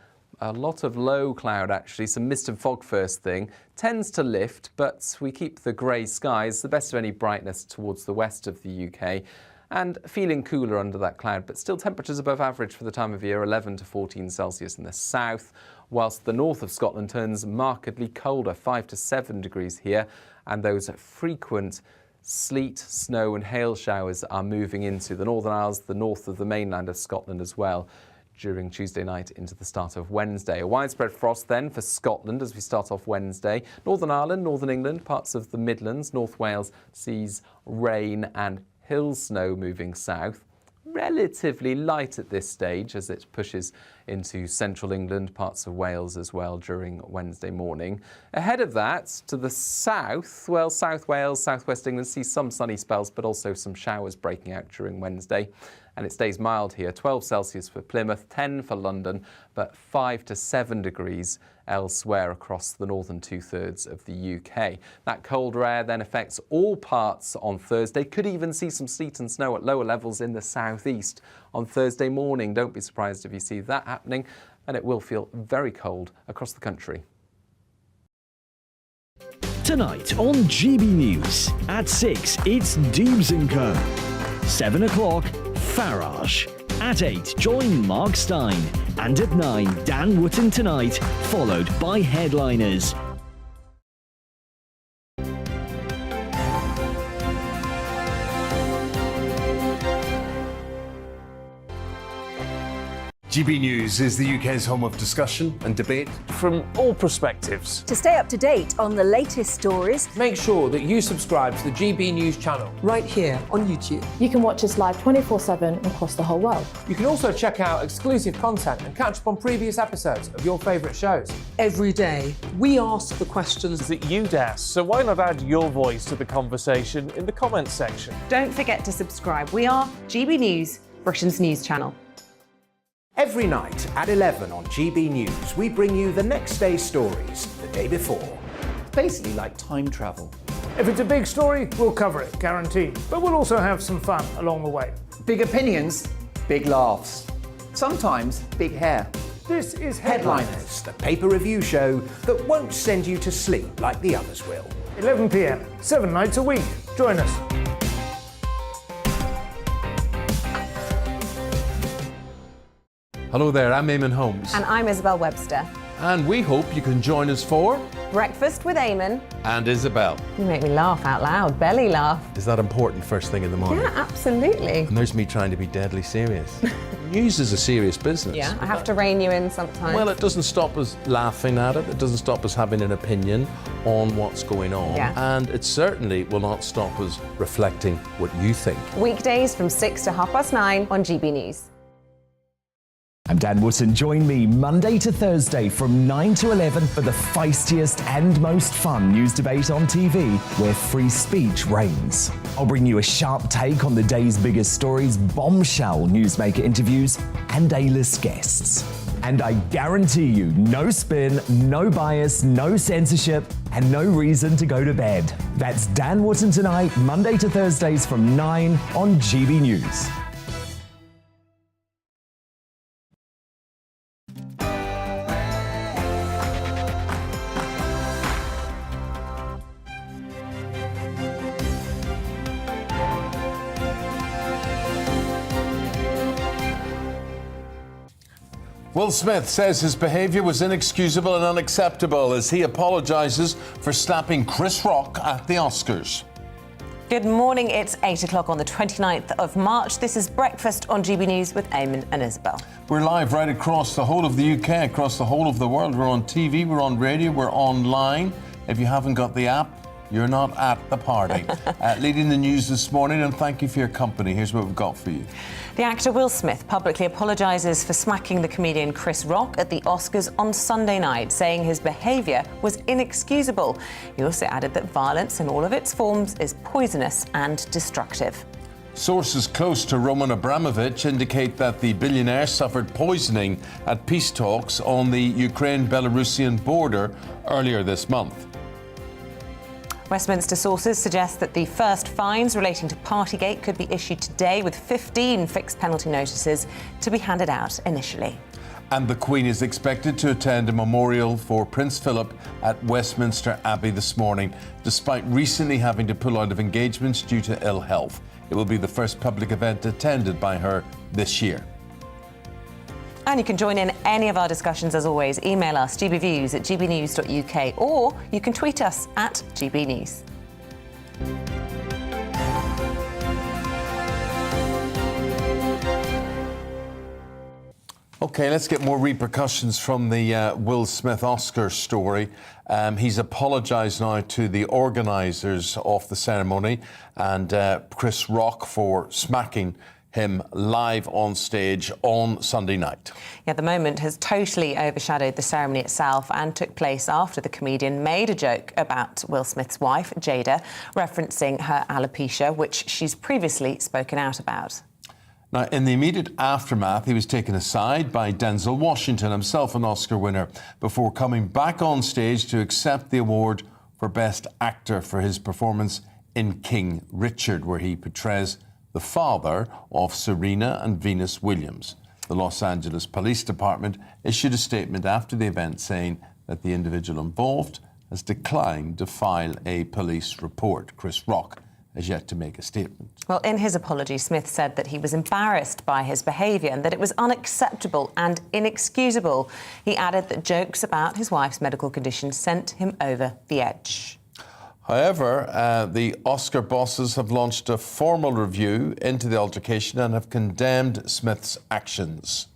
A lot of low cloud, actually. Some mist and fog first thing. Tends to lift, but we keep the grey skies, the best of any brightness towards the west of the UK. And feeling cooler under that cloud, but still temperatures above average for the time of year, 11 to 14 Celsius in the south, whilst the north of Scotland turns markedly colder, 5 to 7 degrees here, and those frequent sleet, snow and hail showers are moving into the Northern Isles, the north of the mainland of Scotland as well, during Tuesday night into the start of Wednesday. A widespread frost then for Scotland as we start off Wednesday. Northern Ireland, Northern England, parts of the Midlands, North Wales sees rain and hill snow moving south. Relatively light at this stage as it pushes into central England, parts of Wales as well during Wednesday morning. Ahead of that, to the south, well, South Wales, southwest England see some sunny spells, but also some showers breaking out during Wednesday. And it stays mild here, 12 Celsius for Plymouth, 10 for London, but 5 to 7 degrees elsewhere across the northern two-thirds of the UK. That colder air then affects all parts on Thursday. Could even see some sleet and snow at lower levels in the southeast on Thursday morning. Don't be surprised if you see that happening, and it will feel very cold across the country. Tonight on GB News, at 6 it's Deebs & Co. 7 o'clock, Farage. At 8, join Mark Stein. And at 9, Dan Wootton Tonight, followed by Headliners. GB News is the UK's home of discussion and debate from all perspectives. To stay up to date on the latest stories, make sure that you subscribe to the GB News channel right here on YouTube. You can watch us live 24/7 across the whole world. You can also check out exclusive content and catch up on previous episodes of your favourite shows. Every day, we ask the questions that you'd ask, so why not add your voice to the conversation in the comments section? Don't forget to subscribe. We are GB News, Britain's news channel. Every night at 11 on GB News, we bring you the next day's stories the day before. It's basically like time travel. If it's a big story, we'll cover it, guaranteed. But we'll also have some fun along the way. Big opinions, big laughs. Sometimes big hair. This is Headliners, the paper review show that won't send you to sleep like the others will. 11 p.m, 7 nights a week. Join us. Hello there, I'm Eamonn Holmes. And I'm Isabel Webster. And we hope you can join us for Breakfast with Eamonn and Isabel. You make me laugh out loud, belly laugh. Is that important first thing in the morning? Yeah, absolutely. And there's me trying to be deadly serious. News is a serious business. Yeah, I have to rein you in sometimes. Well, it doesn't stop us laughing at it. It doesn't stop us having an opinion on what's going on. Yeah. And it certainly will not stop us reflecting what you think. Weekdays from 6 to 9:30 on GB News. I'm Dan Wootton. Join me Monday to Thursday from 9 to 11 for the feistiest and most fun news debate on TV, where free speech reigns. I'll bring you a sharp take on the day's biggest stories, bombshell newsmaker interviews, and A-list guests. And I guarantee you, no spin, no bias, no censorship, and no reason to go to bed. That's Dan Wootton Tonight, Monday to Thursdays from 9 on GB News. Will Smith says his behaviour was inexcusable and unacceptable as he apologises for slapping Chris Rock at the Oscars. Good morning, it's 8 o'clock on the 29th of March. This is Breakfast on GB News with Eamonn and Isabel. We're live right across the whole of the UK, across the whole of the world. We're on TV, we're on radio, we're online. If you haven't got the app, you're not at the party. Leading the news this morning, and thank you for your company. Here's what we've got for you. The actor Will Smith publicly apologises for smacking the comedian Chris Rock at the Oscars on Sunday night, saying his behaviour was inexcusable. He also added that violence in all of its forms is poisonous and destructive. Sources close to Roman Abramovich indicate that the billionaire suffered poisoning at peace talks on the Ukraine-Belarusian border earlier this month. Westminster sources suggest that the first fines relating to Partygate could be issued today, with 15 fixed penalty notices to be handed out initially. And the Queen is expected to attend a memorial for Prince Philip at Westminster Abbey this morning, despite recently having to pull out of engagements due to ill health. It will be the first public event attended by her this year. And you can join in any of our discussions as always. Email us gbviews@gbnews.uk or you can tweet us at gbnews. OK, let's get more repercussions from the Will Smith Oscar story. He's apologised now to the organisers of the ceremony and Chris Rock for smacking him live on stage on Sunday night. Yeah, the moment has totally overshadowed the ceremony itself and took place after the comedian made a joke about Will Smith's wife, Jada, referencing her alopecia, which she's previously spoken out about. Now, in the immediate aftermath, he was taken aside by Denzel Washington, himself an Oscar winner, before coming back on stage to accept the award for Best Actor for his performance in King Richard, where he portrays the father of Serena and Venus Williams. The Los Angeles Police Department issued a statement after the event saying that the individual involved has declined to file a police report. Chris Rock has yet to make a statement. Well, in his apology, Smith said that he was embarrassed by his behaviour and that it was unacceptable and inexcusable. He added that jokes about his wife's medical condition sent him over the edge. However, the Oscar bosses have launched a formal review into the altercation and have condemned Smith's actions.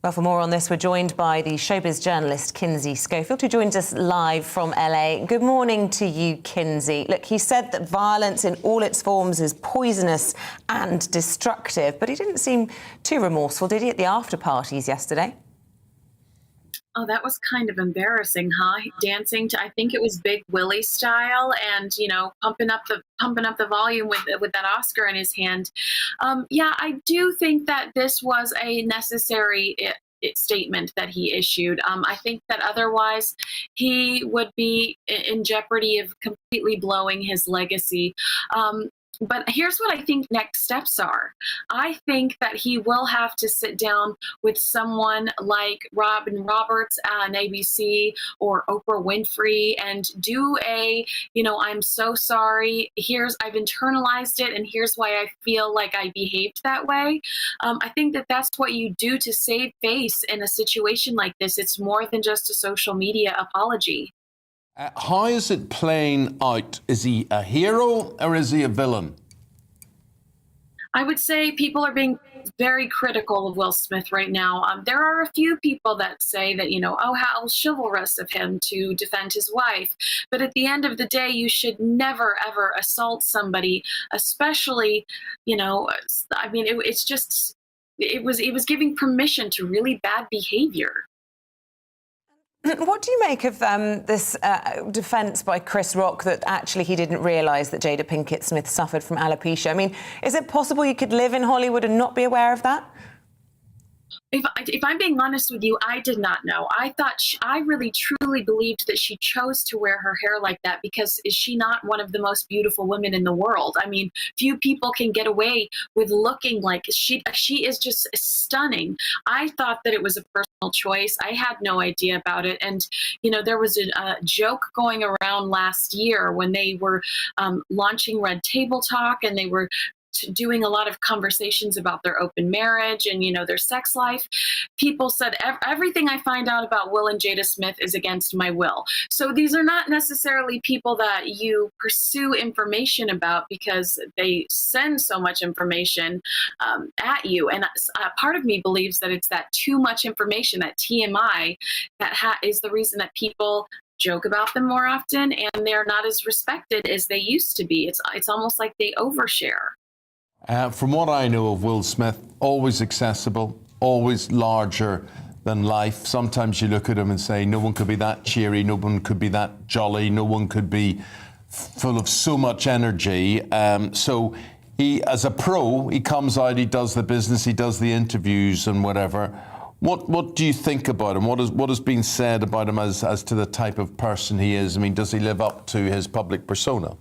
Well, for more on this, we're joined by the showbiz journalist Kinsey Schofield, who joins us live from LA. Good morning to you, Kinsey. Look, he said that violence in all its forms is poisonous and destructive, but he didn't seem too remorseful, did he, at the after-parties yesterday? Oh, that was kind of embarrassing, huh? Dancing to, I think it was Big Willie style, and pumping up the volume with that Oscar in his hand. Yeah, I do think that this was a necessary statement that he issued. I think that otherwise he would be in jeopardy of completely blowing his legacy. But here's what I think next steps are. I think that he will have to sit down with someone like Robin Roberts on ABC or Oprah Winfrey and do I'm so sorry. I've internalized it, and here's why I feel like I behaved that way. I think that that's what you do to save face in a situation like this. It's more than just a social media apology. How is it playing out? Is he a hero or is he a villain? I would say people are being very critical of Will Smith right now. There are a few people that say that, oh, how chivalrous of him to defend his wife. But at the end of the day, you should never, ever assault somebody, especially, it was giving permission to really bad behavior. What do you make of this defence by Chris Rock that actually he didn't realise that Jada Pinkett Smith suffered from alopecia? I mean, is it possible you could live in Hollywood and not be aware of that? If I'm being honest with you, I did not know. I really truly believed that she chose to wear her hair like that because is she not one of the most beautiful women in the world? I mean, few people can get away with looking like she is just stunning. I thought that it was a personal choice. I had no idea about it. And, there was a joke going around last year when they were launching Red Table Talk, and they were doing a lot of conversations about their open marriage and, their sex life. People said everything I find out about Will and Jada Smith is against my will. So these are not necessarily people that you pursue information about because they send so much information at you. And part of me believes that it's that too much information, that TMI, that is the reason that people joke about them more often and they're not as respected as they used to be. It's almost like they overshare. From what I know of Will Smith, always accessible, always larger than life. Sometimes you look at him and say, no one could be that cheery, no one could be that jolly, no one could be full of so much energy. So he, as a pro, he comes out, he does the business, he does the interviews and whatever. What do you think about him? What has been said about him as to the type of person he is? I mean, does he live up to his public persona?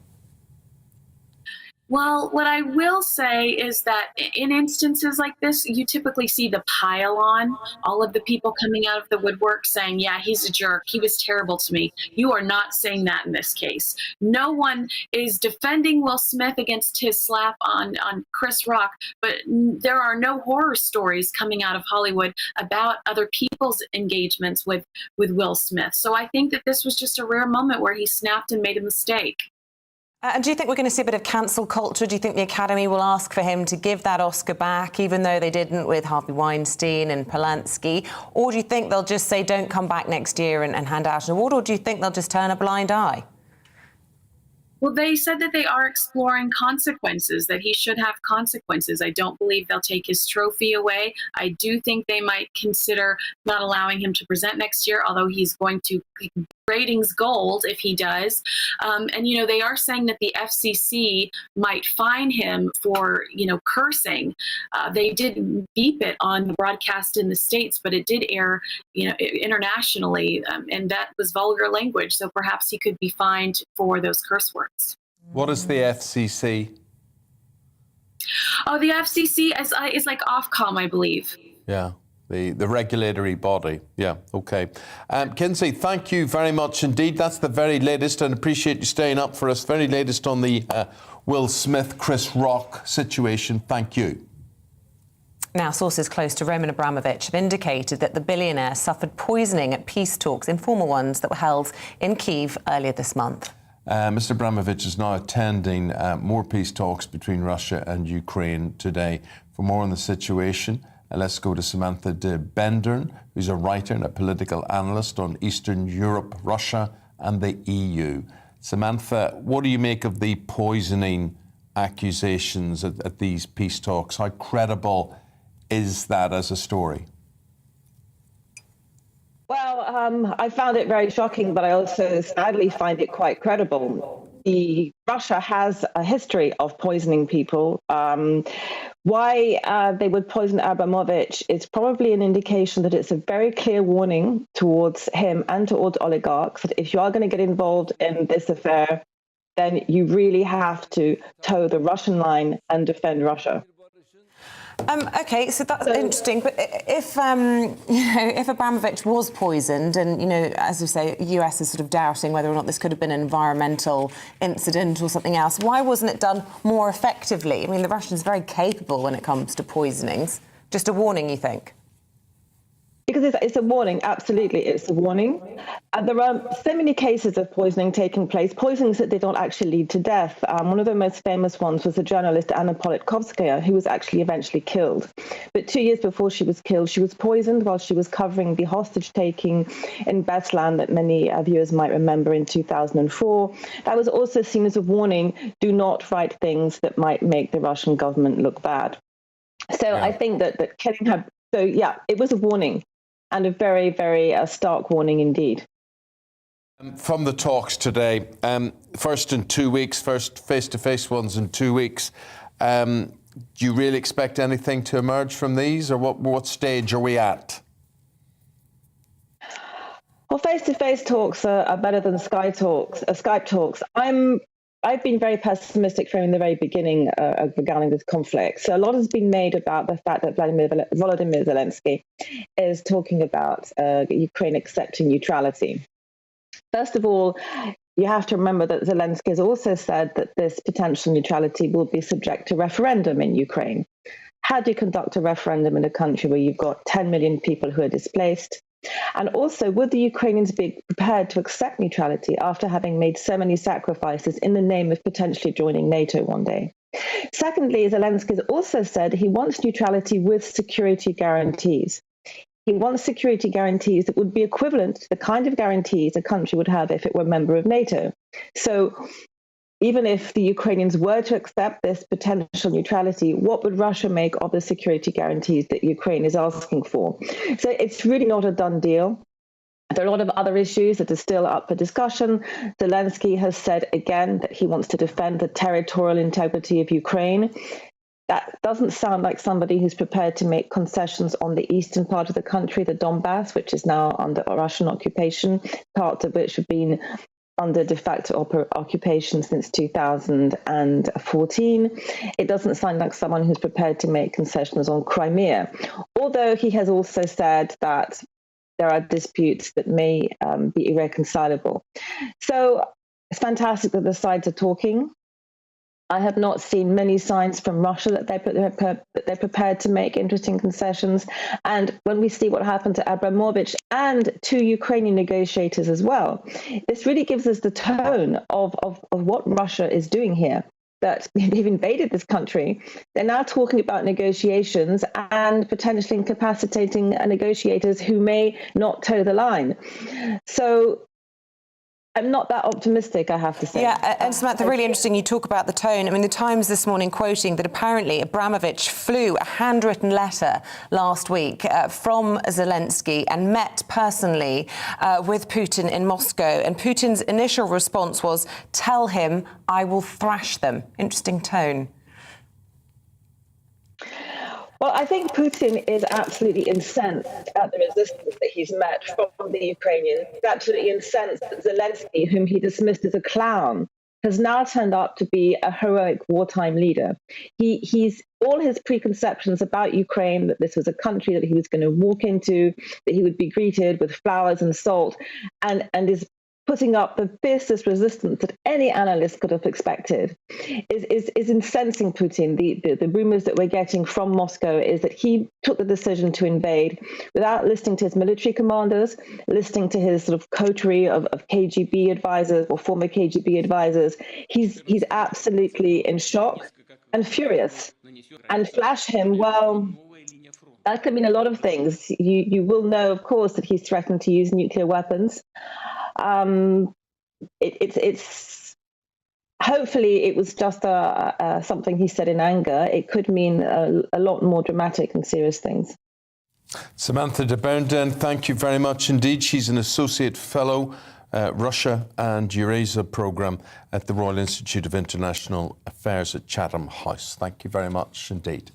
Well, what I will say is that in instances like this, you typically see the pile on, all of the people coming out of the woodwork saying, yeah, he's a jerk. He was terrible to me. You are not saying that in this case. No one is defending Will Smith against his slap on Chris Rock, but there are no horror stories coming out of Hollywood about other people's engagements with Will Smith. So I think that this was just a rare moment where he snapped and made a mistake. And do you think we're going to see a bit of cancel culture? Do you think the Academy will ask for him to give that Oscar back, even though they didn't with Harvey Weinstein and Polanski? Or do you think they'll just say, don't come back next year and hand out an award? Or do you think they'll just turn a blind eye? Well, they said that they are exploring consequences, that he should have consequences. I don't believe they'll take his trophy away. I do think they might consider not allowing him to present next year, although he's going to ratings gold if he does. And, you know, they are saying that the FCC might fine him for, you know, cursing. They did beep it on the broadcast in the States, but it did air, you know, internationally, and that was vulgar language. So perhaps he could be fined for those curse words. What is the FCC? Oh, the FCC is like Ofcom, I believe. Yeah. The regulatory body. Yeah, OK. Kinsey, thank you very much indeed. That's the very latest, and appreciate you staying up for us. Very latest on the Will Smith, Chris Rock situation. Thank you. Now, sources close to Roman Abramovich have indicated that the billionaire suffered poisoning at peace talks, informal ones that were held in Kyiv earlier this month. Mr. Abramovich is now attending more peace talks between Russia and Ukraine today. For more on the situation, let's go to Samantha de Bendern, who's a writer and a political analyst on Eastern Europe, Russia and the EU. Samantha, what do you make of the poisoning accusations at these peace talks? How credible is that as a story? Well, I found it very shocking, but I also sadly find it quite credible. Russia has a history of poisoning people. Why they would poison Abramovich is probably an indication that it's a very clear warning towards him and towards oligarchs that if you are going to get involved in this affair, then you really have to toe the Russian line and defend Russia. OK, so that's interesting. But if, if Abramovich was poisoned and, as we say, the US is sort of doubting whether or not this could have been an environmental incident or something else, why wasn't it done more effectively? I mean, the Russians are very capable when it comes to poisonings. Just a warning, you think? Because it's a warning, absolutely, it's a warning. There are so many cases of poisoning taking place, poisonings that did not actually lead to death. One of the most famous ones was the journalist Anna Politkovskaya, who was actually eventually killed. But 2 years before she was killed, she was poisoned while she was covering the hostage-taking in Beslan that many viewers might remember in 2004. That was also seen as a warning, do not write things that might make the Russian government look bad. So yeah. I think that killing her, so yeah, it was a warning. And a very, very stark warning indeed. From the talks today, first in 2 weeks, first face-to-face ones in 2 weeks, do you really expect anything to emerge from these, or what stage are we at? Well, face-to-face talks are better than Skype talks. I've been very pessimistic from the very beginning regarding this conflict. So a lot has been made about the fact that Volodymyr Zelensky is talking about Ukraine accepting neutrality. First of all, you have to remember that Zelensky has also said that this potential neutrality will be subject to referendum in Ukraine. How do you conduct a referendum in a country where you've got 10 million people who are displaced? And also, would the Ukrainians be prepared to accept neutrality after having made so many sacrifices in the name of potentially joining NATO one day? Secondly, Zelensky has also said he wants neutrality with security guarantees. He wants security guarantees that would be equivalent to the kind of guarantees a country would have if it were a member of NATO. So even if the Ukrainians were to accept this potential neutrality, what would Russia make of the security guarantees that Ukraine is asking for? So it's really not a done deal. There are a lot of other issues that are still up for discussion. Zelensky has said again that he wants to defend the territorial integrity of Ukraine. That doesn't sound like somebody who's prepared to make concessions on the eastern part of the country, the Donbass, which is now under Russian occupation, parts of which have been under de facto occupation since 2014. It doesn't sound like someone who's prepared to make concessions on Crimea, although he has also said that there are disputes that may be irreconcilable. So it's fantastic that the sides are talking. I have not seen many signs from Russia that they're prepared to make interesting concessions. And when we see what happened to Abramovich and to Ukrainian negotiators as well, this really gives us the tone of what Russia is doing here. That they've invaded this country. They're now talking about negotiations and potentially incapacitating negotiators who may not toe the line. So I'm not that optimistic, I have to say. Yeah, and Samantha, really interesting you talk about the tone. I mean, the Times this morning quoting that apparently Abramovich flew a handwritten letter last week from Zelensky and met personally with Putin in Moscow. And Putin's initial response was, "Tell him I will thrash them." Interesting tone. Well, I think Putin is absolutely incensed at the resistance that he's met from the Ukrainians. He's absolutely incensed that Zelensky, whom he dismissed as a clown, has now turned out to be a heroic wartime leader. He's all his preconceptions about Ukraine, that this was a country that he was going to walk into, that he would be greeted with flowers and salt, and is putting up the fiercest resistance that any analyst could have expected, is incensing Putin. The rumors that we're getting from Moscow is that he took the decision to invade without listening to his military commanders, listening to his sort of coterie of KGB advisors or former KGB advisors. He's absolutely in shock and furious. And flash him, well, that could mean a lot of things. You will know, of course, that he's threatened to use nuclear weapons. It's hopefully it was just something he said in anger. It could mean a lot more dramatic and serious things. Samantha de Bernden, thank you very much indeed. She's an Associate Fellow, Russia and Eurasia Programme at the Royal Institute of International Affairs at Chatham House. Thank you very much indeed.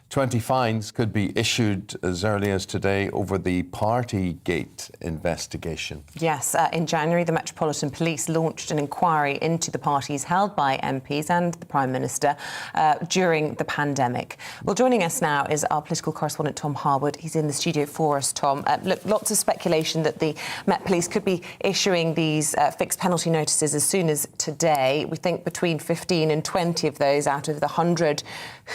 20 fines could be issued as early as today over the Partygate investigation. Yes, in January, the Metropolitan Police launched an inquiry into the parties held by MPs and the Prime Minister during the pandemic. Well, joining us now is our political correspondent, Tom Harwood. He's in the studio for us, Tom. Look, lots of speculation that the Met Police could be issuing these fixed penalty notices as soon as today. We think between 15 and 20 of those out of the 100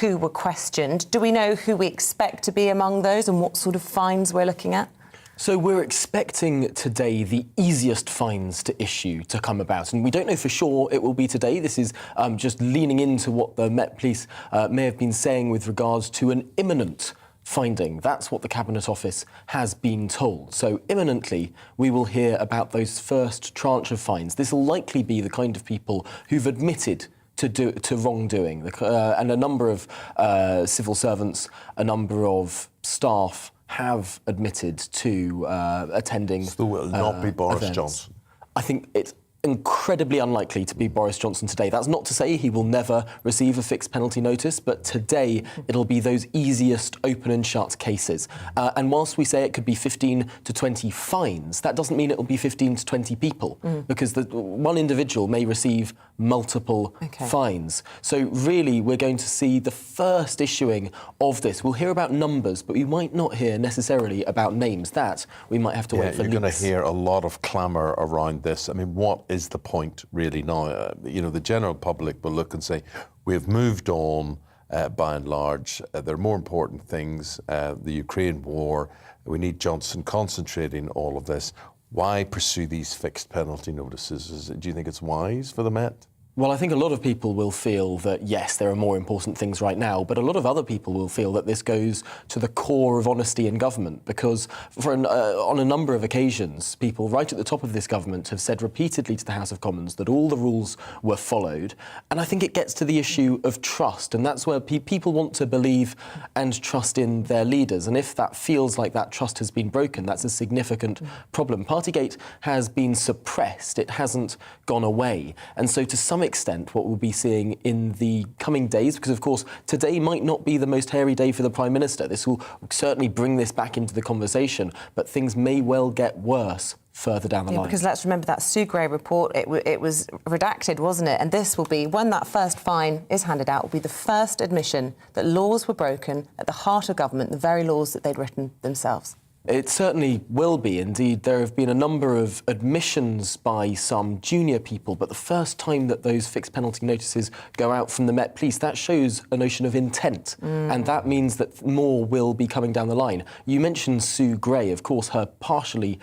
who were questioned. Do we know who we expect to be among those and what sort of fines we're looking at? So we're expecting today the easiest fines to issue to come about, and we don't know for sure it will be today. This is just leaning into what the Met Police may have been saying with regards to an imminent finding. That's what the Cabinet Office has been told. So imminently, we will hear about those first tranche of fines. This will likely be the kind of people who've admitted to wrongdoing, and a number of civil servants, a number of staff have admitted to attending. So will not be Boris events. Johnson. I think it's incredibly unlikely to be Boris Johnson today. That's not to say he will never receive a fixed penalty notice, but today it'll be those easiest open and shut cases. And whilst we say it could be 15 to 20 fines, that doesn't mean it'll be 15 to 20 people, because one individual may receive multiple fines. So really, we're going to see the first issuing of this. We'll hear about numbers, but we might not hear necessarily about names. That we might have to wait for. You're going to hear a lot of clamour around this. I mean, what is the point really now? The general public will look and say, we've moved on by and large. There are more important things, the Ukraine war. We need Johnson concentrating all of this. Why pursue these fixed penalty notices? Do you think it's wise for the Met? Well, I think a lot of people will feel that, yes, there are more important things right now, but a lot of other people will feel that this goes to the core of honesty in government, because on a number of occasions, people right at the top of this government have said repeatedly to the House of Commons that all the rules were followed. And I think it gets to the issue of trust, and that's where people want to believe and trust in their leaders. And if that feels like that trust has been broken, that's a significant problem. Partygate has been suppressed. It hasn't gone away. And so to some some extent what we'll be seeing in the coming days, because of course today might not be the most hairy day for the Prime Minister. This will certainly bring this back into the conversation, but things may well get worse further down the line. Because let's remember that Sue Gray report, it was redacted, wasn't it? And this will be, when that first fine is handed out, will be the first admission that laws were broken at the heart of government, the very laws that they'd written themselves. It certainly will be. Indeed, there have been a number of admissions by some junior people, but the first time that those fixed penalty notices go out from the Met Police, that shows a notion of intent, and that means that more will be coming down the line. You mentioned Sue Gray. Of course, her partially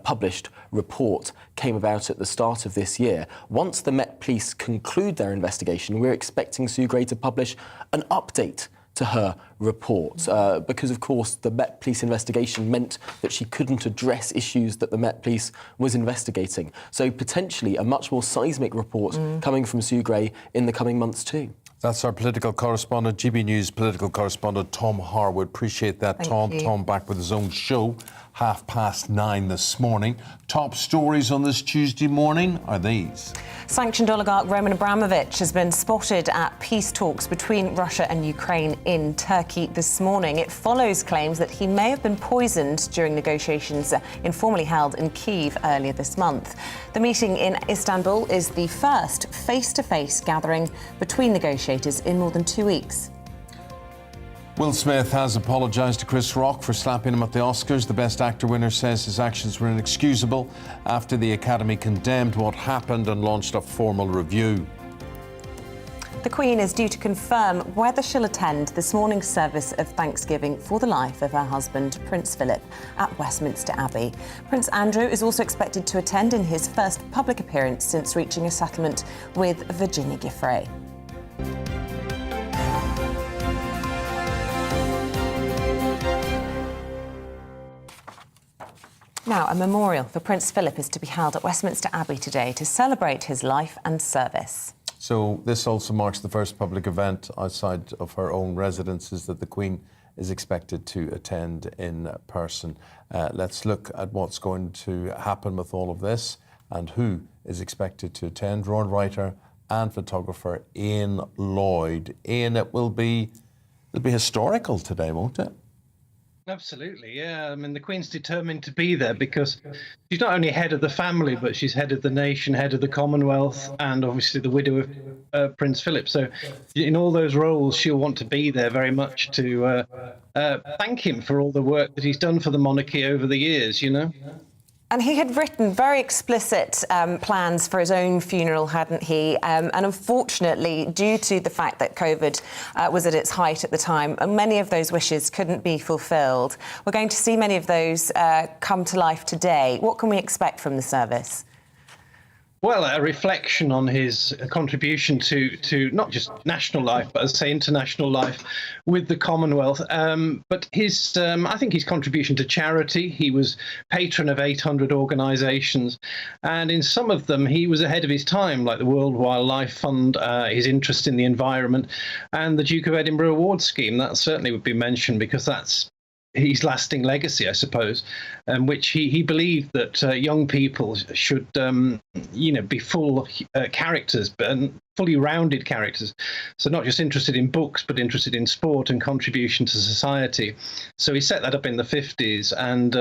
published report came about at the start of this year. Once the Met Police conclude their investigation, we're expecting Sue Gray to publish an update to her report, because, of course, the Met Police investigation meant that she couldn't address issues that the Met Police was investigating. So potentially a much more seismic report coming from Sue Gray in the coming months too. That's our political correspondent, GB News political correspondent, Tom Harwood. Appreciate that, Tom. Tom back with his own show, 9:30 this morning. Top stories on this Tuesday morning are these. Sanctioned oligarch Roman Abramovich has been spotted at peace talks between Russia and Ukraine in Turkey this morning. It follows claims that he may have been poisoned during negotiations informally held in Kyiv earlier this month. The meeting in Istanbul is the first face-to-face gathering between negotiators in more than 2 weeks. Will Smith has apologised to Chris Rock for slapping him at the Oscars. The Best Actor winner says his actions were inexcusable after the Academy condemned what happened and launched a formal review. The Queen is due to confirm whether she'll attend this morning's service of thanksgiving for the life of her husband, Prince Philip, at Westminster Abbey. Prince Andrew is also expected to attend in his first public appearance since reaching a settlement with Virginia Giuffre. Now, a memorial for Prince Philip is to be held at Westminster Abbey today to celebrate his life and service. So this also marks the first public event outside of her own residences that the Queen is expected to attend in person. Let's look at what's going to happen with all of this and who is expected to attend. Royal writer and photographer Ian Lloyd. Ian, it'll be historical today, won't it? Absolutely, yeah. I mean, the Queen's determined to be there because she's not only head of the family, but she's head of the nation, head of the Commonwealth, and obviously the widow of Prince Philip. So in all those roles, she'll want to be there very much to thank him for all the work that he's done for the monarchy over the years, you know. And he had written very explicit plans for his own funeral, hadn't he? And unfortunately, due to the fact that COVID was at its height at the time, many of those wishes couldn't be fulfilled. We're going to see many of those come to life today. What can we expect from the service? Well, a reflection on his contribution to not just national life, but as I say, international life with the Commonwealth. But his, I think his contribution to charity, he was patron of 800 organisations. And in some of them, he was ahead of his time, like the World Wildlife Fund, his interest in the environment, and the Duke of Edinburgh Award Scheme. That certainly would be mentioned because that's his lasting legacy, I suppose, which he believed that young people should, be full characters, but fully rounded characters. So not just interested in books, but interested in sport and contribution to society. So he set that up in the 50s, and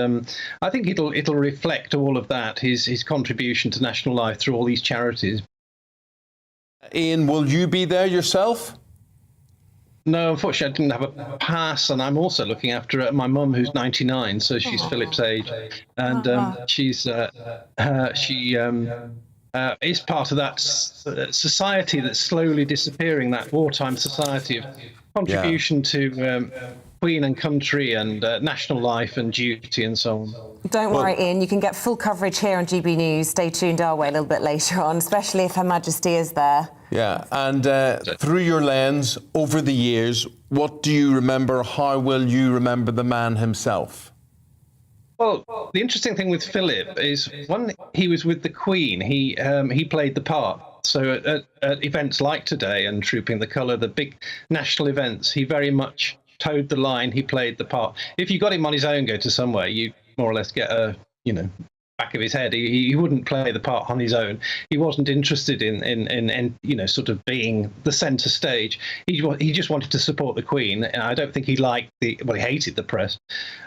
I think it'll reflect all of that, his contribution to national life through all these charities. Ian, will you be there yourself? No, unfortunately, I didn't have a pass, and I'm also looking after my mum, who's 99, so she's Philip's age, and she is part of that society that's slowly disappearing, that wartime society of contribution to Queen and country and national life and duty and so on. Don't worry, Ian, you can get full coverage here on GB News. Stay tuned our way a little bit later on, especially if Her Majesty is there. Yeah, and through your lens, over the years, what do you remember? How will you remember the man himself? Well, the interesting thing with Philip is when he was with the Queen, he played the part. So at events like today and Trooping the Colour, the big national events, he very much towed the line. He played the part. If you got him on his own, go to somewhere, you more or less get a back of his head. He wouldn't play the part on his own. He wasn't interested in sort of being the centre stage. He just wanted to support the Queen. And I don't think he liked he hated the press.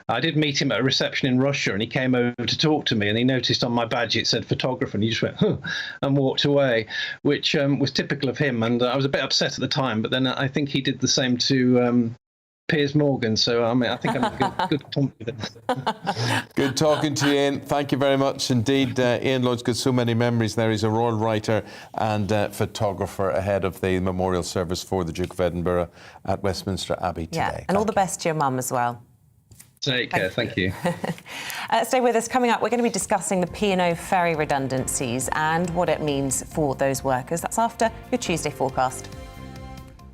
I did meet him at a reception in Russia, and he came over to talk to me, and he noticed on my badge it said photographer, and he just went, huh, and walked away, which was typical of him. And I was a bit upset at the time, but then I think he did the same to Piers Morgan, so I think I'm a good confidence. Good talking to you, Ian. Thank you very much indeed. Ian Lloyd's got so many memories there. He's a royal writer and photographer ahead of the memorial service for the Duke of Edinburgh at Westminster Abbey today. Yeah, and all the best to your mum as well. Take care, thank you. Stay with us. Coming up, we're going to be discussing the P&O ferry redundancies and what it means for those workers. That's after your Tuesday forecast.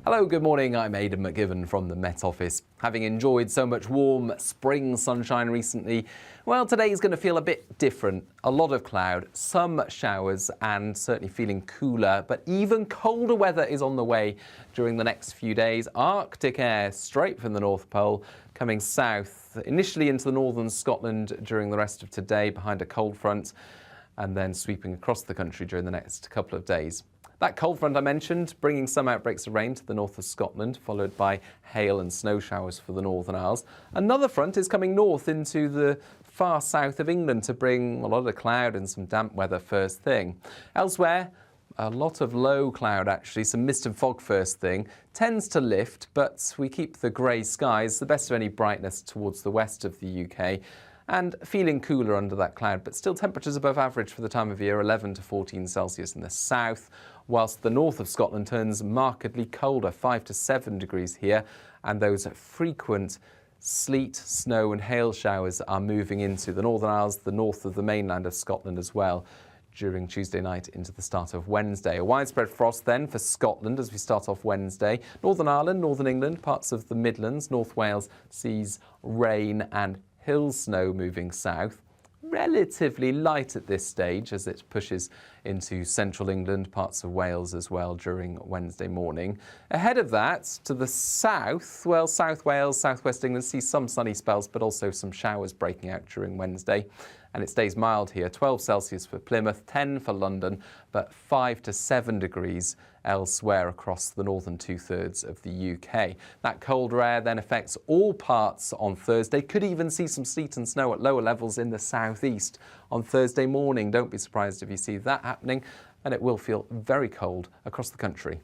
Hello, good morning. I'm Eamonn McGivern from the Met Office. Having enjoyed so much warm spring sunshine recently, well, today is going to feel a bit different. A lot of cloud, some showers, and certainly feeling cooler, but even colder weather is on the way during the next few days. Arctic air straight from the North Pole coming south, initially into the northern Scotland during the rest of today behind a cold front, and then sweeping across the country during the next couple of days. That cold front I mentioned, bringing some outbreaks of rain to the north of Scotland, followed by hail and snow showers for the Northern Isles. Another front is coming north into the far south of England to bring a lot of cloud and some damp weather first thing. Elsewhere, a lot of low cloud actually, some mist and fog first thing. Tends to lift, but we keep the grey skies, the best of any brightness towards the west of the UK. And feeling cooler under that cloud, but still temperatures above average for the time of year, 11 to 14 Celsius in the south, whilst the north of Scotland turns markedly colder, 5 to 7 degrees here, and those frequent sleet, snow and hail showers are moving into the Northern Isles, the north of the mainland of Scotland as well, during Tuesday night into the start of Wednesday. A widespread frost then for Scotland as we start off Wednesday. Northern Ireland, Northern England, parts of the Midlands, North Wales sees rain and hill snow moving south. Relatively light at this stage as it pushes into central England, parts of Wales as well during Wednesday morning. Ahead of that, to the south, well, South Wales, Southwest England see some sunny spells, but also some showers breaking out during Wednesday. And it stays mild here, 12 Celsius for Plymouth, 10 for London, but 5 to 7 degrees elsewhere across the northern two-thirds of the UK. That colder air then affects all parts on Thursday. Could even see some sleet and snow at lower levels in the southeast on Thursday morning. Don't be surprised if you see that happening, and it will feel very cold across the country.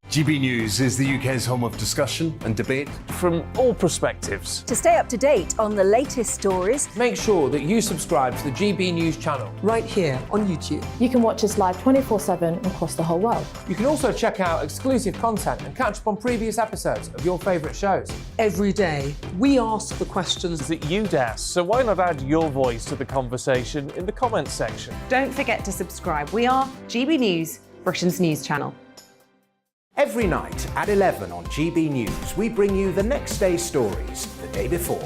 GB News is the UK's home of discussion and debate. From all perspectives. To stay up to date on the latest stories, make sure that you subscribe to the GB News channel. Right here on YouTube. You can watch us live 24/7 across the whole world. You can also check out exclusive content and catch up on previous episodes of your favourite shows. Every day, we ask the questions that you'd ask, so why not add your voice to the conversation in the comments section? Don't forget to subscribe. We are GB News, Britain's news channel. Every night at 11 on GB News, we bring you the next day's stories the day before.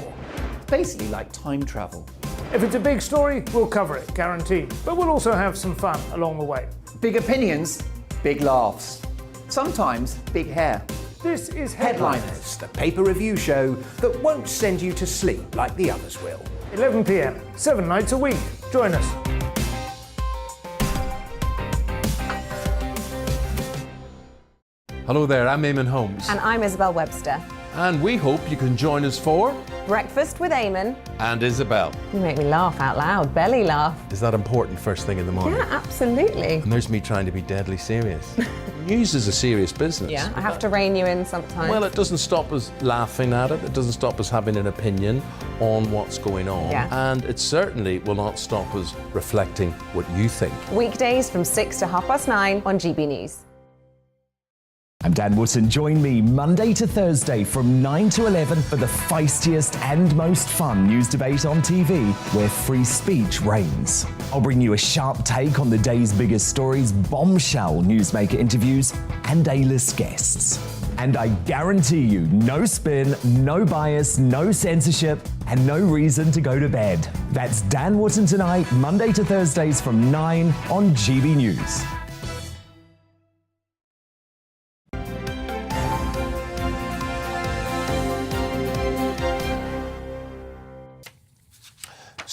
It's basically like time travel. If it's a big story, we'll cover it, guaranteed. But we'll also have some fun along the way. Big opinions, big laughs. Sometimes big hair. This is Headliners, the paper review show that won't send you to sleep like the others will. 11 p.m, 7 nights a week. Join us. Hello there, I'm Eamonn Holmes. And I'm Isabel Webster. And we hope you can join us for Breakfast with Eamonn and Isabel. You make me laugh out loud, belly laugh. Is that important first thing in the morning? Yeah, absolutely. And there's me trying to be deadly serious. News is a serious business. Yeah, I have to rein you in sometimes. Well, it doesn't stop us laughing at it. It doesn't stop us having an opinion on what's going on. Yeah. And it certainly will not stop us reflecting what you think. Weekdays from 6 to 9:30 on GB News. I'm Dan Wootton. Join me Monday to Thursday from 9 to 11 for the feistiest and most fun news debate on TV, where free speech reigns. I'll bring you a sharp take on the day's biggest stories, bombshell newsmaker interviews, and A-list guests. And I guarantee you, no spin, no bias, no censorship, and no reason to go to bed. That's Dan Wootton Tonight, Monday to Thursdays from 9 on GB News.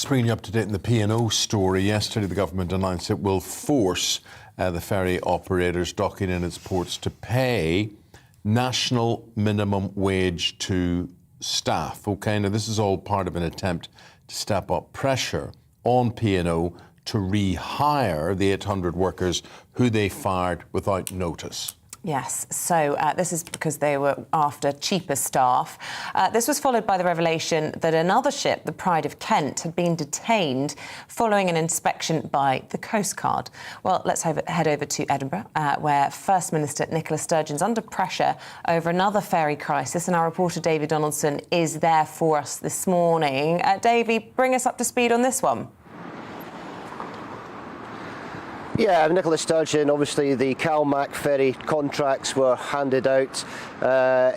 Just bringing you up to date in the P&O story. Yesterday, the government announced it will force the ferry operators docking in its ports to pay national minimum wage to staff. OK, now this is all part of an attempt to step up pressure on P&O to rehire the 800 workers who they fired without notice. Yes, so this is because they were after cheaper staff. This was followed by the revelation that another ship, the Pride of Kent, had been detained following an inspection by the Coast Guard. Well, let's head over to Edinburgh, where First Minister Nicola Sturgeon's under pressure over another ferry crisis, and our reporter Davy Donaldson is there for us this morning. Davy, bring us up to speed on this one. Yeah, Nicola Sturgeon, obviously the CalMac ferry contracts were handed out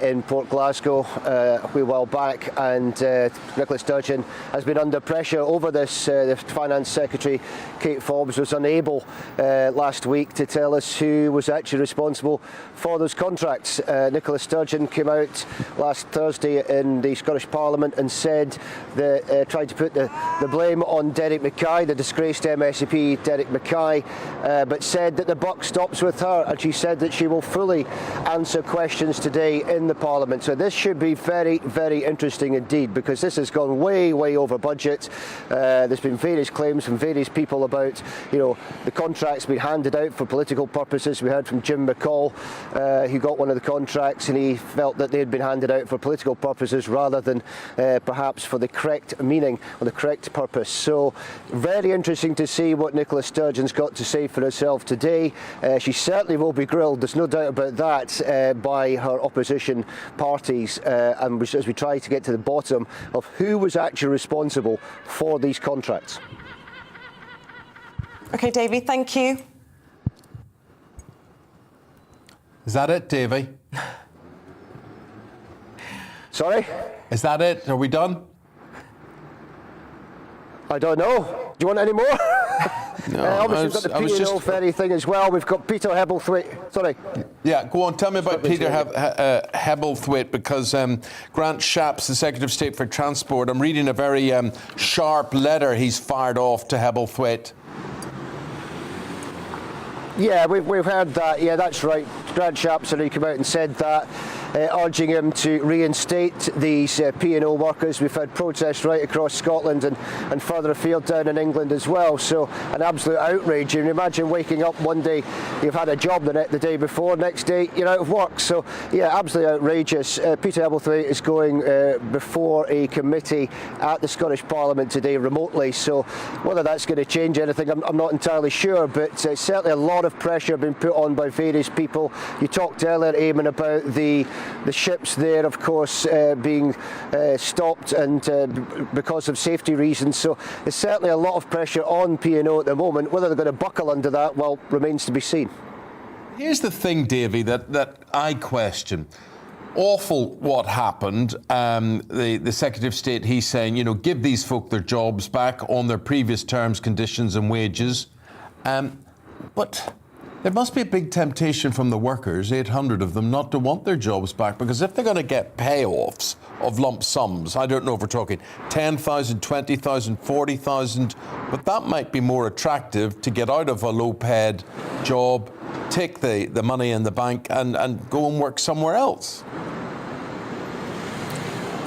in Port Glasgow a wee while back, and Nicola Sturgeon has been under pressure over this. The Finance Secretary, Kate Forbes, was unable last week to tell us who was actually responsible for those contracts. Nicola Sturgeon came out last Thursday in the Scottish Parliament and said that tried to put the blame on Derek Mackay, the disgraced MSP Derek Mackay, but said that the buck stops with her, and she said that she will fully answer questions today in the Parliament. So this should be very, very interesting indeed, because this has gone way, way over budget. There's been various claims from various people about, the contracts being handed out for political purposes. We heard from Jim McCall, who got one of the contracts, and he felt that they had been handed out for political purposes rather than perhaps for the correct meaning or the correct purpose. So very interesting to see what Nicola Sturgeon's got to say for herself today. She certainly will be grilled, there's no doubt about that, by her opposition parties, and as we try to get to the bottom of who was actually responsible for these contracts. OK, Davy, thank you. Is that it, Davy? Sorry? Is that it? Are we done? I don't know. Do you want any more? No, obviously, we've got the P&O ferry thing as well. We've got Peter Hebblethwaite. Sorry. Yeah, go on. Tell me about Peter Hebblethwaite, because Grant Shapps, the Secretary of State for Transport, I'm reading a very sharp letter he's fired off to Hebblethwaite. Yeah, we've heard that. Yeah, that's right. Grant Shapps already came out and said that, urging him to reinstate these P&O workers. We've had protests right across Scotland and further afield down in England as well. So an absolute outrage. You can imagine waking up one day, you've had a job the day before, next day you're out of work. So yeah, absolutely outrageous. Peter Hebblethwaite is going before a committee at the Scottish Parliament today remotely. So whether that's going to change anything, I'm not entirely sure, but certainly a lot of pressure being put on by various people. You talked earlier, Eamonn, about the ships there, of course, being stopped and because of safety reasons. So there's certainly a lot of pressure on P&O at the moment. Whether they're going to buckle under that, well, remains to be seen. Here's the thing, Davy, that I question. Awful what happened. The Secretary of State, he's saying, give these folk their jobs back on their previous terms, conditions and wages. But there must be a big temptation from the workers, 800 of them, not to want their jobs back, because if they're going to get payoffs of lump sums, I don't know if we're talking 10,000, 20,000, 40,000, but that might be more attractive to get out of a low-paid job, take the money in the bank and go and work somewhere else.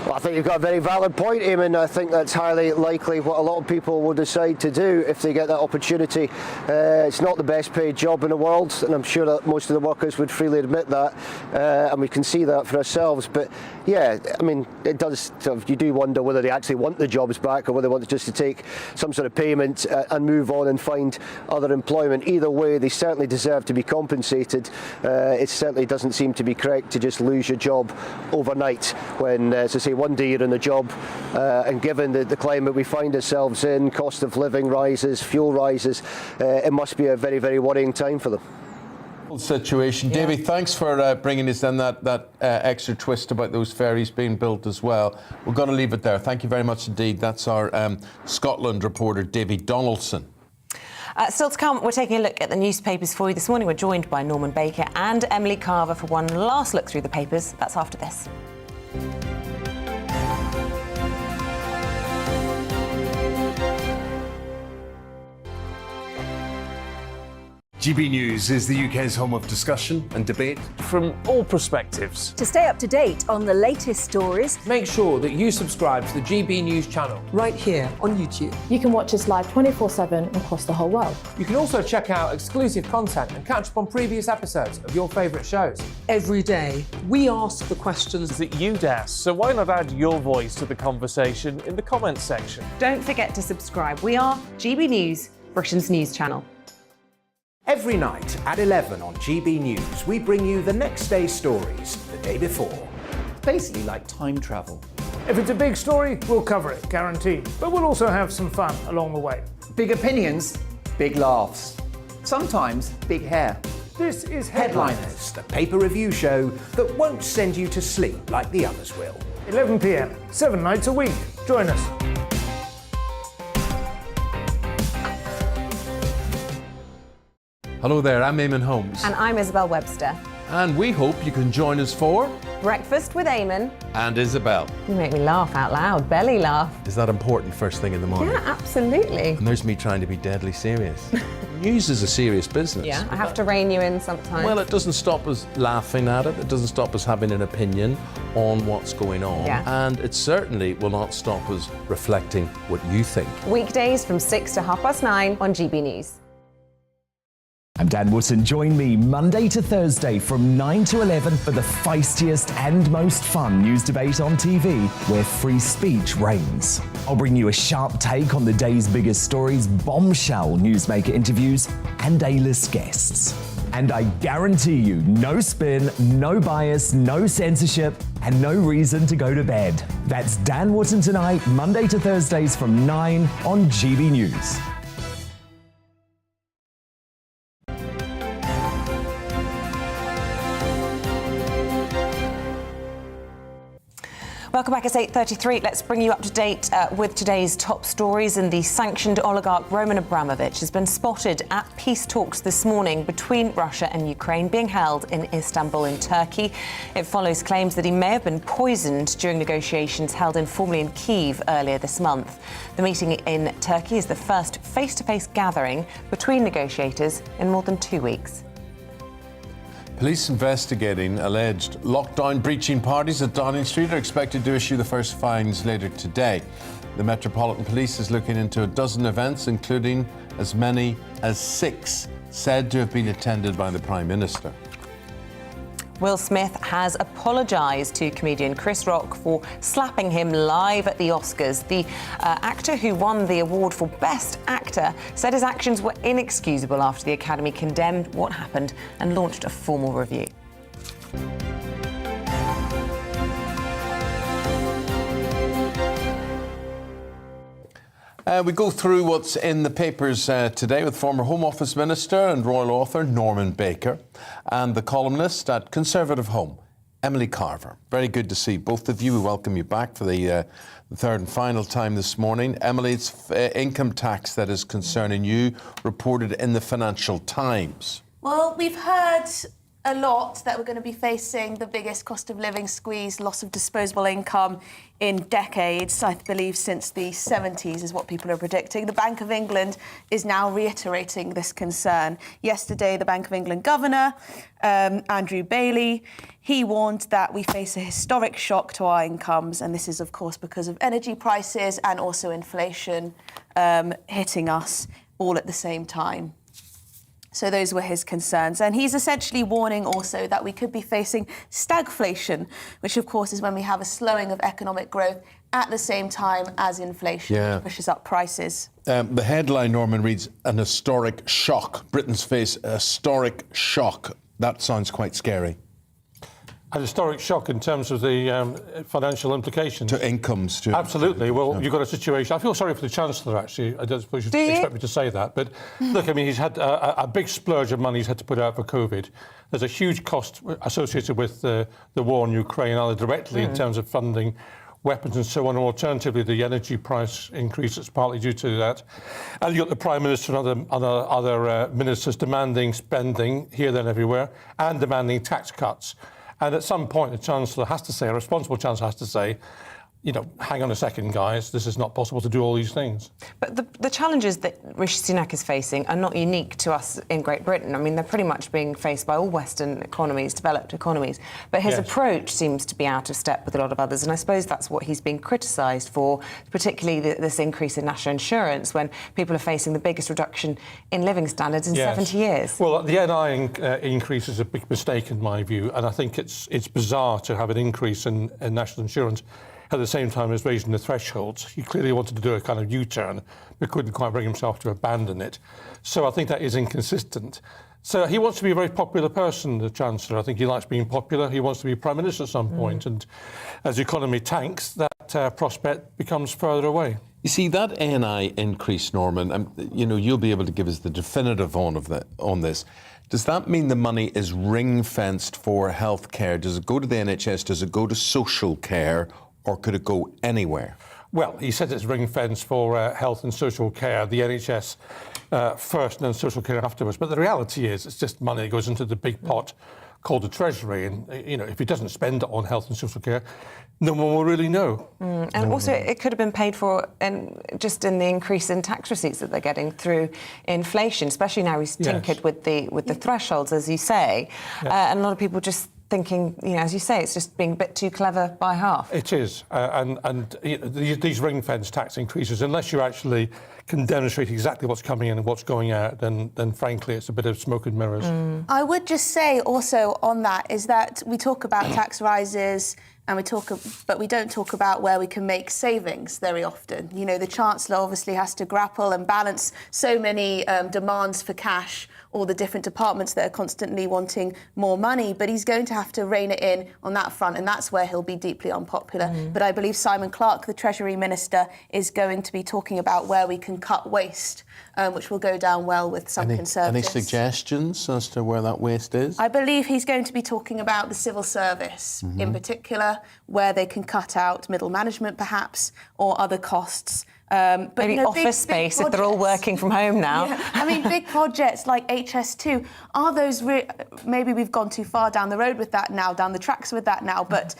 Well, I think you've got a very valid point, Eamonn. I think that's highly likely what a lot of people will decide to do if they get that opportunity. It's not the best paid job in the world, and I'm sure that most of the workers would freely admit that, and we can see that for ourselves. But yeah, I mean, it does. You do wonder whether they actually want the jobs back, or whether they want just to take some sort of payment and move on and find other employment. Either way, they certainly deserve to be compensated. It certainly doesn't seem to be correct to just lose your job overnight when, as I say, one day you're in a job, and given the climate we find ourselves in, cost of living rises, fuel rises, it must be a very, very worrying time for them. Situation. Yeah. Davy, thanks for bringing us in that extra twist about those ferries being built as well. We're going to leave it there. Thank you very much indeed. That's our Scotland reporter, Davy Donaldson. Still to come, we're taking a look at the newspapers for you this morning. We're joined by Norman Baker and Emily Carver for one last look through the papers. That's after this. GB News is the UK's home of discussion and debate. From all perspectives. To stay up to date on the latest stories, make sure that you subscribe to the GB News channel. Right here on YouTube. You can watch us live 24/7 across the whole world. You can also check out exclusive content and catch up on previous episodes of your favourite shows. Every day, we ask the questions that you'd ask, so why not add your voice to the conversation in the comments section? Don't forget to subscribe. We are GB News, Britain's news channel. Every night at 11 on GB News, we bring you the next day's stories the day before. Basically like time travel. If it's a big story, we'll cover it, guaranteed. But we'll also have some fun along the way. Big opinions, big laughs. Sometimes big hair. This is Headliners, the paper review show that won't send you to sleep like the others will. 11 p.m, 7 nights a week. Join us. Hello there, I'm Eamonn Holmes. And I'm Isabel Webster. And we hope you can join us for Breakfast with Eamonn and Isabel. You make me laugh out loud, belly laugh. Is that important first thing in the morning? Yeah, absolutely. And there's me trying to be deadly serious. News is a serious business. Yeah, I have to rein you in sometimes. Well, it doesn't stop us laughing at it. It doesn't stop us having an opinion on what's going on. Yeah. And it certainly will not stop us reflecting what you think. Weekdays from 6 to 9:30 on GB News. I'm Dan Wootton. Join me Monday to Thursday from 9 to 11 for the feistiest and most fun news debate on TV, where free speech reigns. I'll bring you a sharp take on the day's biggest stories, bombshell newsmaker interviews, and A-list guests. And I guarantee you, no spin, no bias, no censorship, and no reason to go to bed. That's Dan Wootton tonight, Monday to Thursdays from 9 on GB News. Welcome back. It's 8:33. Let's bring you up to date with today's top stories. And the sanctioned oligarch Roman Abramovich has been spotted at peace talks this morning between Russia and Ukraine being held in Istanbul in Turkey. It follows claims that he may have been poisoned during negotiations held informally in Kyiv earlier this month. The meeting in Turkey is the first face-to-face gathering between negotiators in more than 2 weeks. Police investigating alleged lockdown breaching parties at Downing Street are expected to issue the first fines later today. The Metropolitan Police is looking into a dozen events, including as many as 6 said to have been attended by the Prime Minister. Will Smith has apologised to comedian Chris Rock for slapping him live at the Oscars. The actor who won the award for Best Actor said his actions were inexcusable after the Academy condemned what happened and launched a formal review. We go through what's in the papers today with former Home Office Minister and royal author Norman Baker and the columnist at Conservative Home, Emily Carver. Very good to see both of you. We welcome you back for the third and final time this morning. Emily, it's income tax that is concerning you, reported in the Financial Times. Well, we've heard a lot that we're going to be facing the biggest cost of living squeeze, loss of disposable income in decades, I believe since the 70s is what people are predicting. The Bank of England is now reiterating this concern. Yesterday, the Bank of England Governor, Andrew Bailey, he warned that we face a historic shock to our incomes, and this is, of course, because of energy prices and also inflation hitting us all at the same time. So those were his concerns. And he's essentially warning also that we could be facing stagflation, which, of course, is when we have a slowing of economic growth at the same time as inflation pushes up prices. The headline, Norman, reads, an historic shock. Britain's face a historic shock. That sounds quite scary. A historic shock in terms of the financial implications. To incomes. Absolutely. Well, you've got a situation. I feel sorry for the Chancellor, actually. I don't suppose you'd expect me to say that. But look, I mean, he's had a big splurge of money he's had to put out for COVID. There's a huge cost associated with the war in Ukraine, either directly in terms of funding weapons and so on, or alternatively, the energy price increase that's partly due to that. And you've got the Prime Minister and other ministers demanding spending here, there and everywhere, and demanding tax cuts. And at some point, the Chancellor has to say, a responsible Chancellor has to say, hang on a second, guys, this is not possible to do all these things. But the challenges that Rishi Sunak is facing are not unique to us in Great Britain. I mean, they're pretty much being faced by all Western economies, developed economies. But his approach seems to be out of step with a lot of others, and I suppose that's what he's being criticised for, particularly this increase in national insurance when people are facing the biggest reduction in living standards in 70 years. Well, the NI increase is a big mistake in my view, and I think it's bizarre to have an increase in national insurance at the same time as raising the thresholds. He clearly wanted to do a kind of U-turn, but couldn't quite bring himself to abandon it. So I think that is inconsistent. So he wants to be a very popular person, the Chancellor. I think he likes being popular. He wants to be Prime Minister at some point. And as the economy tanks, that prospect becomes further away. You see, that NI increase, Norman, you'll be able to give us the definitive on this. Does that mean the money is ring-fenced for healthcare? Does it go to the NHS? Does it go to social care? Or could it go anywhere? Well, he says it's ring-fenced for health and social care, the NHS first and then social care afterwards. But the reality is it's just money that goes into the big pot called the Treasury. And, if he doesn't spend it on health and social care, no one will really know. And also, it could have been paid for just in the increase in tax receipts that they're getting through inflation, especially now he's tinkered with the thresholds, as you say. And a lot of people just thinking, as you say, it's just being a bit too clever by half. It is. These ring-fence tax increases, unless you actually can demonstrate exactly what's coming in and what's going out, then frankly, it's a bit of smoke and mirrors. I would just say also on that is that we talk about tax rises but we don't talk about where we can make savings very often. The Chancellor obviously has to grapple and balance so many demands for cash, all the different departments that are constantly wanting more money, but he's going to have to rein it in on that front, and that's where he'll be deeply unpopular. But I believe Simon Clarke, the Treasury Minister, is going to be talking about where we can cut waste, which will go down well with some Conservatives. Any suggestions as to where that waste is? I believe he's going to be talking about the civil service in particular, where they can cut out middle management perhaps, or other costs. But maybe office space if they're all working from home now. I mean, big projects like HS2, are those... maybe we've gone too far down the road with that now, down the tracks with that now, but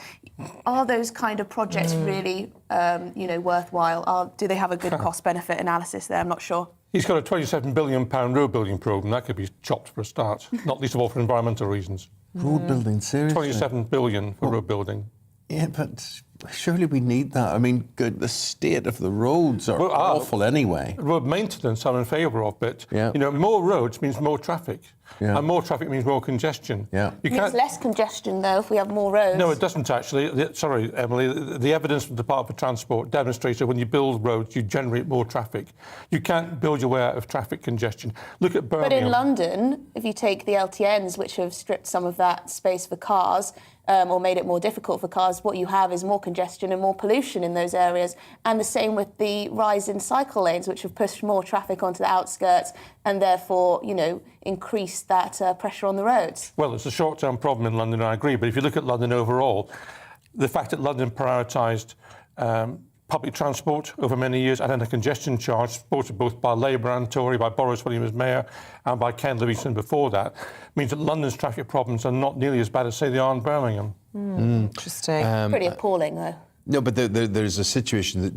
are those kind of projects really, worthwhile? Do they have a good cost-benefit analysis there? I'm not sure. He's got a £27 billion road building programme. That could be chopped for a start, not least of all for environmental reasons. Road building, seriously? £27 billion for road building. Yeah, but surely we need that. I mean, the state of the roads are awful anyway. Road maintenance I'm in favour of, but more roads means more traffic. And more traffic means more congestion. It means less congestion, though, if we have more roads. No, it doesn't, actually. Sorry, Emily. The evidence from the Department for Transport demonstrates that when you build roads, you generate more traffic. You can't build your way out of traffic congestion. Look at Birmingham. But in London, if you take the LTNs, which have stripped some of that space for cars, or made it more difficult for cars, what you have is more congestion and more pollution in those areas. And the same with the rise in cycle lanes, which have pushed more traffic onto the outskirts and therefore, increased that pressure on the roads. Well, it's a short-term problem in London, I agree. But if you look at London overall, the fact that London prioritised public transport over many years and had a congestion charge supported both by Labour and Tory, by Boris when he was mayor and by Ken Livingstone before that, means that London's traffic problems are not nearly as bad as, say, they are in Birmingham. Interesting. Pretty appalling, though. No, but there's a situation that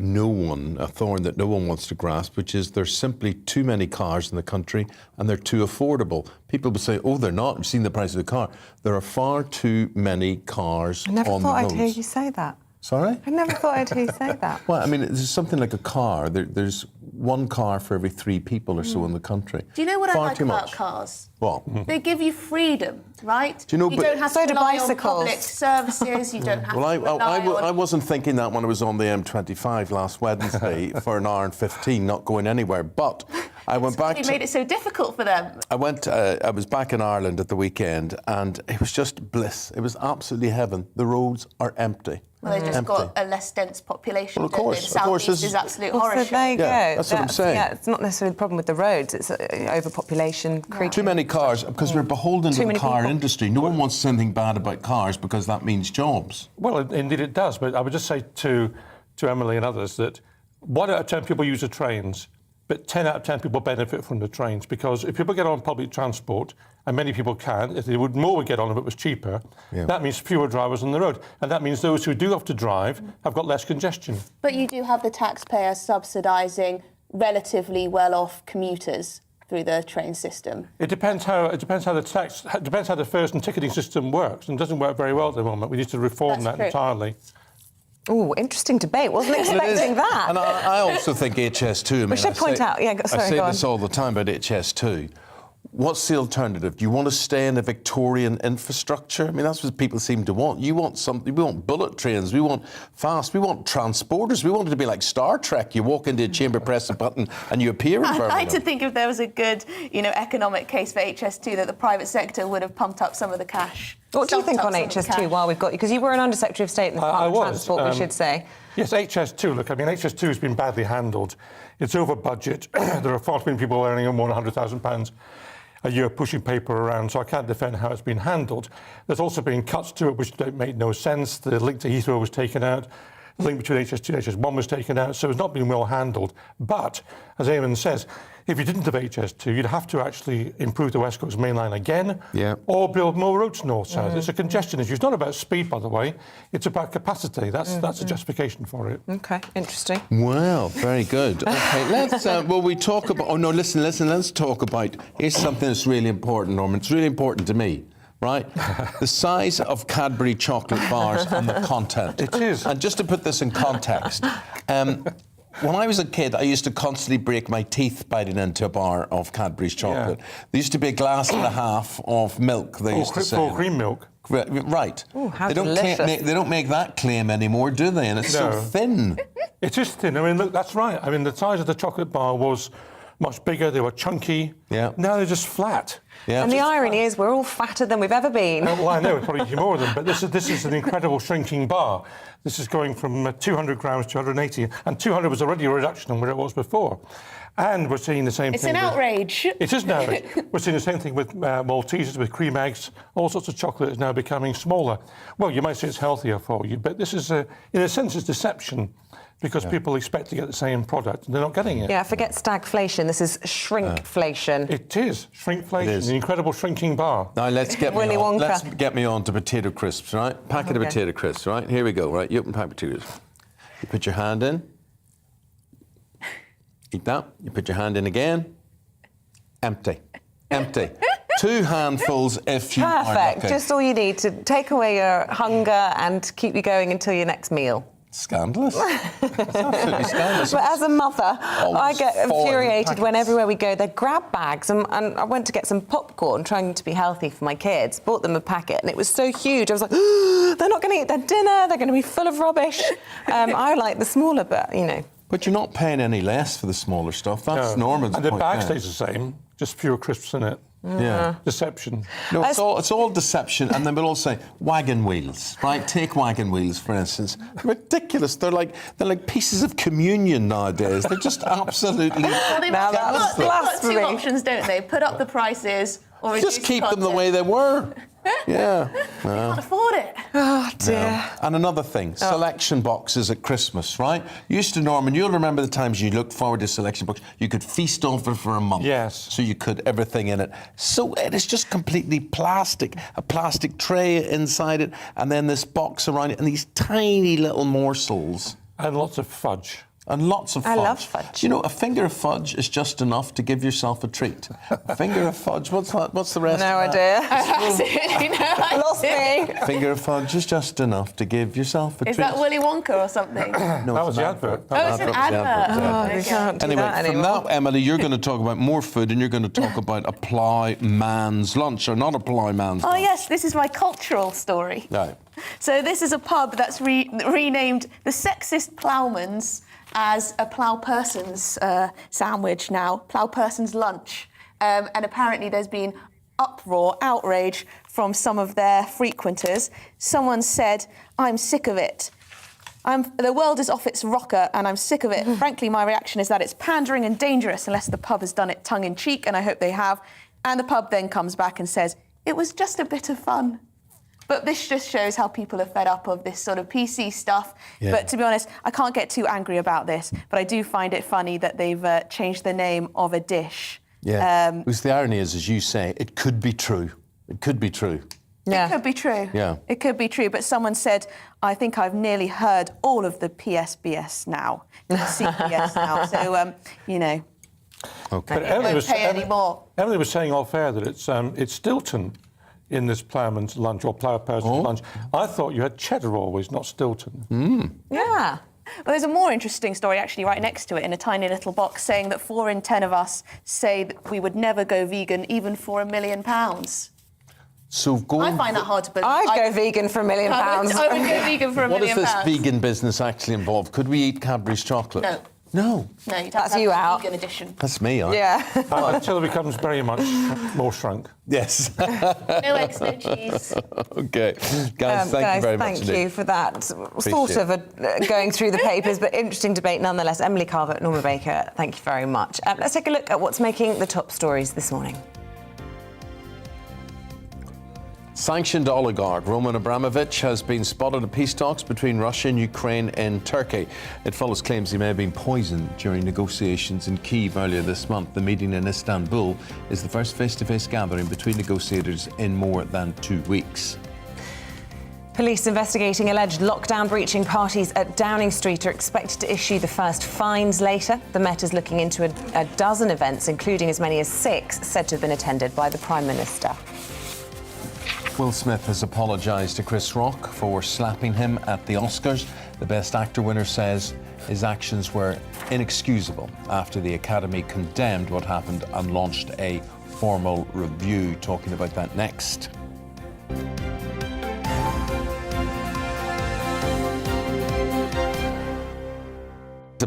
a thorn that no one wants to grasp, which is there's simply too many cars in the country and they're too affordable. People will say, oh, they're not. You've seen the price of the car. There are far too many cars on the roads. I never thought I'd hear you say that. Sorry? I never thought I'd hear you say that. Well, I mean, it's something like a car. There's one car for every 3 people or so in the country. Do you know what I like about cars? What? They give you freedom, right? Do you know, you don't have to rely on public services. You don't have to rely on... I wasn't thinking that when I was on the M25 last Wednesday for an hour and 15, not going anywhere. But I went back. You made it so difficult for them. I was back in Ireland at the weekend, and it was just bliss. It was absolutely heaven. The roads are empty. Well, they've just got a less dense population. Well, of course. The South East is absolute horror. So there you go. That's what I'm saying. Yeah, it's not necessarily the problem with the roads. It's overpopulation. Too many cars, because we're beholden to the car industry. No one wants to say anything bad about cars because that means jobs. Well, indeed it does. But I would just say to Emily and others that 1 out of 10 people use the trains but 10 out of 10 people benefit from the trains, because if people get on public transport, and many people can, if more would get on if it was cheaper, that means fewer drivers on the road. And that means those who do have to drive have got less congestion. But you do have the taxpayer subsidising relatively well-off commuters through the train system. It depends how the fares and ticketing system works, and it doesn't work very well at the moment. We need to reform that entirely. Oh, interesting debate. Wasn't expecting that. And I also think HS2. I mean, we should point out. Yeah, sorry, I say this all the time about HS2. What's the alternative? Do you want to stay in a Victorian infrastructure? I mean, that's what people seem to want. You want something. We want bullet trains. We want fast. We want transporters. We want it to be like Star Trek. You walk into a chamber, press a button, and you appear in Birmingham. I'd like to think if there was a good, economic case for HS2, that the private sector would have pumped up some of the cash. What do you think on HS2 while we've got you? Because you were an Under-Secretary of State in the Department of Transport, we should say. Yes, HS2. Look, I mean, HS2 has been badly handled. It's over budget. There are far too many people earning more than £100,000 a year pushing paper around, so I can't defend how it's been handled. There's also been cuts to it which don't make no sense. The link to Heathrow was taken out. The link between HS2 and HS1 was taken out, so it's not been well handled. But, as Eamonn says, if you didn't have HS2, you'd have to actually improve the West Coast main line again, or build more roads north-south. It's a congestion issue. It's not about speed, by the way. It's about capacity. That's a justification for it. OK, interesting. Well, very good. OK, let's, we talk about... Oh, no, listen, let's talk about... Here's something that's really important, Norman. It's really important to me. Right? The size of Cadbury chocolate bars and the content. It is. And just to put this in context, when I was a kid, I used to constantly break my teeth biting into a bar of Cadbury's chocolate. There used to be a glass and a half of milk, they used to say. Full cream milk. Right. Ooh, how they don't make that claim anymore, do they? And it's so thin. It is thin. I mean, look, that's right. I mean, the size of the chocolate bar was much bigger. They were chunky. Yeah. Now they're just flat. Yeah. And the irony is we're all fatter than we've ever been. Well, I know, probably eating more of them, but this is an incredible shrinking bar. This is going from 200 grams to 180, and 200 was already a reduction on where it was before. And we're seeing the same thing. It's an outrage. It is an outrage. We're seeing the same thing with Maltesers, with cream eggs. All sorts of chocolate is now becoming smaller. Well, you might say it's healthier for you, but this is, in a sense, it's deception, because people expect to get the same product and they're not getting it. Yeah, forget stagflation. This is shrinkflation. It is shrinkflation, the incredible shrinking bar. Now let's get me on to potato crisps, right? Packet of potato crisps, right? Here we go, right? You open a packet of potato crisps. You put your hand in. Eat that. You put your hand in again. Empty. Empty. 2 handfuls if you are Perfect. lucky. Just all you need to take away your hunger and keep you going until your next meal. Scandalous. It's absolutely scandalous. But as a mother, I get infuriated when everywhere we go, they're grab bags. And I went to get some popcorn, trying to be healthy for my kids, bought them a packet, and it was so huge. I was like, they're not going to eat their dinner, they're going to be full of rubbish. I like the smaller, but, But you're not paying any less for the smaller stuff. That's Norman's point. And the bag stays the same, just fewer crisps in it. Yeah. Deception. No, it's all deception, and then we'll all say wagon wheels, right? Take wagon wheels, for instance. Ridiculous. They're like pieces of communion nowadays. They're just absolutely. Well, they've got 2 options, don't they? Put up the prices or reduce just keep the them the way they were. Yeah. They can't afford it. Oh, dear. No. And another thing, selection boxes at Christmas, right? Norman, you'll remember the times you looked forward to selection box. You could feast off it for a month. Yes. So you could everything in it. So it is just completely plastic, a plastic tray inside it, and then this box around it, and these tiny little morsels. And lots of fudge. And lots of fudge. I love fudge. You know, a finger of fudge is just enough to give yourself a treat. A finger of fudge, what's the rest No of that? idea. I absolutely no Lost me. Finger of fudge is just enough to give yourself a treat. Is that Willy Wonka or something? No, that was the advert. It's an advert. We can't do Anyway, that from anymore. now, Emily, you're going to talk about more food, and you're going to talk about a plough man's lunch, or not a plough man's lunch. Oh, yes, this is my cultural story. Right. So this is a pub that's renamed the Sexist Ploughman's as a plough person's sandwich now, plough person's lunch. And apparently there's been uproar, outrage from some of their frequenters. Someone said, I'm sick of it. The world is off its rocker and I'm sick of it. Frankly, my reaction is that it's pandering and dangerous unless the pub has done it tongue-in-cheek, and I hope they have. And the pub then comes back and says, it was just a bit of fun. But this just shows how people are fed up of this sort of PC stuff. Yeah. But to be honest, I can't get too angry about this, but I do find it funny that they've changed the name of a dish. Yeah. Because the irony is, as you say, it could be true. It could be true. Yeah. It could be true. Yeah. It could be true. But someone said, I think I've nearly heard all of the PSBS now, the CBS now. So, you know, okay. But Emily was saying off air that it's Stilton in this ploughman's lunch or plough person's lunch. I thought you had cheddar always, not Stilton. Yeah. Well, there's a more interesting story actually right next to it in a tiny little box saying that 4 in 10 of us say that we would never go vegan even for £1 million. So I find that hard to believe. I'd go vegan for £1 million. I would go vegan for £1 million. What does this vegan business actually involve? Could we eat Cadbury's chocolate? No. No. No, you'd have That's to have you the out. vegan edition. That's me, Yeah. Until it becomes very much more shrunk. Yes. No eggs, no cheese. Okay. Guys, thank you very much Thank indeed. you for that. Appreciate Sort of going through the papers, but interesting debate nonetheless. Emily Carver, Norma Baker, thank you very much. Let's take a look at what's making the top stories this morning. Sanctioned oligarch Roman Abramovich has been spotted at peace talks between Russia and Ukraine in Turkey. It follows claims he may have been poisoned during negotiations in Kyiv earlier this month. The meeting in Istanbul is the first face-to-face gathering between negotiators in more than 2 weeks. Police investigating alleged lockdown-breaching parties at Downing Street are expected to issue the first fines later. The Met is looking into a dozen events, including as many as 6 said to have been attended by the Prime Minister. Will Smith has apologised to Chris Rock for slapping him at the Oscars. The Best Actor winner says his actions were inexcusable after the Academy condemned what happened and launched a formal review. Talking about that next.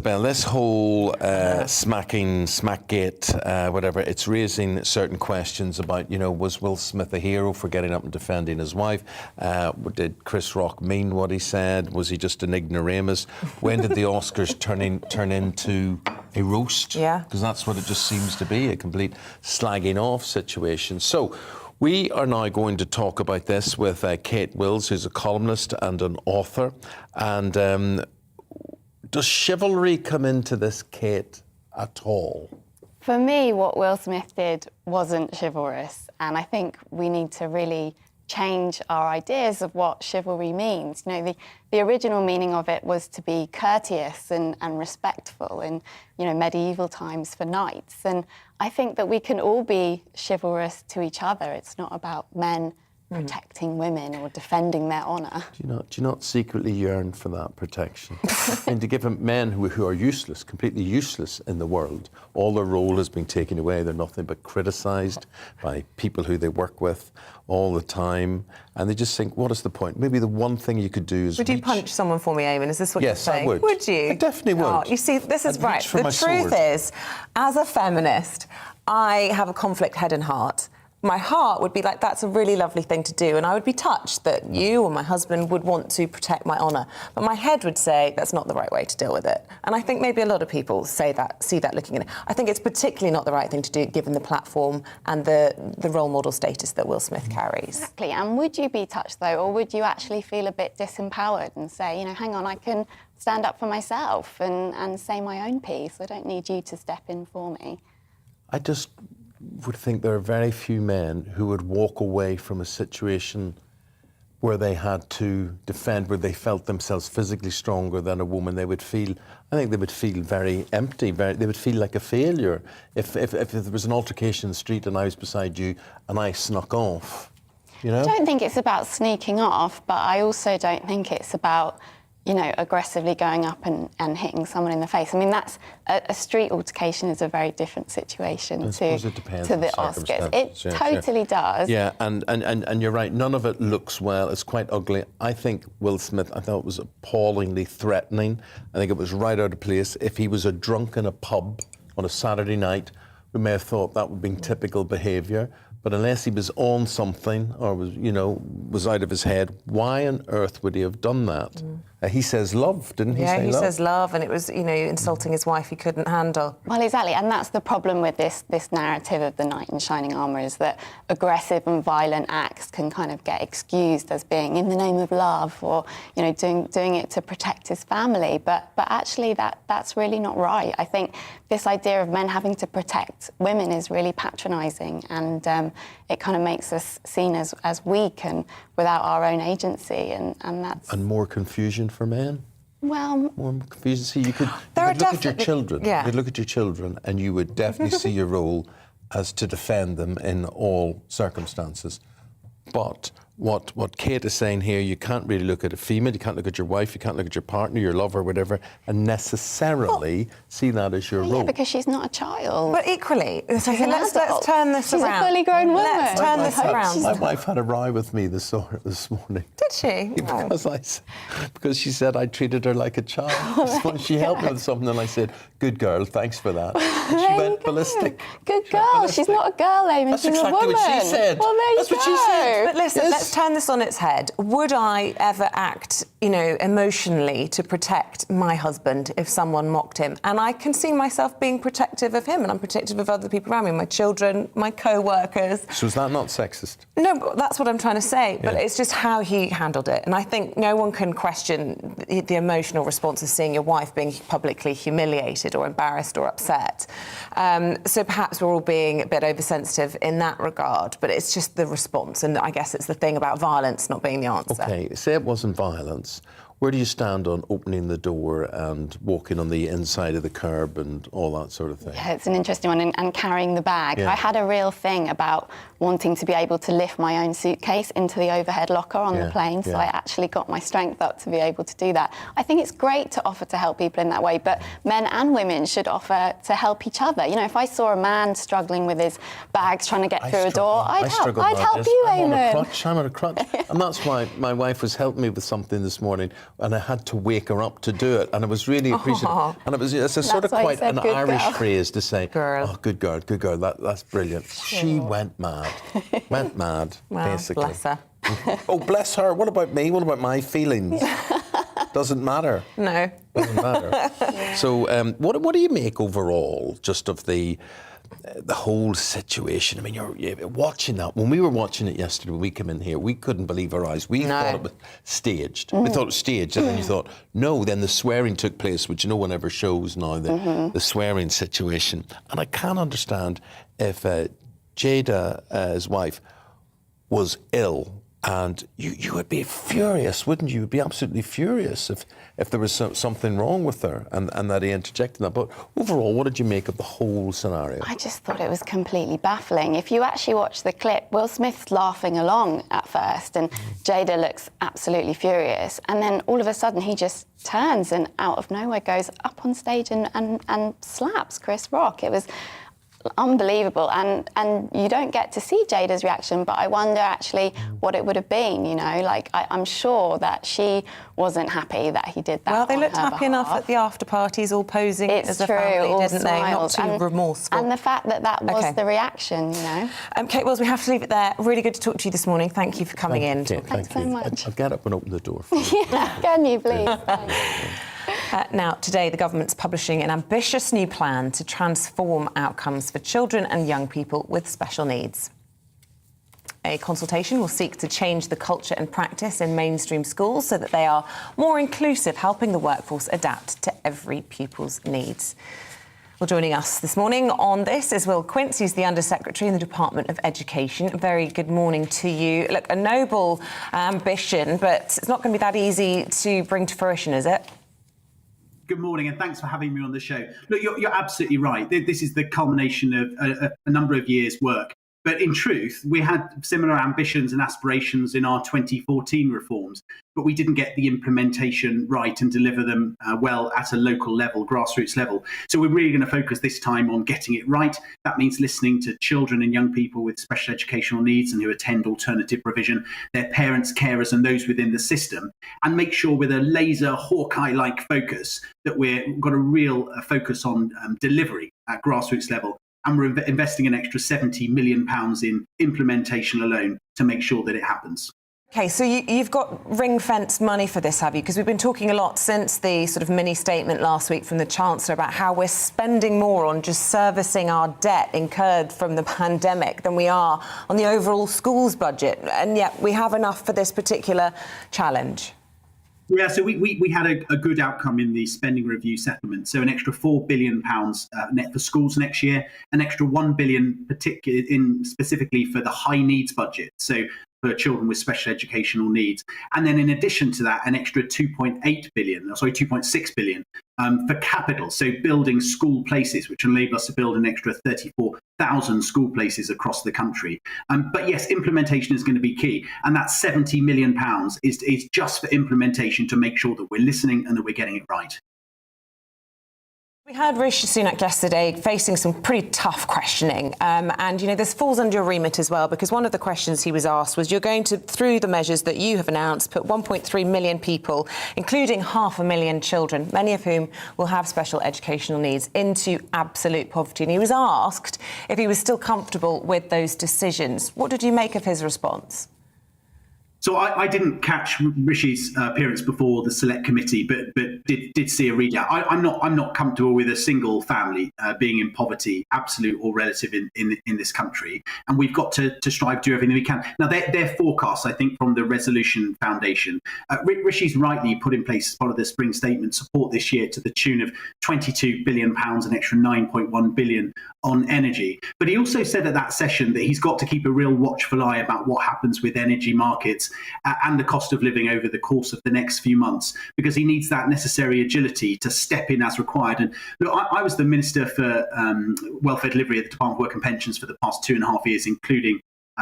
Isabel, this whole smackgate, whatever, it's raising certain questions about, was Will Smith a hero for getting up and defending his wife? Did Chris Rock mean what he said? Was he just an ignoramus? When did the Oscars turn into a roast? Yeah. Because that's what it just seems to be, a complete slagging off situation. So we are now going to talk about this with Kate Wills, who's a columnist and an author. And does chivalry come into this, Kate, at all? For me, what Will Smith did wasn't chivalrous, and I think we need to really change our ideas of what chivalry means. The original meaning of it was to be courteous and respectful in, medieval times for knights. And I think that we can all be chivalrous to each other. It's not about men protecting women or defending their honour. Do you not secretly yearn for that protection? And to give men who are useless, completely useless in the world, all their role has been taken away. They're nothing but criticised by people who they work with all the time. And they just think, what is the point? Maybe the one thing you could do is Would you punch someone for me, Eamonn? Is this what you're saying? Yes, I would. Would you? I definitely would. Oh, you see, this is I'd right. reach for The my truth sword. is, as a feminist, I have a conflict head and heart. My heart would be like, that's a really lovely thing to do, and I would be touched that you or my husband would want to protect my honour. But my head would say that's not the right way to deal with it. And I think maybe a lot of people see that looking at it. I think it's particularly not the right thing to do given the platform and the role model status that Will Smith carries. Exactly. And would you be touched, though, or would you actually feel a bit disempowered and say, hang on, I can stand up for myself and say my own piece. I don't need you to step in for me. I just would think there are very few men who would walk away from a situation where they had to defend, where they felt themselves physically stronger than a woman. I think they would feel very empty, they would feel like a failure. If there was an altercation in the street and I was beside you and I snuck off, I don't think it's about sneaking off, but I also don't think it's about aggressively going up and hitting someone in the face. I mean, that's a street altercation is a very different situation to the Oscars. It totally does. Yeah, and you're right. None of it looks well. It's quite ugly. I think Will Smith, I thought it was appallingly threatening. I think it was right out of place. If he was a drunk in a pub on a Saturday night, we may have thought that would be typical behaviour. But unless he was on something or was out of his head, why on earth would he have done that? He says love, didn't he say love? Yeah, he says love, and it was, insulting his wife he couldn't handle. Well, exactly, and that's the problem with this narrative of the knight in shining armour, is that aggressive and violent acts can kind of get excused as being in the name of love, or doing it to protect his family. But actually, that's really not right. I think this idea of men having to protect women is really patronising, and it kind of makes us seen as weak and without our own agency, and that's... And more confusion for men? Well... More confusion. See, you could look at your children. Yeah. You could look at your children and you would definitely see your role as to defend them in all circumstances. But what Kate is saying here, you can't really look at a female, you can't look at your wife, you can't look at your partner, your lover, whatever, and necessarily see that as your role. Yeah, because she's not a child. But equally, let's turn this she's around. She's a fully grown woman. Let's turn this around. My wife had a row with me this morning. Did she? Because she said I treated her like a child. She helped me with something and I said, good girl, thanks for that. And she went ballistic. Good girl. She's not a girl, Eamonn. That's she's exactly a woman. what she said. Well, there you That's go. what she said. But listen, let's turn this on its head. Would I ever act, emotionally to protect my husband if someone mocked him? And I can see myself being protective of him, and I'm protective of other people around me, my children, my co-workers. So is that not sexist? No, but that's what I'm trying to say. But it's just how he handled it. And I think no one can question the emotional response of seeing your wife being publicly humiliated or embarrassed or upset. So perhaps we're all being a bit oversensitive in that regard, but it's just the response. And I guess it's the thing about violence not being the answer. OK, say it wasn't violence. Where do you stand on opening the door and walking on the inside of the curb and all that sort of thing? Yeah, it's an interesting one, and carrying the bag. Yeah. I had a real thing about wanting to be able to lift my own suitcase into the overhead locker on the plane, so I actually got my strength up to be able to do that. I think it's great to offer to help people in that way, but men and women should offer to help each other. If I saw a man struggling with his bags trying to get through a door, I'd help you, Eamonn. I'm on a crutch. And that's why my wife was helping me with something this morning, and I had to wake her up to do it, and I was really appreciative. And it's a sort of quite an Irish phrase to say, oh, good girl, that's brilliant. Sure. She went mad, basically. Bless her. Oh, bless her. What about me? What about my feelings? Doesn't matter. No. Doesn't matter. So what do you make overall just of the whole situation? I mean, you're watching that. When we were watching it yesterday, when we came in here, we couldn't believe our eyes. We thought it was staged. We thought it was staged, and then you thought, no, then the swearing took place, which no one ever shows now, the swearing situation. And I can't understand if Jada, his wife, was ill, and you would be furious, wouldn't you? You'd be absolutely furious if there was something wrong with her and that he interjected that. But overall, what did you make of the whole scenario? I just thought it was completely baffling. If you actually watch the clip, Will Smith's laughing along at first, and Jada looks absolutely furious. And then all of a sudden, he just turns and out of nowhere goes up on stage and slaps Chris Rock. It was unbelievable, and you don't get to see Jada's reaction, but I wonder actually what it would have been, I'm sure that she wasn't happy that he did that. Well, they looked happy enough at the after parties, all posing as a family, didn't they? Not too remorseful. And the fact that was the reaction, Kate Wells, we have to leave it there. Really good to talk to you this morning. Thank you for coming in. Thanks so much. I'll get up and open the door for you. Yeah, can you please? Now, today, the government's publishing an ambitious new plan to transform outcomes for children and young people with special needs. A consultation will seek to change the culture and practice in mainstream schools so that they are more inclusive, helping the workforce adapt to every pupil's needs. Well, joining us this morning on this is Will Quince. He's the Under-Secretary in the Department of Education. A very good morning to you. Look, a noble ambition, but it's not going to be that easy to bring to fruition, is it? Good morning, and thanks for having me on the show. Look, you're absolutely right. This is the culmination of a number of years' work. But in truth, we had similar ambitions and aspirations in our 2014 reforms, but we didn't get the implementation right and deliver them well at a local level, grassroots level. So we're really going to focus this time on getting it right. That means listening to children and young people with special educational needs and who attend alternative provision, their parents, carers, and those within the system, and make sure with a laser Hawkeye-like focus that we've got a real focus on delivery at grassroots level. and we're investing an extra £70 million in implementation alone to make sure that it happens. OK, so you've got ring-fence money for this, have you? Because we've been talking a lot since the sort of mini-statement last week from the Chancellor about how we're spending more on just servicing our debt incurred from the pandemic than we are on the overall schools budget. And yet we have enough for this particular challenge. Yeah, so we had a good outcome in the spending review settlement. So an extra £4 billion net for schools next year, an extra £1 billion specifically for the high needs budget. So for children with special educational needs. And then in addition to that, an extra 2.6 billion for capital. So building school places, which will enable us to build an extra 34,000 school places across the country. But yes, implementation is going to be key. And that £70 million is just for implementation to make sure that we're listening and that we're getting it right. We heard Rishi Sunak yesterday facing some pretty tough questioning. And, you know, this falls under your remit as well, because one of the questions he was asked was, you're going to, through the measures that you have announced, put 1.3 million people, including 500,000 children, many of whom will have special educational needs, into absolute poverty. And he was asked if he was still comfortable with those decisions. What did you make of his response? So I didn't catch Rishi's appearance before the select committee, but did see a readout. I'm not comfortable with a single family being in poverty, absolute or relative, in this country, and we've got to strive to do everything we can. Now their forecasts, I think, from the Resolution Foundation, Rishi's rightly put in place as part of the spring statement support this year to the tune of £22 billion, an extra 9.1 billion on energy. But he also said at that session that he's got to keep a real watchful eye about what happens with energy markets and the cost of living over the course of the next few months, because he needs that necessary agility to step in as required. And look, I was the Minister for Welfare Delivery at the Department of Work and Pensions for the past 2.5 years, including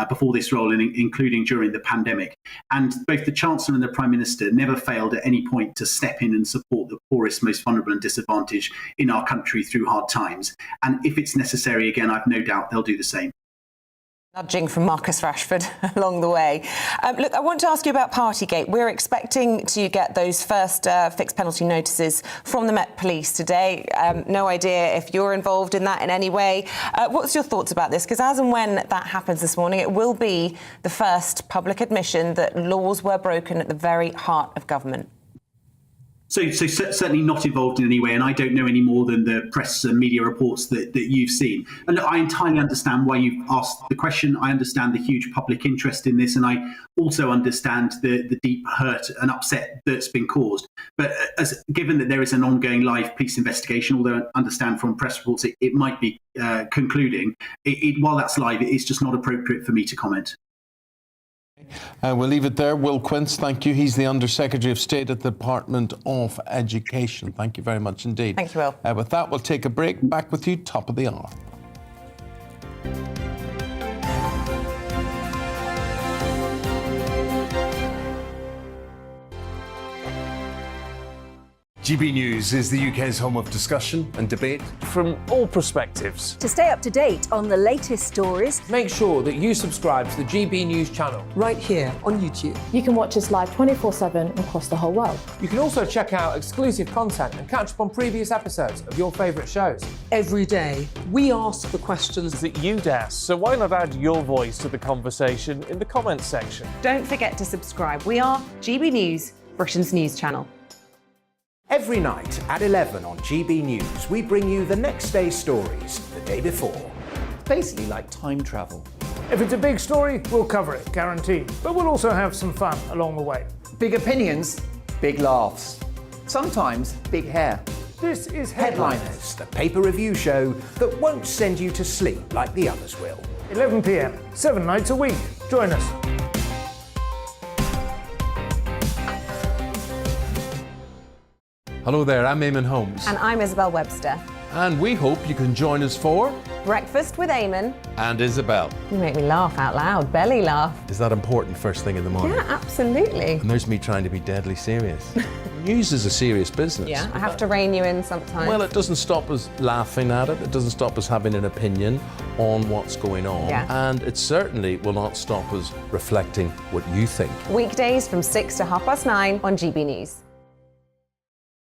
before this role and including during the pandemic. And both the Chancellor and the Prime Minister never failed at any point to step in and support the poorest, most vulnerable and disadvantaged in our country through hard times. And if it's necessary again, I've no doubt they'll do the same. Nudging from Marcus Rashford along the way. Look, I want to ask you about Partygate. We're expecting to get those first fixed penalty notices from the Met Police today. No idea if you're involved in that in any way. What's your thoughts about this? Because as and when that happens this morning, it will be the first public admission that laws were broken at the very heart of government. So certainly not involved in any way, and I don't know any more than the press and media reports that you've seen. And look, I entirely understand why you've asked the question. I understand the huge public interest in this, and I also understand the deep hurt and upset that's been caused. But given that there is an ongoing live police investigation, although I understand from press reports it might be concluding, while that's live, it is just not appropriate for me to comment. We'll leave it there. Will Quince, thank you. He's the Under-Secretary of State at the Department of Education. Thank you very much indeed. Thank you, Will. With that, we'll take a break. Back with you, top of the hour. GB News is the UK's home of discussion and debate from all perspectives. To stay up to date on the latest stories, make sure that you subscribe to the GB News channel right here on YouTube. You can watch us live 24/7 across the whole world. You can also check out exclusive content and catch up on previous episodes of your favourite shows. Every day, we ask the questions that you'd ask, so why not add your voice to the conversation in the comments section? Don't forget to subscribe. We are GB News, Britain's news channel. Every night at 11 on GB News, we bring you the next day's stories the day before. It's basically like time travel. If it's a big story, we'll cover it, guaranteed. But we'll also have some fun along the way. Big opinions, big laughs. Sometimes big hair. This is Headliners, the paper review show that won't send you to sleep like the others will. 11 p.m, 7 nights a week. Join us. Hello there, I'm Eamonn Holmes. And I'm Isabel Webster. And we hope you can join us for Breakfast with Eamonn and Isabel. You make me laugh out loud, belly laugh. Is that important first thing in the morning? Yeah, absolutely. And there's me trying to be deadly serious. News is a serious business. Yeah, I have to rein you in sometimes. Well, it doesn't stop us laughing at it. It doesn't stop us having an opinion on what's going on. Yeah. And it certainly will not stop us reflecting what you think. Weekdays from 6 to 9:30 on GB News.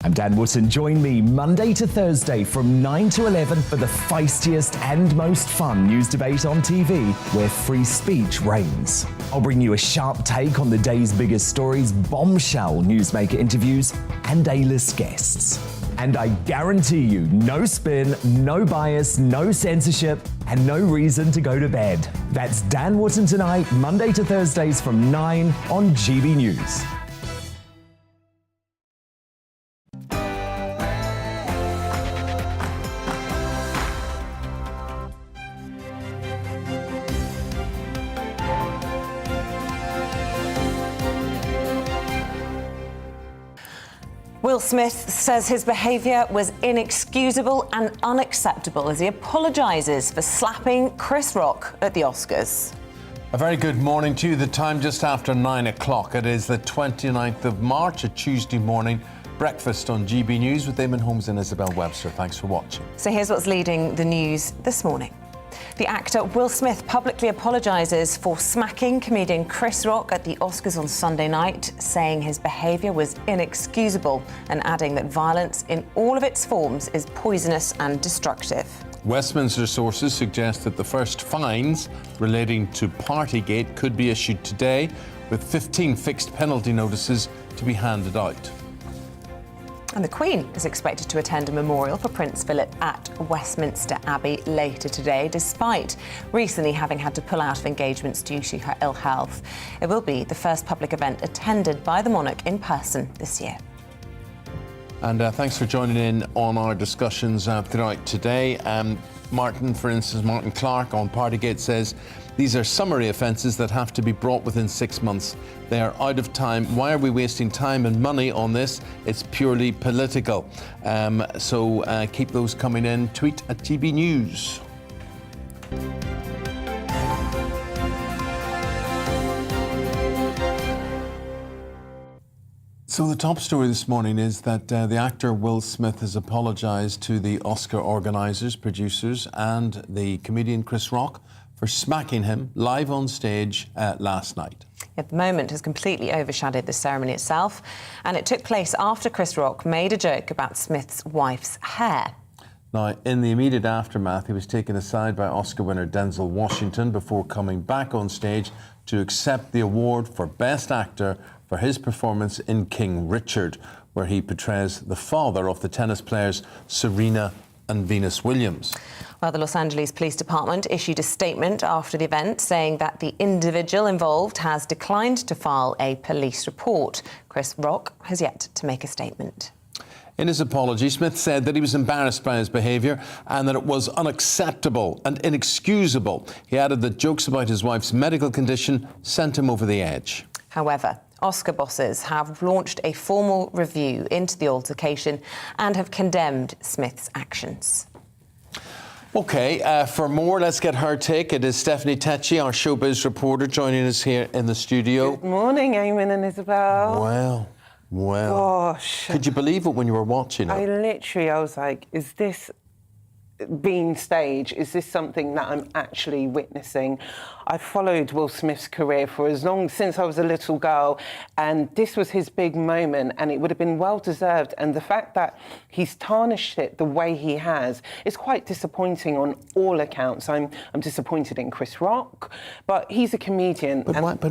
I'm Dan Wootton. Join me Monday to Thursday from 9 to 11 for the feistiest and most fun news debate on TV, where free speech reigns. I'll bring you a sharp take on the day's biggest stories, bombshell newsmaker interviews, and A-list guests. And I guarantee you, no spin, no bias, no censorship, and no reason to go to bed. That's Dan Wootton Tonight, Monday to Thursdays from 9 on GB News. Will Smith says his behaviour was inexcusable and unacceptable as he apologises for slapping Chris Rock at the Oscars. A very good morning to you. The time just after 9 o'clock. It is the 29th of March, a Tuesday morning. Breakfast on GB News with Eamonn, Holmes and Isabel Webster. Thanks for watching. So here's what's leading the news this morning. The actor Will Smith publicly apologises for smacking comedian Chris Rock at the Oscars on Sunday night, saying his behaviour was inexcusable and adding that violence in all of its forms is poisonous and destructive. Westminster sources suggest that the first fines relating to Partygate could be issued today, with 15 fixed penalty notices to be handed out. And the Queen is expected to attend a memorial for Prince Philip at Westminster Abbey later today, despite recently having had to pull out of engagements due to her ill health. It will be the first public event attended by the monarch in person this year. And thanks for joining in on our discussions throughout today. Martin, for instance, Martin Clark on Partygate says, these are summary offences that have to be brought within 6 months. They are out of time. Why are we wasting time and money on this? It's purely political. So keep those coming in. Tweet at GB News. So the top story this morning is that the actor Will Smith has apologised to the Oscar organisers, producers and the comedian Chris Rock for smacking him live on stage last night. At the moment has completely overshadowed the ceremony itself, and it took place after Chris Rock made a joke about Smith's wife's hair. Now, in the immediate aftermath, he was taken aside by Oscar winner Denzel Washington before coming back on stage to accept the award for Best Actor for his performance in King Richard, where he portrays the father of the tennis players Serena and Venus Williams. Well, the Los Angeles Police Department issued a statement after the event saying that the individual involved has declined to file a police report. Chris Rock has yet to make a statement. In his apology, Smith said that he was embarrassed by his behaviour and that it was unacceptable and inexcusable. He added that jokes about his wife's medical condition sent him over the edge. However, Oscar bosses have launched a formal review into the altercation and have condemned Smith's actions. OK, for more, let's get her take. It is Stephanie Tecci, our showbiz reporter, joining us here in the studio. Good morning, Eamonn and Isabel. Well. Gosh. Could you believe it when you were watching it? I was like, is this being staged? Is this something that I'm actually witnessing? I followed Will Smith's career for as long since I was a little girl, and this was his big moment, and it would have been well deserved. And the fact that he's tarnished it the way he has is quite disappointing on all accounts. I'm disappointed in Chris Rock, but he's a comedian.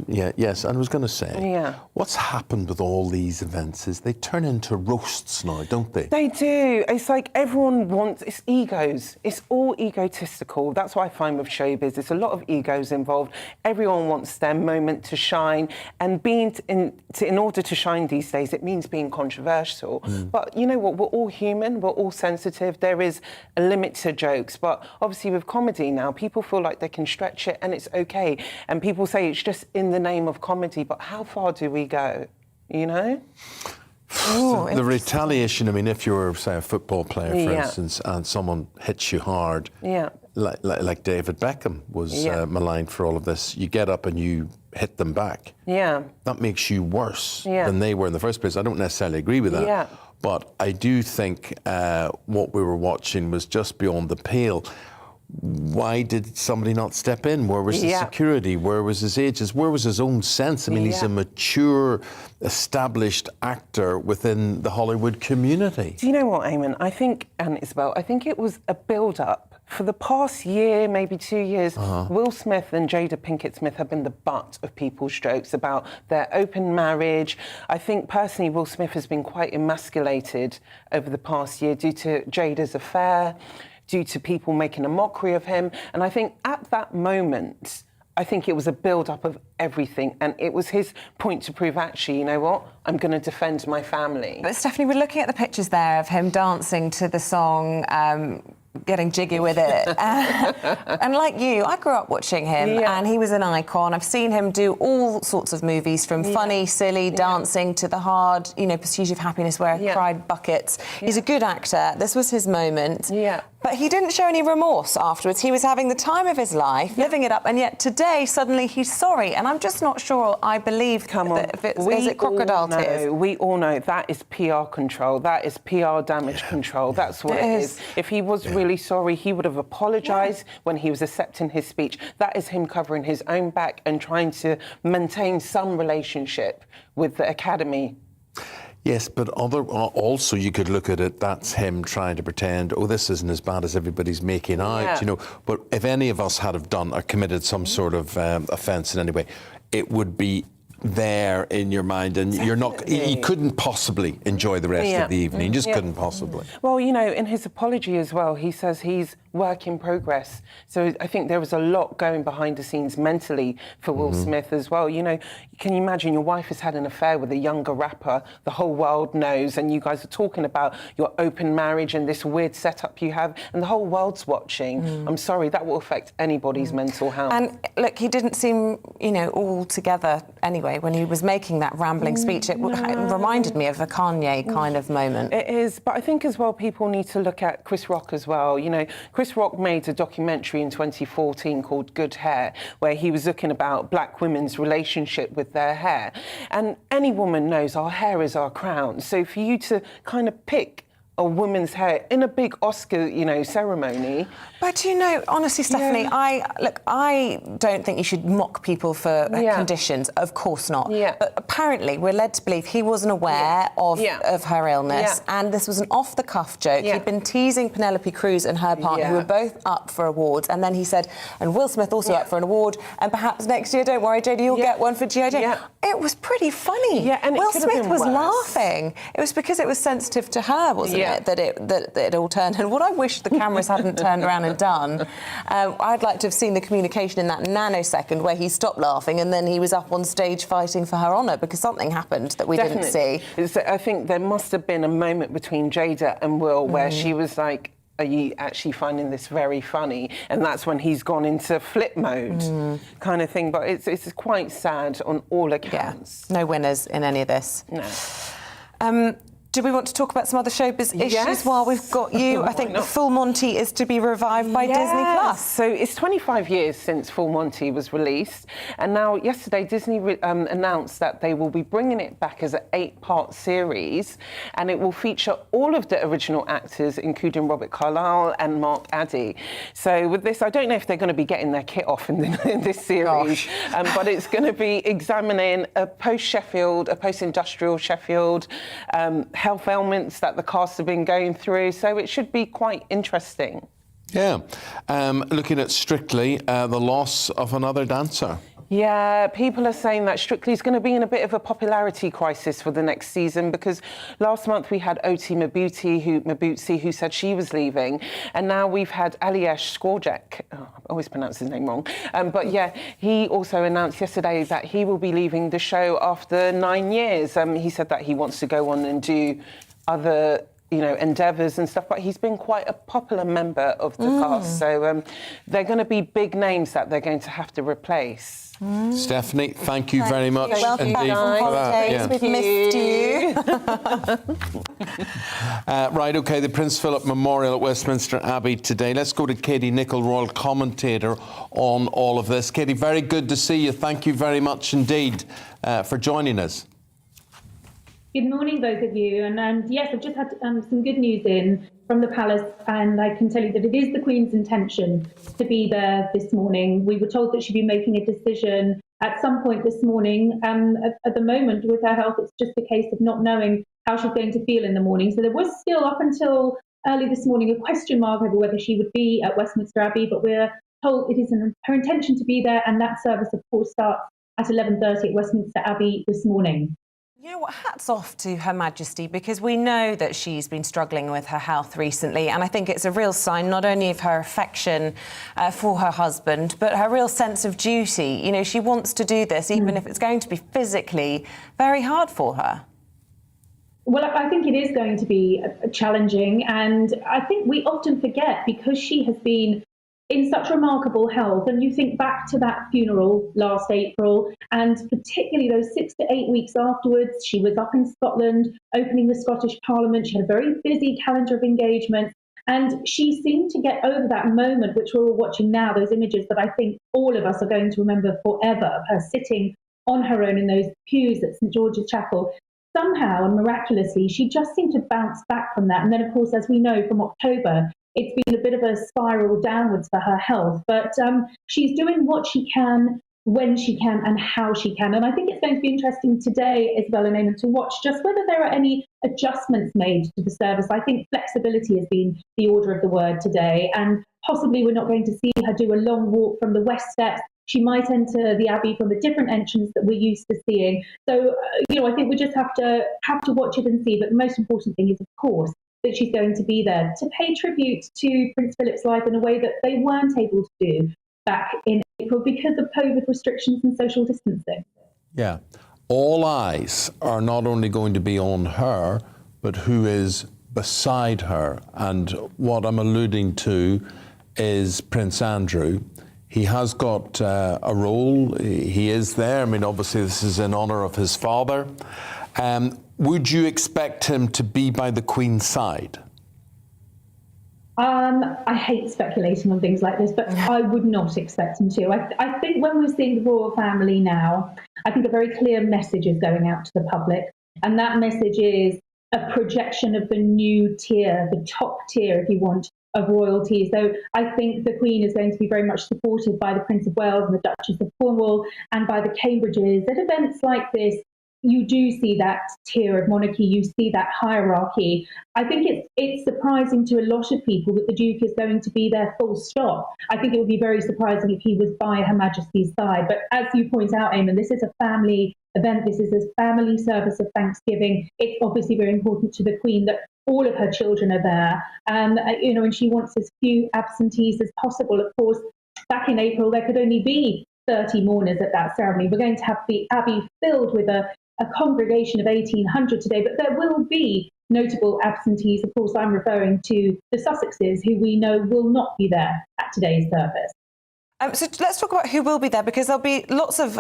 Yes, and I was going to say, what's happened with all these events is they turn into roasts now, don't they? They do. It's like everyone wants, it's egos. It's all egotistical. That's what I find with showbiz. There's a lot of egos involved. Everyone wants their moment to shine, and in order to shine these days, it means being controversial. But you know what? We're all human. We're all sensitive. There is a limit to jokes, but obviously with comedy now, people feel like they can stretch it, and it's okay. And people say it's just in the name of comedy, but how far do we go? You know? The retaliation, I mean, if you're, say, a football player, for instance, and someone hits you hard, like David Beckham was maligned for all of this, you get up and you hit them back. That makes you worse than they were in the first place. I don't necessarily agree with that. But I do think what we were watching was just beyond the pale. why did somebody not step in? Where was the security? Where was his agents? Where was his own sense? I mean, he's a mature, established actor within the Hollywood community. Do you know what, Eamonn? I think, and Isabel, I think it was a build-up. For the past year, maybe 2 years, Will Smith and Jada Pinkett Smith have been the butt of people's jokes about their open marriage. I think, personally, Will Smith has been quite emasculated over the past year due to Jada's affair, due to people making a mockery of him. And I think at that moment, I think it was a build-up of everything, and it was his point to prove, actually, you know what, I'm going to defend my family. But Stephanie, we're looking at the pictures there of him dancing to the song, getting jiggy with it. And like you, I grew up watching him, and he was an icon. I've seen him do all sorts of movies, from funny, silly, dancing, to the hard, you know, Pursuit of Happiness, where I cried buckets. He's a good actor. This was his moment. But he didn't show any remorse afterwards. He was having the time of his life, living it up, and yet today, suddenly, he's sorry. And I'm just not sure I believe is it crocodile tears? We all know that is PR control. That is PR damage control. That's what it is. If he was really sorry, he would have apologised when he was accepting his speech. That is him covering his own back and trying to maintain some relationship with the Academy. Yes, but also you could look at it, that's him trying to pretend, oh, this isn't as bad as everybody's making out, you know. But if any of us had have done or committed some sort of offence in any way, it would be there in your mind, and you're not, you couldn't possibly enjoy the rest of the evening. You just couldn't possibly. Well, you know, in his apology as well, he says he's work in progress. So I think there was a lot going behind the scenes mentally for Will Smith as well. You know, can you imagine your wife has had an affair with a younger rapper, the whole world knows, and you guys are talking about your open marriage and this weird setup you have, and the whole world's watching. I'm sorry, that will affect anybody's mental health. And look, he didn't seem, you know, all together anyway when he was making that rambling speech. It reminded me of a Kanye kind of moment. It is, but I think as well people need to look at Chris Rock as well. You know, Chris Rock made a documentary in 2014 called Good Hair, where he was looking about black women's relationship with their hair. And any woman knows our hair is our crown. So for you to kind of pick a woman's hair in a big Oscar, you know, ceremony. But you know, honestly, Stephanie, I don't think you should mock people for conditions. Of course not. But apparently, we're led to believe he wasn't aware of her illness, and this was an off-the-cuff joke. He'd been teasing Penelope Cruz and her partner, who were both up for awards, and then he said, and Will Smith also up for an award, and perhaps next year, don't worry, Jada, you'll get one for G.I. Jane. It was pretty funny. And Will Smith was laughing. It was because it was sensitive to her, wasn't it? That it all turned. And what I wish the cameras hadn't turned around and done, I'd like to have seen the communication in that nanosecond where he stopped laughing and then he was up on stage fighting for her honour, because something happened that we didn't see. I think there must have been a moment between Jada and Will where she was like, are you actually finding this very funny? And that's when he's gone into flip mode kind of thing. But it's quite sad on all accounts. No winners in any of this. No. Do we want to talk about some other showbiz issues while we've got you? I think Full Monty is to be revived by Disney+. So it's 25 years since Full Monty was released, and now yesterday Disney announced that they will be bringing it back as an 8-part series, and it will feature all of the original actors, including Robert Carlyle and Mark Addy. So with this, I don't know if they're going to be getting their kit off in this series, but it's going to be examining a post-Sheffield, a post-industrial Sheffield, health ailments that the cast have been going through, so it should be quite interesting. Yeah. Looking at Strictly, the loss of another dancer. Yeah, people are saying that Strictly's going to be in a bit of a popularity crisis for the next season, because last month we had Oti Mabutsi, who said she was leaving, and now we've had Aliesh Skorjek. I always pronounce his name wrong. But yeah, he also announced yesterday that he will be leaving the show after 9 years. He said that he wants to go on and do other endeavours and stuff, but he's been quite a popular member of the cast, so they're going to be big names that they're going to have to replace. Stephanie, thank you very much indeed for that. We've missed you. Right, OK, the Prince Philip Memorial at Westminster Abbey today. Let's go to Katie Nicholl, royal commentator on all of this. Katie, very good to see you. Thank you very much indeed for joining us. Good morning, both of you. And yes, I've just had some good news in. from the palace, and I can tell you that it is the Queen's intention to be there this morning. We were told that she'd be making a decision at some point this morning. At the moment, with her health, it's just a case of not knowing how she's going to feel in the morning. So there was still, up until early this morning, a question mark over whether she would be at Westminster Abbey, but we're told it is her intention to be there, and that service, of course, starts at 11:30 at Westminster Abbey this morning. You know what, hats off to Her Majesty, because we know that she's been struggling with her health recently, and I think it's a real sign not only of her affection for her husband, but her real sense of duty. You know, she wants to do this, even if it's going to be physically very hard for her. Well, I think it is going to be challenging, and I think we often forget, because she has been in such remarkable health, and you think back to that funeral last April, and particularly those 6 to 8 weeks afterwards, she was up in Scotland opening the Scottish Parliament. She had a very busy calendar of engagements, and she seemed to get over that moment, which we're all watching now, those images that I think all of us are going to remember forever, her sitting on her own in those pews at St George's Chapel. Somehow and miraculously, she just seemed to bounce back from that. And then, of course, as we know from October, it's been a bit of a spiral downwards for her health. But she's doing what she can, when she can, and how she can. And I think it's going to be interesting today, Isabel and Eamonn, to watch just whether there are any adjustments made to the service. I think flexibility has been the order of the word today. And possibly we're not going to see her do a long walk from the West Steps. She might enter the Abbey from a different entrance that we're used to seeing. So, I think we just have to watch it and see. But the most important thing is, of course, that she's going to be there to pay tribute to Prince Philip's life in a way that they weren't able to do back in April because of COVID restrictions and social distancing. Yeah. All eyes are not only going to be on her, but who is beside her. And what I'm alluding to is Prince Andrew. He has got a role. He is there. I mean, obviously, this is in honour of his father. Would you expect him to be by the Queen's side? I hate speculating on things like this, but I would not expect him to. I think when we're seeing the royal family now, I think a very clear message is going out to the public. And that message is a projection of the new tier, the top tier, if you want, of royalty. So I think the Queen is going to be very much supported by the Prince of Wales and the Duchess of Cornwall and by the Cambridges. At events like this, you do see that tier of monarchy, you see that hierarchy. I think it's surprising to a lot of people that the Duke is going to be there full stop. I think it would be very surprising if he was by Her Majesty's side. But as you point out, Eamonn, this is a family event. This is a family service of Thanksgiving. It's obviously very important to the Queen that all of her children are there. And she wants as few absentees as possible. Of course, back in April, there could only be 30 mourners at that ceremony. We're going to have the Abbey filled with a congregation of 1,800 today, but there will be notable absentees. Of course, I'm referring to the Sussexes, who we know will not be there at today's service. So let's talk about who will be there, because there'll be lots of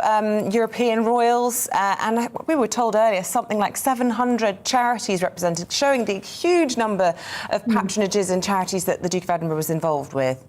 European royals, and we were told earlier something like 700 charities represented, showing the huge number of patronages and charities that the Duke of Edinburgh was involved with.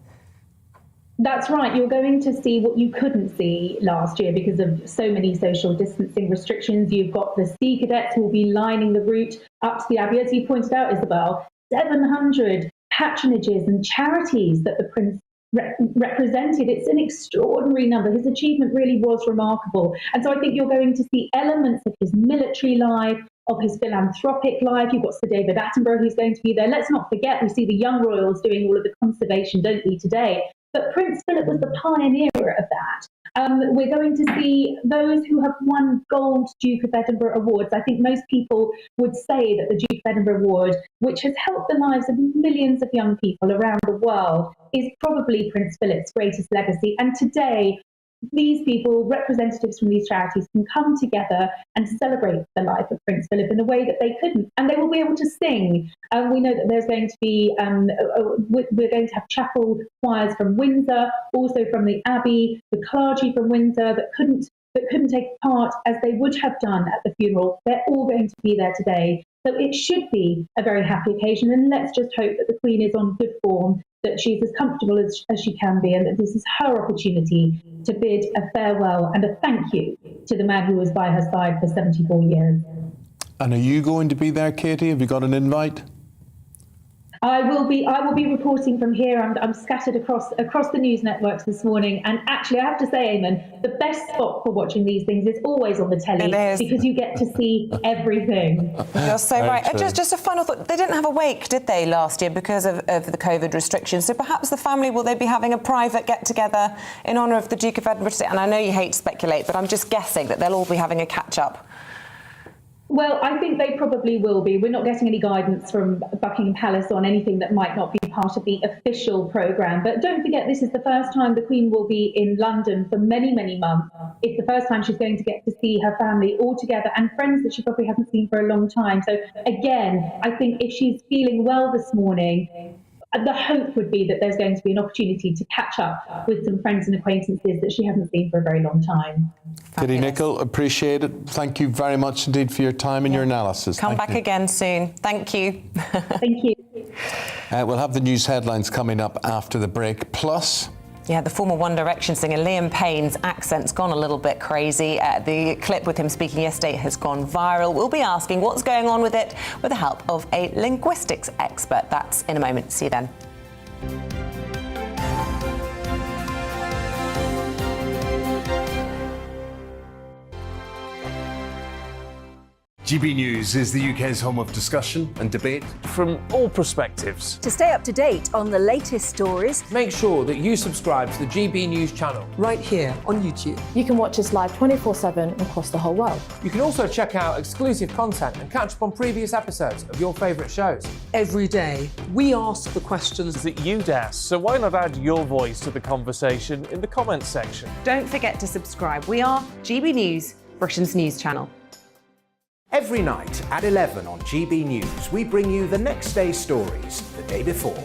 That's right. You're going to see what you couldn't see last year because of so many social distancing restrictions. You've got the Sea Cadets who will be lining the route up to the Abbey. As you pointed out, Isabel, 700 patronages and charities that the Prince represented. It's an extraordinary number. His achievement really was remarkable. And so I think you're going to see elements of his military life, of his philanthropic life. You've got Sir David Attenborough, who's going to be there. Let's not forget, we see the young royals doing all of the conservation, don't we, today? But Prince Philip was the pioneer of that. We're going to see those who have won gold Duke of Edinburgh awards. I think most people would say that the Duke of Edinburgh Award, which has helped the lives of millions of young people around the world, is probably Prince Philip's greatest legacy. And today, these people, representatives from these charities, can come together and celebrate the life of Prince Philip in a way that they couldn't. And they will be able to sing. We know that there's going to be, we're going to have chapel choirs from Windsor, also from the Abbey, the clergy from Windsor that couldn't take part as they would have done at the funeral. They're all going to be there today. So it should be a very happy occasion. And let's just hope that the Queen is on good form, that she's as comfortable as she can be, and that this is her opportunity to bid a farewell and a thank you to the man who was by her side for 74 years. And are you going to be there, Katie? Have you got an invite? I will be reporting from here. I'm scattered across the news networks this morning, and actually, I have to say, Eamonn, the best spot for watching these things is always on the telly because you get to see everything. You're so right. Just a final thought: they didn't have a wake, did they, last year because of the COVID restrictions? So perhaps the family, will they be having a private get-together in honour of the Duke of Edinburgh? And I know you hate to speculate, but I'm just guessing that they'll all be having a catch-up. Well, I think they probably will be. We're not getting any guidance from Buckingham Palace on anything that might not be part of the official programme. But don't forget, this is the first time the Queen will be in London for many, many months. It's the first time she's going to get to see her family all together and friends that she probably hasn't seen for a long time. So again, I think if she's feeling well this morning, the hope would be that there's going to be an opportunity to catch up with some friends and acquaintances that she hasn't seen for a very long time. Kitty Nicol, appreciate it. Thank you very much indeed for your time and your analysis. Come back again soon. Thank you. Thank you. We'll have the news headlines coming up after the break. Plus... Yeah, the former One Direction singer Liam Payne's accent's gone a little bit crazy. The clip with him speaking yesterday has gone viral. We'll be asking what's going on with it with the help of a linguistics expert. That's in a moment. See you then. GB News is the UK's home of discussion and debate. From all perspectives. To stay up to date on the latest stories, make sure that you subscribe to the GB News channel. Right here on YouTube. You can watch us live 24/7 across the whole world. You can also check out exclusive content and catch up on previous episodes of your favourite shows. Every day, we ask the questions that you'd ask, so why not add your voice to the conversation in the comments section? Don't forget to subscribe. We are GB News, Britain's news channel. Every night at 11 on GB News, we bring you the next day's stories the day before.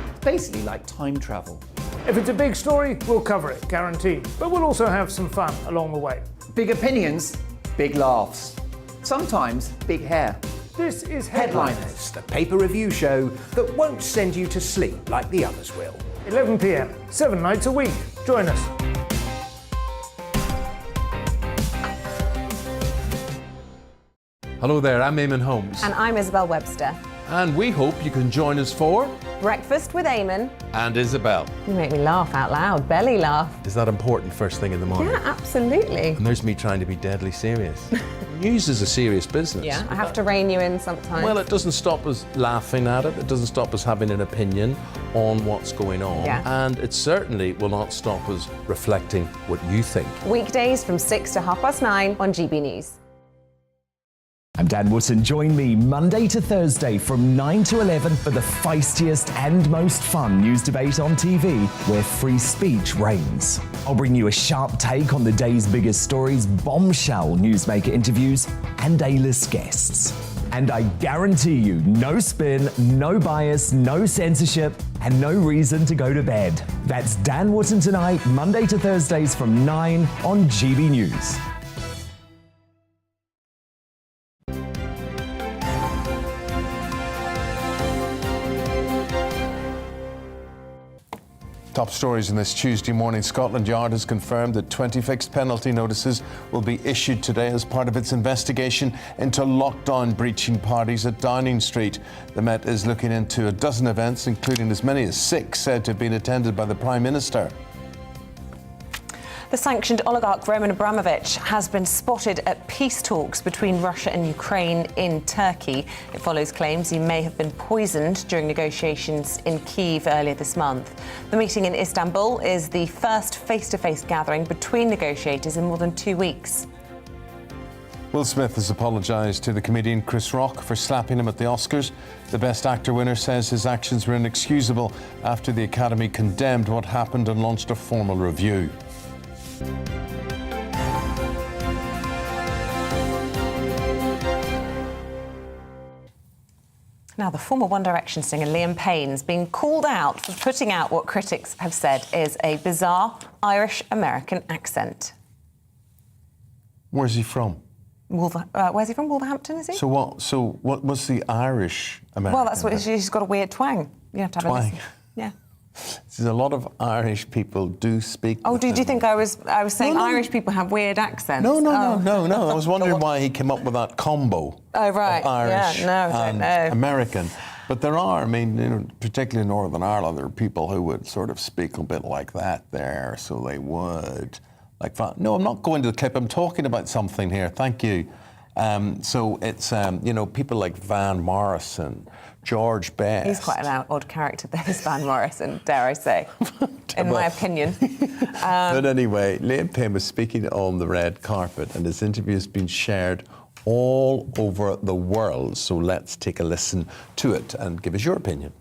It's basically like time travel. If it's a big story, we'll cover it, guaranteed. But we'll also have some fun along the way. Big opinions, big laughs. Sometimes big hair. This is Headliners, the paper review show that won't send you to sleep like the others will. 11 p.m, 7 nights a week. Join us. Hello there, I'm Eamonn Holmes. And I'm Isabel Webster. And we hope you can join us for... Breakfast with Eamonn. And Isabel. You make me laugh out loud, belly laugh. Is that important first thing in the morning? Yeah, absolutely. And there's me trying to be deadly serious. News is a serious business. Yeah, I have to rein you in sometimes. Well, it doesn't stop us laughing at it. It doesn't stop us having an opinion on what's going on. Yeah. And it certainly will not stop us reflecting what you think. Weekdays from 6 to 9:30 on GB News. I'm Dan Wootton. Join me Monday to Thursday from 9 to 11 for the feistiest and most fun news debate on TV, where free speech reigns. I'll bring you a sharp take on the day's biggest stories, bombshell newsmaker interviews, and A-list guests. And I guarantee you, no spin, no bias, no censorship, and no reason to go to bed. That's Dan Wootton tonight, Monday to Thursdays from 9 on GB News. Top stories in this Tuesday morning. Scotland Yard has confirmed that 20 fixed penalty notices will be issued today as part of its investigation into lockdown breaching parties at Downing Street. The Met is looking into a dozen events, including as many as 6 said to have been attended by the Prime Minister. The sanctioned oligarch Roman Abramovich has been spotted at peace talks between Russia and Ukraine in Turkey. It follows claims he may have been poisoned during negotiations in Kyiv earlier this month. The meeting in Istanbul is the first face-to-face gathering between negotiators in more than 2 weeks. Will Smith has apologised to the comedian Chris Rock for slapping him at the Oscars. The Best Actor winner says his actions were inexcusable after the Academy condemned what happened and launched a formal review. Now, the former One Direction singer Liam Payne's been called out for putting out what critics have said is a bizarre Irish-American accent. Where's he from? Where's he from? Wolverhampton, is he? So what was the Irish-American? Well, that's what she's got, a weird twang. You have to have a listen. Yeah. There's a lot of Irish people do speak. Oh, did you think I was saying no. Irish people have weird accents? No. I was wondering why he came up with that combo. Oh, right. Of Irish and American. But there are, I mean, you know, particularly in Northern Ireland, there are people who would sort of speak a bit like that there, so they would. Like, no, I'm not going to the clip, I'm talking about something here, thank you. So it's, you know, people like Van Morrison, George Best. He's quite an odd character there, is Van Morrison, dare I say, in my opinion. But anyway, Liam Payne was speaking on the red carpet, and his interview has been shared all over the world. So let's take a listen to it and give us your opinion.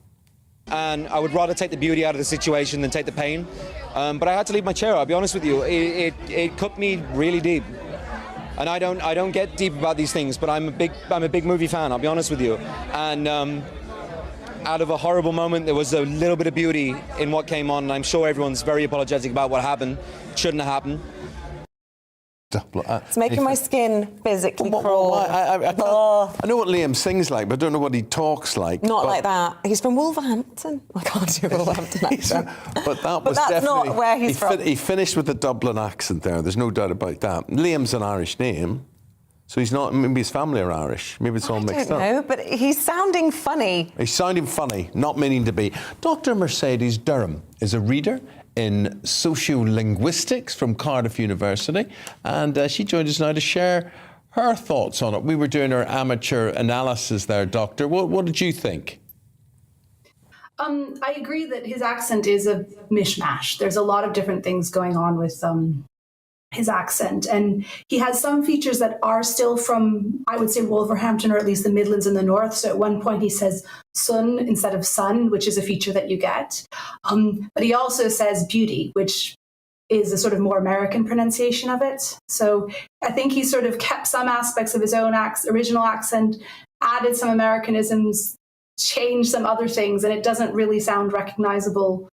And I would rather take the beauty out of the situation than take the pain. But I had to leave my chair, I'll be honest with you. It cut me really deep. And I don't get deep about these things, but I'm a big movie fan, I'll be honest with you. And out of a horrible moment, there was a little bit of beauty in what came on, and I'm sure everyone's very apologetic about what happened. Shouldn't have happened. It's making my skin physically crawl. I know what Liam sings like, but I don't know what he talks like. Not like that. He's from Wolverhampton. I can't do a Wolverhampton accent. But that's definitely not where he's from. He finished with a Dublin accent there. There's no doubt about that. Liam's an Irish name, so he's not. Maybe his family are Irish. Maybe it's all mixed up. I don't know, but he's sounding funny. He's sounding funny, not meaning to be. Dr. Mercedes Durham is a reader in sociolinguistics from Cardiff University, and she joined us now to share her thoughts on it. We were doing our amateur analysis there, Doctor. What did you think? I agree that his accent is a mishmash. There's a lot of different things going on with his accent, and he has some features that are still from, I would say, Wolverhampton, or at least the Midlands in the north. So at one point he says sun instead of sun, which is a feature that you get. But he also says beauty, which is a sort of more American pronunciation of it. So I think he sort of kept some aspects of his own original accent, added some Americanisms, changed some other things, and it doesn't really sound recognizable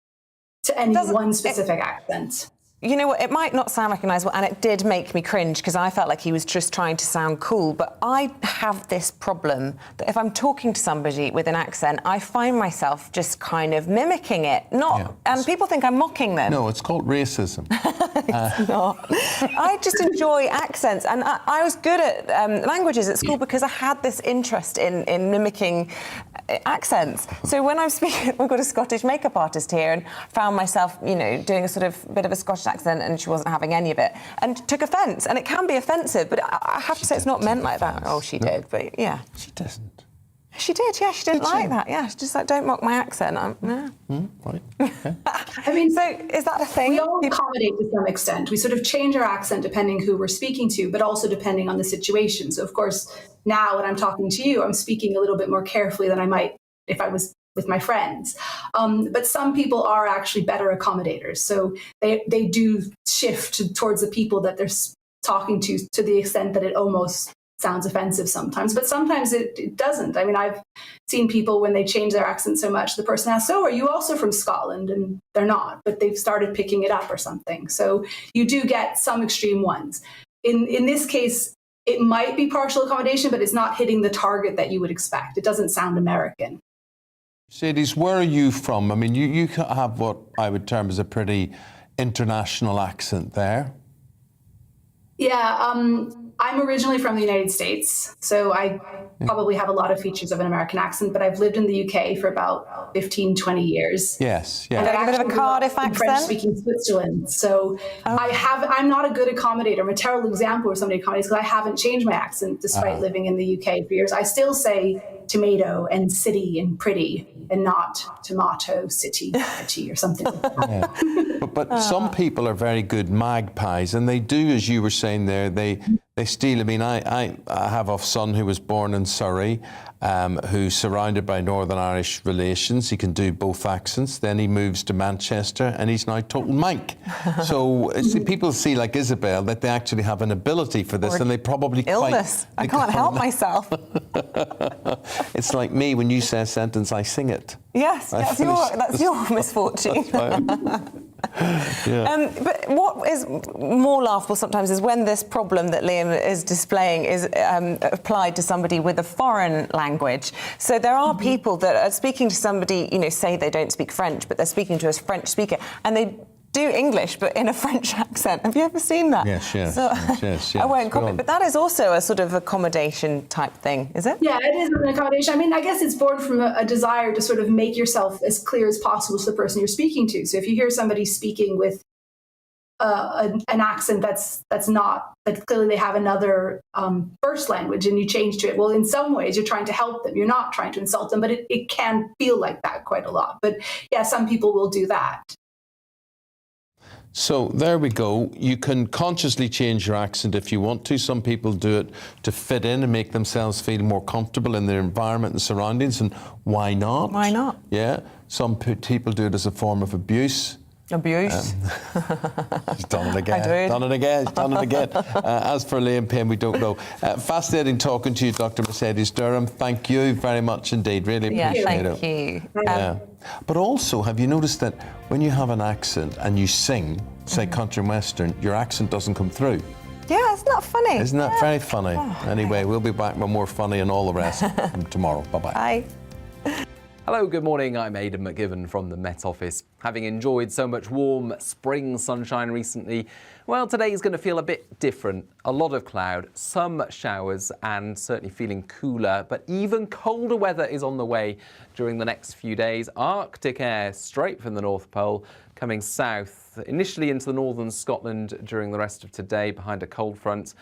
to any one specific accent. You know what, it might not sound recognisable, and it did make me cringe because I felt like he was just trying to sound cool, but I have this problem that if I'm talking to somebody with an accent, I find myself just kind of mimicking it. And people think I'm mocking them. No, it's called racism. It's not. I just enjoy accents, and I was good at languages at school because I had this interest in mimicking accents. So when I'm speaking, we've got a Scottish makeup artist here, and found myself, you know, doing a sort of bit of a Scottish accent, and she wasn't having any of it, and took offence. And it can be offensive, but I have to say it's not meant like that. Oh, she did, but yeah. She doesn't. She did, yeah. She didn't like that. Yeah, she's just like, don't mock my accent. Right. Okay. I mean, so is that a thing? We all accommodate to some extent. We sort of change our accent depending who we're speaking to, but also depending on the situation. So, of course, now when I'm talking to you, I'm speaking a little bit more carefully than I might if I was with my friends. But some people are actually better accommodators. So they do shift towards the people that they're talking to the extent that it almost sounds offensive sometimes. But sometimes it doesn't. I mean, I've seen people when they change their accent so much, the person asks, "So are you also from Scotland?" And they're not, but they've started picking it up or something. So you do get some extreme ones. In this case, it might be partial accommodation, but it's not hitting the target that you would expect. It doesn't sound American. Mercedes, where are you from? I mean, you have what I would term as a pretty international accent there. Yeah, I'm originally from the United States, so I probably have a lot of features of an American accent, but I've lived in the UK for about 15, 20 years. Yes, And a bit of a Cardiff accent? French-speaking Switzerland. So I'm not a good accommodator. I'm a terrible example of somebody accommodates because I haven't changed my accent despite living in the UK for years. I still say tomato and city and pretty and not tomato, city, pretty or something like that. But some people are very good magpies, and they do, as you were saying there, they steal. I mean, I have a son who was born in Surrey, who's surrounded by Northern Irish relations. He can do both accents. Then he moves to Manchester, and he's now total Manc. So people see, like Isabel, that they actually have an ability for this, and they probably illness. I can't help myself. It's like me, when you say a sentence, I sing it. Yes, that's your misfortune. But what is more laughable sometimes is when this problem that Liam is displaying is applied to somebody with a foreign language. So there are people that are speaking to somebody, you know, say they don't speak French, but they're speaking to a French speaker, and they do English, but in a French accent. Have you ever seen that? Yes. I won't copy it, but that is also a sort of accommodation type thing, is it? Yeah, it is an accommodation. I mean, I guess it's born from a desire to sort of make yourself as clear as possible to the person you're speaking to. So if you hear somebody speaking with an accent that's clearly they have another first language, and you change to it, well, in some ways you're trying to help them. You're not trying to insult them, but it can feel like that quite a lot. But yeah, some people will do that. So there we go. You can consciously change your accent if you want to. Some people do it to fit in and make themselves feel more comfortable in their environment and surroundings, and why not? Why not? Yeah. Some people do it as a form of abuse. Abuse. She's done it again. I do. Done it again. Done it again. As for Liam Payne, we don't know. Fascinating talking to you, Dr. Mercedes Durham. Thank you very much indeed. Really appreciate it. Thank you. Yeah. But also, have you noticed that when you have an accent and you sing, say country and western, your accent doesn't come through? Yeah, isn't that funny? Isn't that very funny? Anyway, we'll be back with more funny and all the rest tomorrow. Bye-bye. Bye. Hello, good morning. I'm Aidan McGivern from the Met Office. Having enjoyed so much warm spring sunshine recently, well, today is going to feel a bit different. A lot of cloud, some showers, and certainly feeling cooler, but even colder weather is on the way during the next few days. Arctic air straight from the North Pole coming south, initially into the northern Scotland during the rest of today behind a cold front,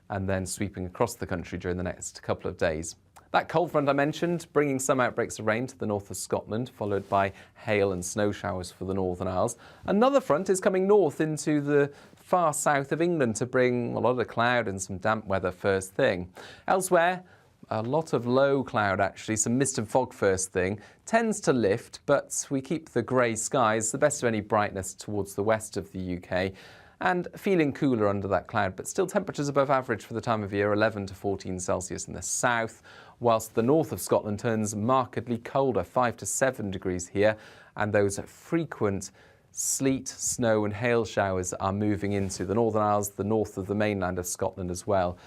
and then sweeping across the country during the next couple of days. That cold front I mentioned, bringing some outbreaks of rain to the north of Scotland, followed by hail and snow showers for the Northern Isles. Another front is coming north into the far south of England to bring a lot of cloud and some damp weather first thing. Elsewhere, a lot of low cloud actually, some mist and fog first thing. Tends to lift, but we keep the grey skies, the best of any brightness towards the west of the UK. And feeling cooler under that cloud, but still temperatures above average for the time of year, 11 to 14 Celsius in the south, whilst the north of Scotland turns markedly colder, 5 to 7 degrees here, and those frequent sleet, snow and hail showers are moving into the Northern Isles, the north of the mainland of Scotland as well,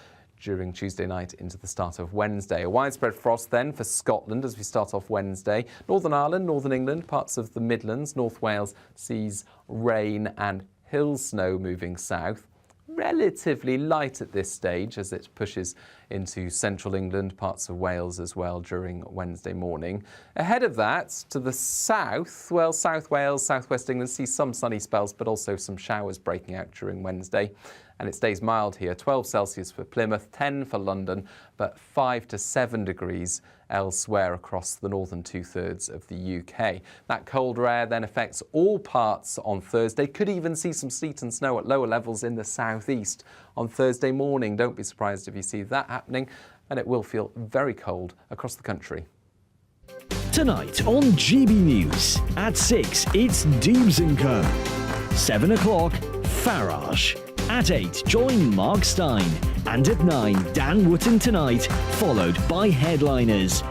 during Tuesday night into the start of Wednesday. A widespread frost then for Scotland as we start off Wednesday. Northern Ireland, Northern England, parts of the Midlands, North Wales sees rain and hill snow moving south. Relatively light at this stage as it pushes into central England, parts of Wales as well during Wednesday morning. Ahead of that, to the south, well, South Wales, Southwest England see some sunny spells, but also some showers breaking out during Wednesday. And it stays mild here, 12 Celsius for Plymouth, 10 for London, but 5 to 7 degrees elsewhere across the northern two-thirds of the UK. That colder air then affects all parts on Thursday. Could even see some sleet and snow at lower levels in the southeast on Thursday morning. Don't be surprised if you see that happening, and it will feel very cold across the country. Tonight on GB News, at 6, it's Deebs & Co. 7 o'clock, Farage. At 8, join Mark Stein. And at 9, Dan Wootton Tonight, followed by Headliners.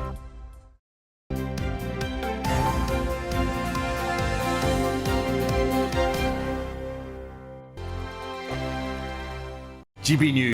GB News.